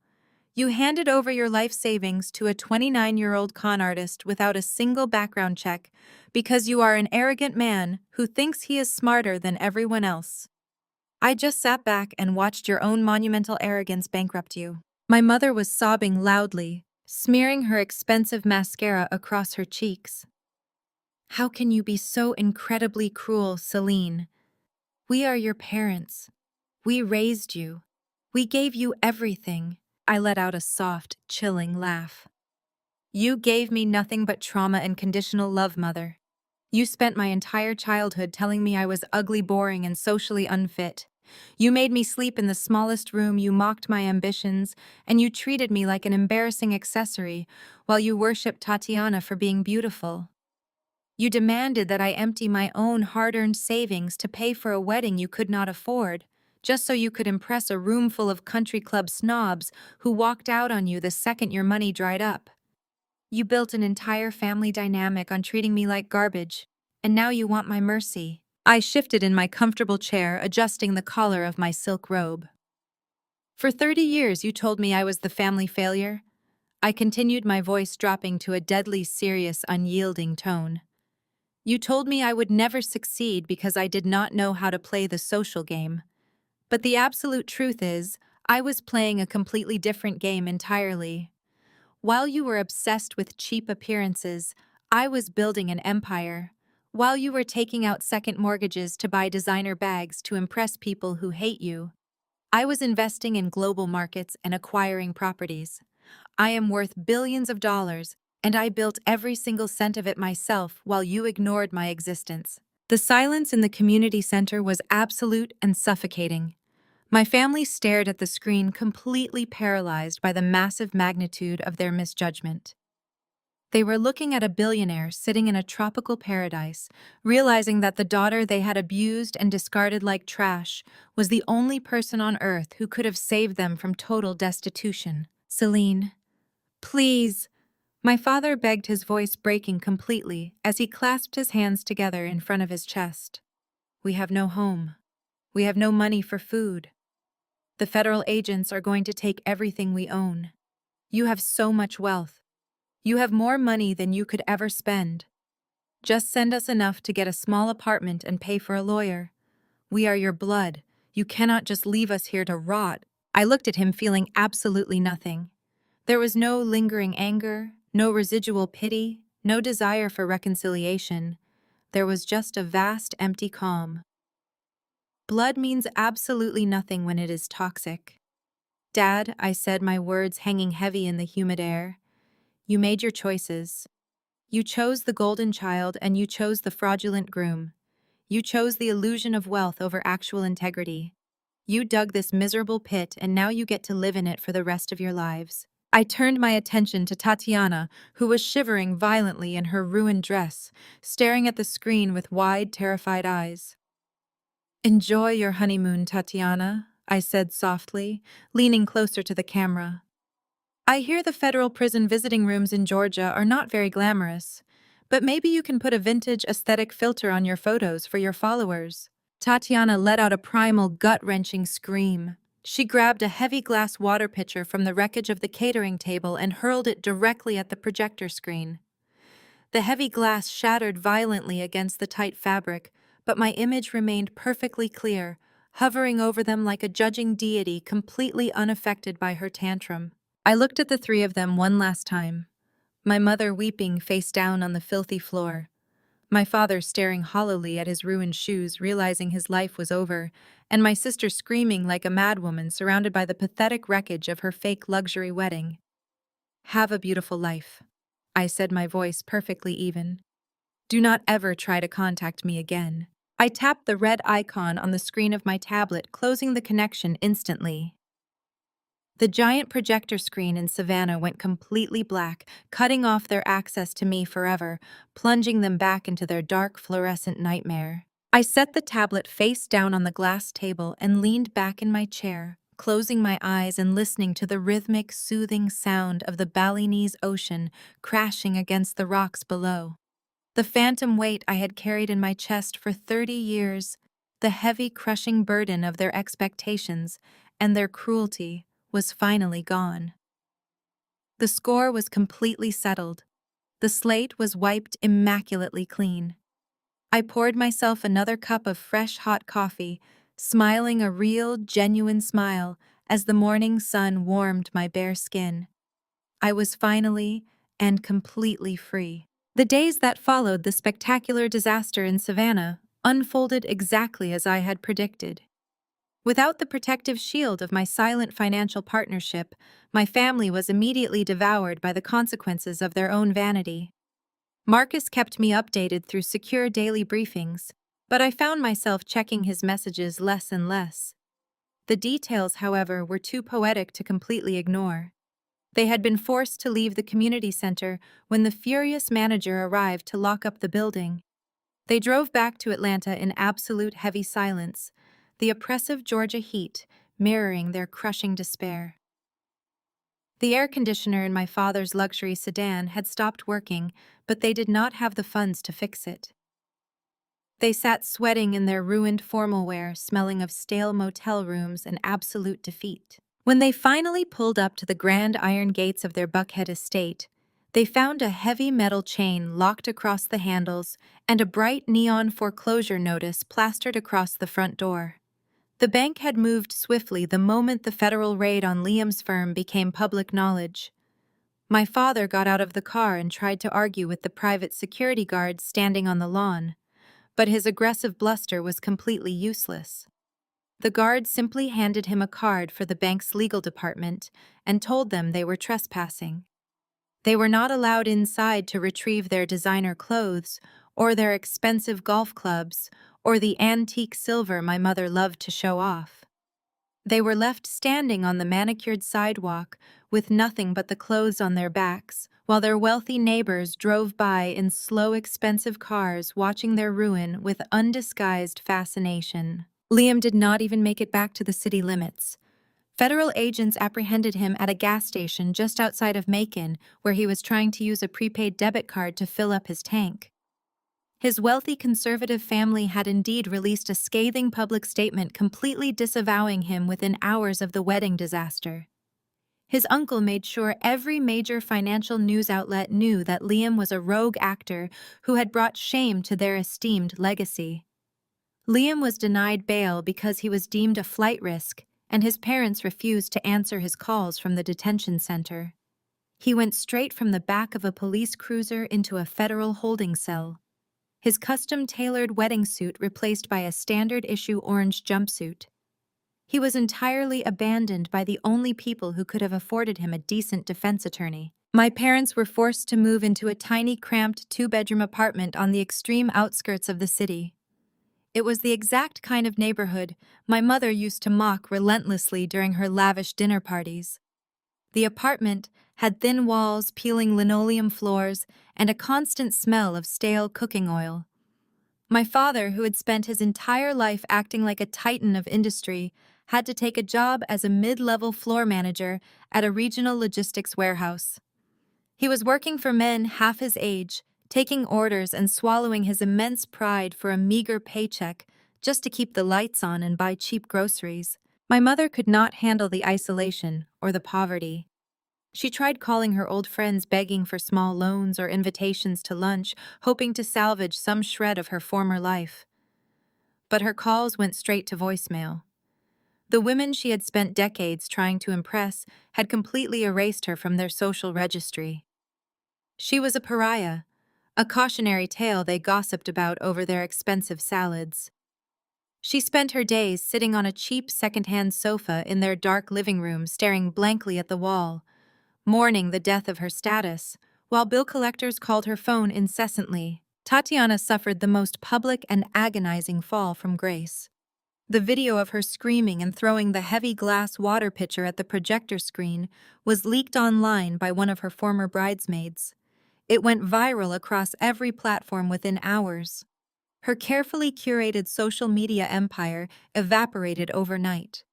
You handed over your life savings to a 29-year-old con artist without a single background check because you are an arrogant man who thinks he is smarter than everyone else. I just sat back and watched your own monumental arrogance bankrupt you." My mother was sobbing loudly, smearing her expensive mascara across her cheeks. "How can you be so incredibly cruel, Celine? We are your parents. We raised you. We gave you everything." I let out a soft, chilling laugh. "You gave me nothing but trauma and conditional love, Mother. You spent my entire childhood telling me I was ugly, boring, and socially unfit. You made me sleep in the smallest room, you mocked my ambitions, and you treated me like an embarrassing accessory while you worshipped Tatiana for being beautiful. You demanded that I empty my own hard-earned savings to pay for a wedding you could not afford, just so you could impress a room full of country club snobs who walked out on you the second your money dried up. You built an entire family dynamic on treating me like garbage, and now you want my mercy." I shifted in my comfortable chair, adjusting the collar of my silk robe. "For 30 years you told me I was the family failure." I continued, my voice dropping to a deadly serious, unyielding tone. "You told me I would never succeed because I did not know how to play the social game. But the absolute truth is, I was playing a completely different game entirely. While you were obsessed with cheap appearances, I was building an empire. While you were taking out second mortgages to buy designer bags to impress people who hate you, I was investing in global markets and acquiring properties. I am worth billions of dollars, and I built every single cent of it myself while you ignored my existence. The silence in the community center was absolute and suffocating. My family stared at the screen, completely paralyzed by the massive magnitude of their misjudgment. They were looking at a billionaire sitting in a tropical paradise, realizing that the daughter they had abused and discarded like trash was the only person on earth who could have saved them from total destitution. Celine, please. My father begged, his voice breaking completely as he clasped his hands together in front of his chest. We have no home. We have no money for food. The federal agents are going to take everything we own. You have so much wealth. You have more money than you could ever spend. Just send us enough to get a small apartment and pay for a lawyer. We are your blood. You cannot just leave us here to rot. I looked at him, feeling absolutely nothing. There was no lingering anger, no residual pity, no desire for reconciliation. There was just a vast, empty calm. Blood means absolutely nothing when it is toxic. Dad, I said, my words hanging heavy in the humid air. You made your choices. You chose the golden child and you chose the fraudulent groom. You chose the illusion of wealth over actual integrity. You dug this miserable pit and now you get to live in it for the rest of your lives. I turned my attention to Tatiana, who was shivering violently in her ruined dress, staring at the screen with wide, terrified eyes. Enjoy your honeymoon, Tatiana, I said softly, leaning closer to the camera. I hear the federal prison visiting rooms in Georgia are not very glamorous, but maybe you can put a vintage aesthetic filter on your photos for your followers. Tatiana let out a primal, gut-wrenching scream. She grabbed a heavy glass water pitcher from the wreckage of the catering table and hurled it directly at the projector screen. The heavy glass shattered violently against the tight fabric, but my image remained perfectly clear, hovering over them like a judging deity completely unaffected by her tantrum. I looked at the three of them one last time, my mother weeping face down on the filthy floor, my father staring hollowly at his ruined shoes, realizing his life was over, and my sister screaming like a madwoman surrounded by the pathetic wreckage of her fake luxury wedding. Have a beautiful life, I said, my voice perfectly even. Do not ever try to contact me again. I tapped the red icon on the screen of my tablet, closing the connection instantly. The giant projector screen in Savannah went completely black, cutting off their access to me forever, plunging them back into their dark, fluorescent nightmare. I set the tablet face down on the glass table and leaned back in my chair, closing my eyes and listening to the rhythmic, soothing sound of the Balinese Ocean crashing against the rocks below. The phantom weight I had carried in my chest for 30 years, the heavy, crushing burden of their expectations and their cruelty, was finally gone. The score was completely settled. The slate was wiped immaculately clean. I poured myself another cup of fresh, hot coffee, smiling a real, genuine smile as the morning sun warmed my bare skin. I was finally and completely free. The days that followed the spectacular disaster in Savannah unfolded exactly as I had predicted. Without the protective shield of my silent financial partnership, my family was immediately devoured by the consequences of their own vanity. Marcus kept me updated through secure daily briefings, but I found myself checking his messages less and less. The details, however, were too poetic to completely ignore. They had been forced to leave the community center when the furious manager arrived to lock up the building. They drove back to Atlanta in absolute heavy silence, the oppressive Georgia heat mirroring their crushing despair. The air conditioner in my father's luxury sedan had stopped working, but they did not have the funds to fix it. They sat sweating in their ruined formal wear, smelling of stale motel rooms and absolute defeat. When they finally pulled up to the grand iron gates of their Buckhead estate, they found a heavy metal chain locked across the handles and a bright neon foreclosure notice plastered across the front door. The bank had moved swiftly the moment the federal raid on Liam's firm became public knowledge. My father got out of the car and tried to argue with the private security guard standing on the lawn, but his aggressive bluster was completely useless. The guard simply handed him a card for the bank's legal department and told them they were trespassing. They were not allowed inside to retrieve their designer clothes, or their expensive golf clubs, or the antique silver my mother loved to show off. They were left standing on the manicured sidewalk with nothing but the clothes on their backs, while their wealthy neighbors drove by in slow, expensive cars watching their ruin with undisguised fascination. Liam did not even make it back to the city limits. Federal agents apprehended him at a gas station just outside of Macon, where he was trying to use a prepaid debit card to fill up his tank. His wealthy conservative family had indeed released a scathing public statement completely disavowing him within hours of the wedding disaster. His uncle made sure every major financial news outlet knew that Liam was a rogue actor who had brought shame to their esteemed legacy. Liam was denied bail because he was deemed a flight risk, and his parents refused to answer his calls from the detention center. He went straight from the back of a police cruiser into a federal holding cell. His custom-tailored wedding suit replaced by a standard-issue orange jumpsuit. He was entirely abandoned by the only people who could have afforded him a decent defense attorney. My parents were forced to move into a tiny, cramped, two-bedroom apartment on the extreme outskirts of the city. It was the exact kind of neighborhood my mother used to mock relentlessly during her lavish dinner parties. The apartment had thin walls, peeling linoleum floors, and a constant smell of stale cooking oil. My father, who had spent his entire life acting like a titan of industry, had to take a job as a mid-level floor manager at a regional logistics warehouse. He was working for men half his age, taking orders and swallowing his immense pride for a meager paycheck just to keep the lights on and buy cheap groceries. My mother could not handle the isolation or the poverty. She tried calling her old friends begging for small loans or invitations to lunch, hoping to salvage some shred of her former life. But her calls went straight to voicemail. The women she had spent decades trying to impress had completely erased her from their social registry. She was a pariah, a cautionary tale they gossiped about over their expensive salads. She spent her days sitting on a cheap second-hand sofa in their dark living room staring blankly at the wall, mourning the death of her status, while bill collectors called her phone incessantly. Tatiana suffered the most public and agonizing fall from grace. The video of her screaming and throwing the heavy glass water pitcher at the projector screen was leaked online by one of her former bridesmaids. It went viral across every platform within hours. Her carefully curated social media empire evaporated overnight.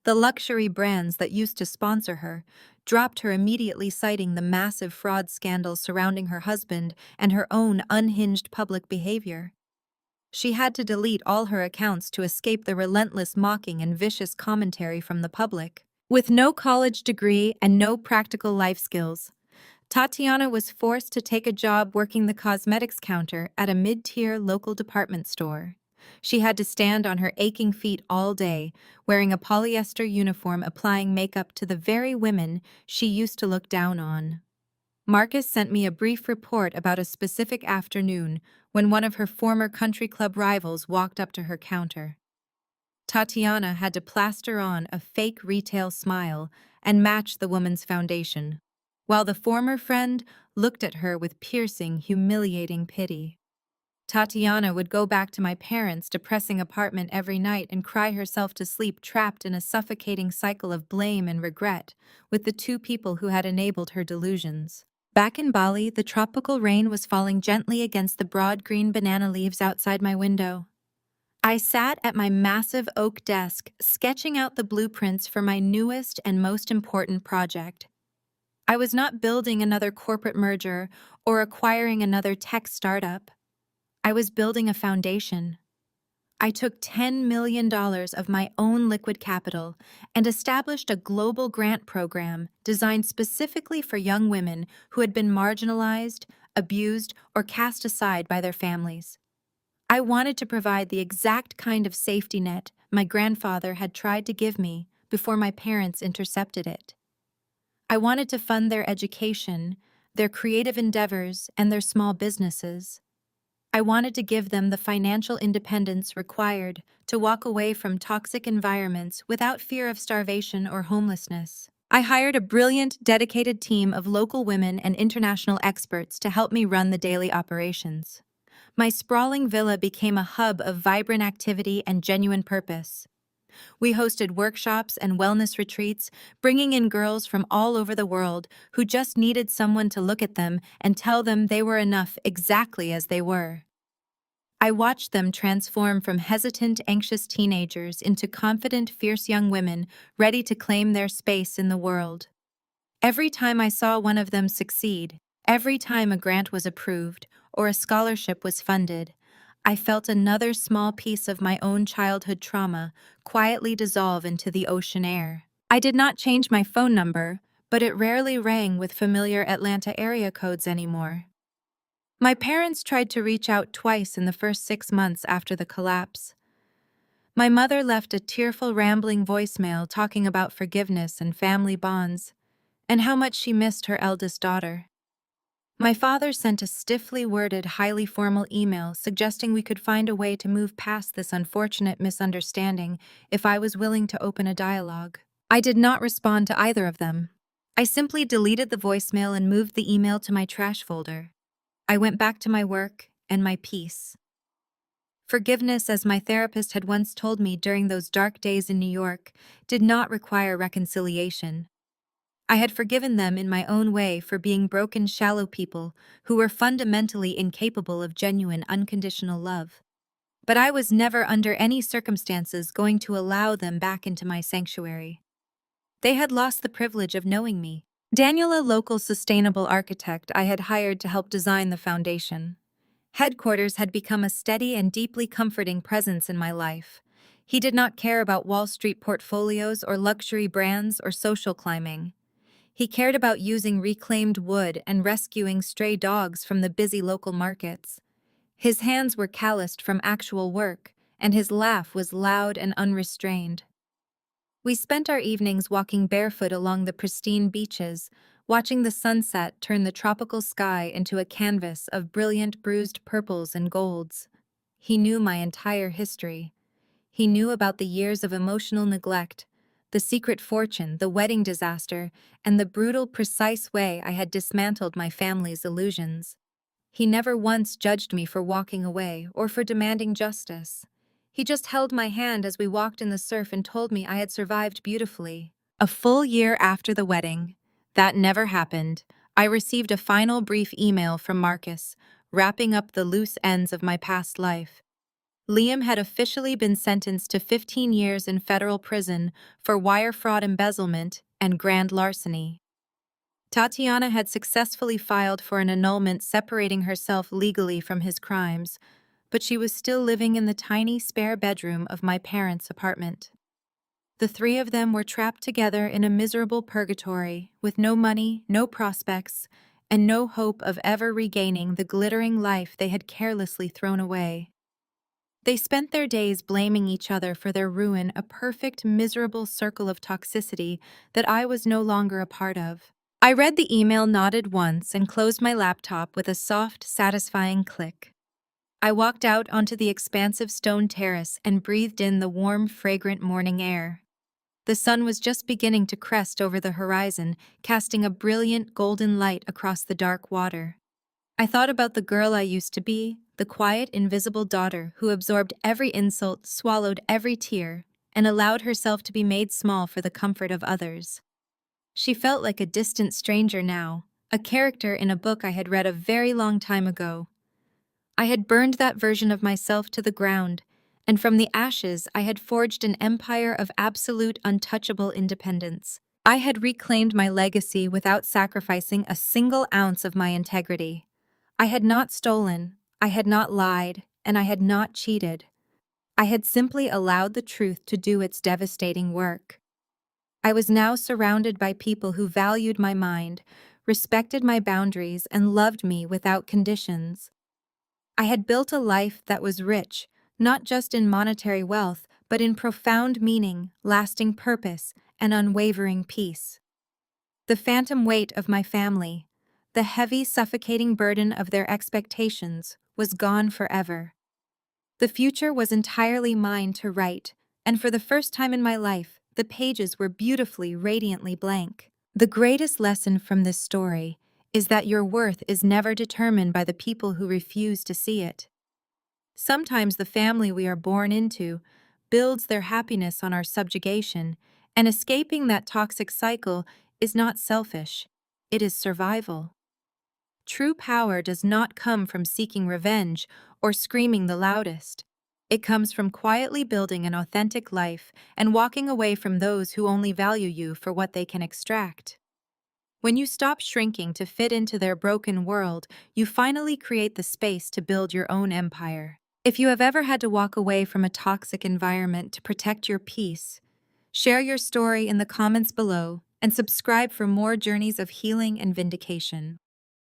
The luxury brands that used to sponsor her dropped her immediately, citing the massive fraud scandals surrounding her husband and her own unhinged public behavior. She had to delete all her accounts to escape the relentless mocking and vicious commentary from the public. With no college degree and no practical life skills, Tatiana was forced to take a job working the cosmetics counter at a mid-tier local department store. She had to stand on her aching feet all day, wearing a polyester uniform, applying makeup to the very women she used to look down on. Marcus sent me a brief report about a specific afternoon when one of her former country club rivals walked up to her counter. Tatiana had to plaster on a fake retail smile and match the woman's foundation, while the former friend looked at her with piercing, humiliating pity. Tatiana would go back to my parents' depressing apartment every night and cry herself to sleep, trapped in a suffocating cycle of blame and regret with the two people who had enabled her delusions. Back in Bali, the tropical rain was falling gently against the broad green banana leaves outside my window. I sat at my massive oak desk, sketching out the blueprints for my newest and most important project. I was not building another corporate merger or acquiring another tech startup. I was building a foundation. I took $10 million of my own liquid capital and established a global grant program designed specifically for young women who had been marginalized, abused, or cast aside by their families. I wanted to provide the exact kind of safety net my grandfather had tried to give me before my parents intercepted it. I wanted to fund their education, their creative endeavors, and their small businesses. I wanted to give them the financial independence required to walk away from toxic environments without fear of starvation or homelessness. I hired a brilliant, dedicated team of local women and international experts to help me run the daily operations. My sprawling villa became a hub of vibrant activity and genuine purpose. We hosted workshops and wellness retreats, bringing in girls from all over the world who just needed someone to look at them and tell them they were enough exactly as they were. I watched them transform from hesitant, anxious teenagers into confident, fierce young women ready to claim their space in the world. Every time I saw one of them succeed, every time a grant was approved or a scholarship was funded, I felt another small piece of my own childhood trauma quietly dissolve into the ocean air. I did not change my phone number, but it rarely rang with familiar Atlanta area codes anymore. My parents tried to reach out twice in the first 6 months after the collapse. My mother left a tearful, rambling voicemail talking about forgiveness and family bonds, and how much she missed her eldest daughter. My father sent a stiffly worded, highly formal email suggesting we could find a way to move past this unfortunate misunderstanding if I was willing to open a dialogue. I did not respond to either of them. I simply deleted the voicemail and moved the email to my trash folder. I went back to my work and my peace. Forgiveness, as my therapist had once told me during those dark days in New York, did not require reconciliation. I had forgiven them in my own way for being broken, shallow people who were fundamentally incapable of genuine, unconditional love. But I was never under any circumstances going to allow them back into my sanctuary. They had lost the privilege of knowing me. Daniel, a local sustainable architect I had hired to help design the foundation. Headquarters had become a steady and deeply comforting presence in my life. He did not care about Wall Street portfolios or luxury brands or social climbing. He cared about using reclaimed wood and rescuing stray dogs from the busy local markets. His hands were calloused from actual work, and his laugh was loud and unrestrained. We spent our evenings walking barefoot along the pristine beaches, watching the sunset turn the tropical sky into a canvas of brilliant bruised purples and golds. He knew my entire history. He knew about the years of emotional neglect, the secret fortune, the wedding disaster, and the brutal, precise way I had dismantled my family's illusions. He never once judged me for walking away or for demanding justice. He just held my hand as we walked in the surf and told me I had survived beautifully. A full year after the wedding, that never happened, I received a final brief email from Marcus, wrapping up the loose ends of my past life. Liam had officially been sentenced to 15 years in federal prison for wire fraud, embezzlement, and grand larceny. Tatiana had successfully filed for an annulment separating herself legally from his crimes, but she was still living in the tiny spare bedroom of my parents' apartment. The three of them were trapped together in a miserable purgatory, with no money, no prospects, and no hope of ever regaining the glittering life they had carelessly thrown away. They spent their days blaming each other for their ruin, a perfect, miserable circle of toxicity that I was no longer a part of. I read the email, nodded once, and closed my laptop with a soft, satisfying click. I walked out onto the expansive stone terrace and breathed in the warm, fragrant morning air. The sun was just beginning to crest over the horizon, casting a brilliant golden light across the dark water. I thought about the girl I used to be, the quiet, invisible daughter who absorbed every insult, swallowed every tear, and allowed herself to be made small for the comfort of others. She felt like a distant stranger now, a character in a book I had read a very long time ago. I had burned that version of myself to the ground, and from the ashes I had forged an empire of absolute, untouchable independence. I had reclaimed my legacy without sacrificing a single ounce of my integrity. I had not stolen, I had not lied, and I had not cheated. I had simply allowed the truth to do its devastating work. I was now surrounded by people who valued my mind, respected my boundaries, and loved me without conditions. I had built a life that was rich, not just in monetary wealth, but in profound meaning, lasting purpose, and unwavering peace. The phantom weight of my family, the heavy, suffocating burden of their expectations, was gone forever. The future was entirely mine to write, and for the first time in my life, the pages were beautifully, radiantly blank. The greatest lesson from this story is that your worth is never determined by the people who refuse to see it. Sometimes the family we are born into builds their happiness on our subjugation, and escaping that toxic cycle is not selfish, it is survival. True power does not come from seeking revenge or screaming the loudest. It comes from quietly building an authentic life and walking away from those who only value you for what they can extract. When you stop shrinking to fit into their broken world, you finally create the space to build your own empire. If you have ever had to walk away from a toxic environment to protect your peace, share your story in the comments below and subscribe for more journeys of healing and vindication.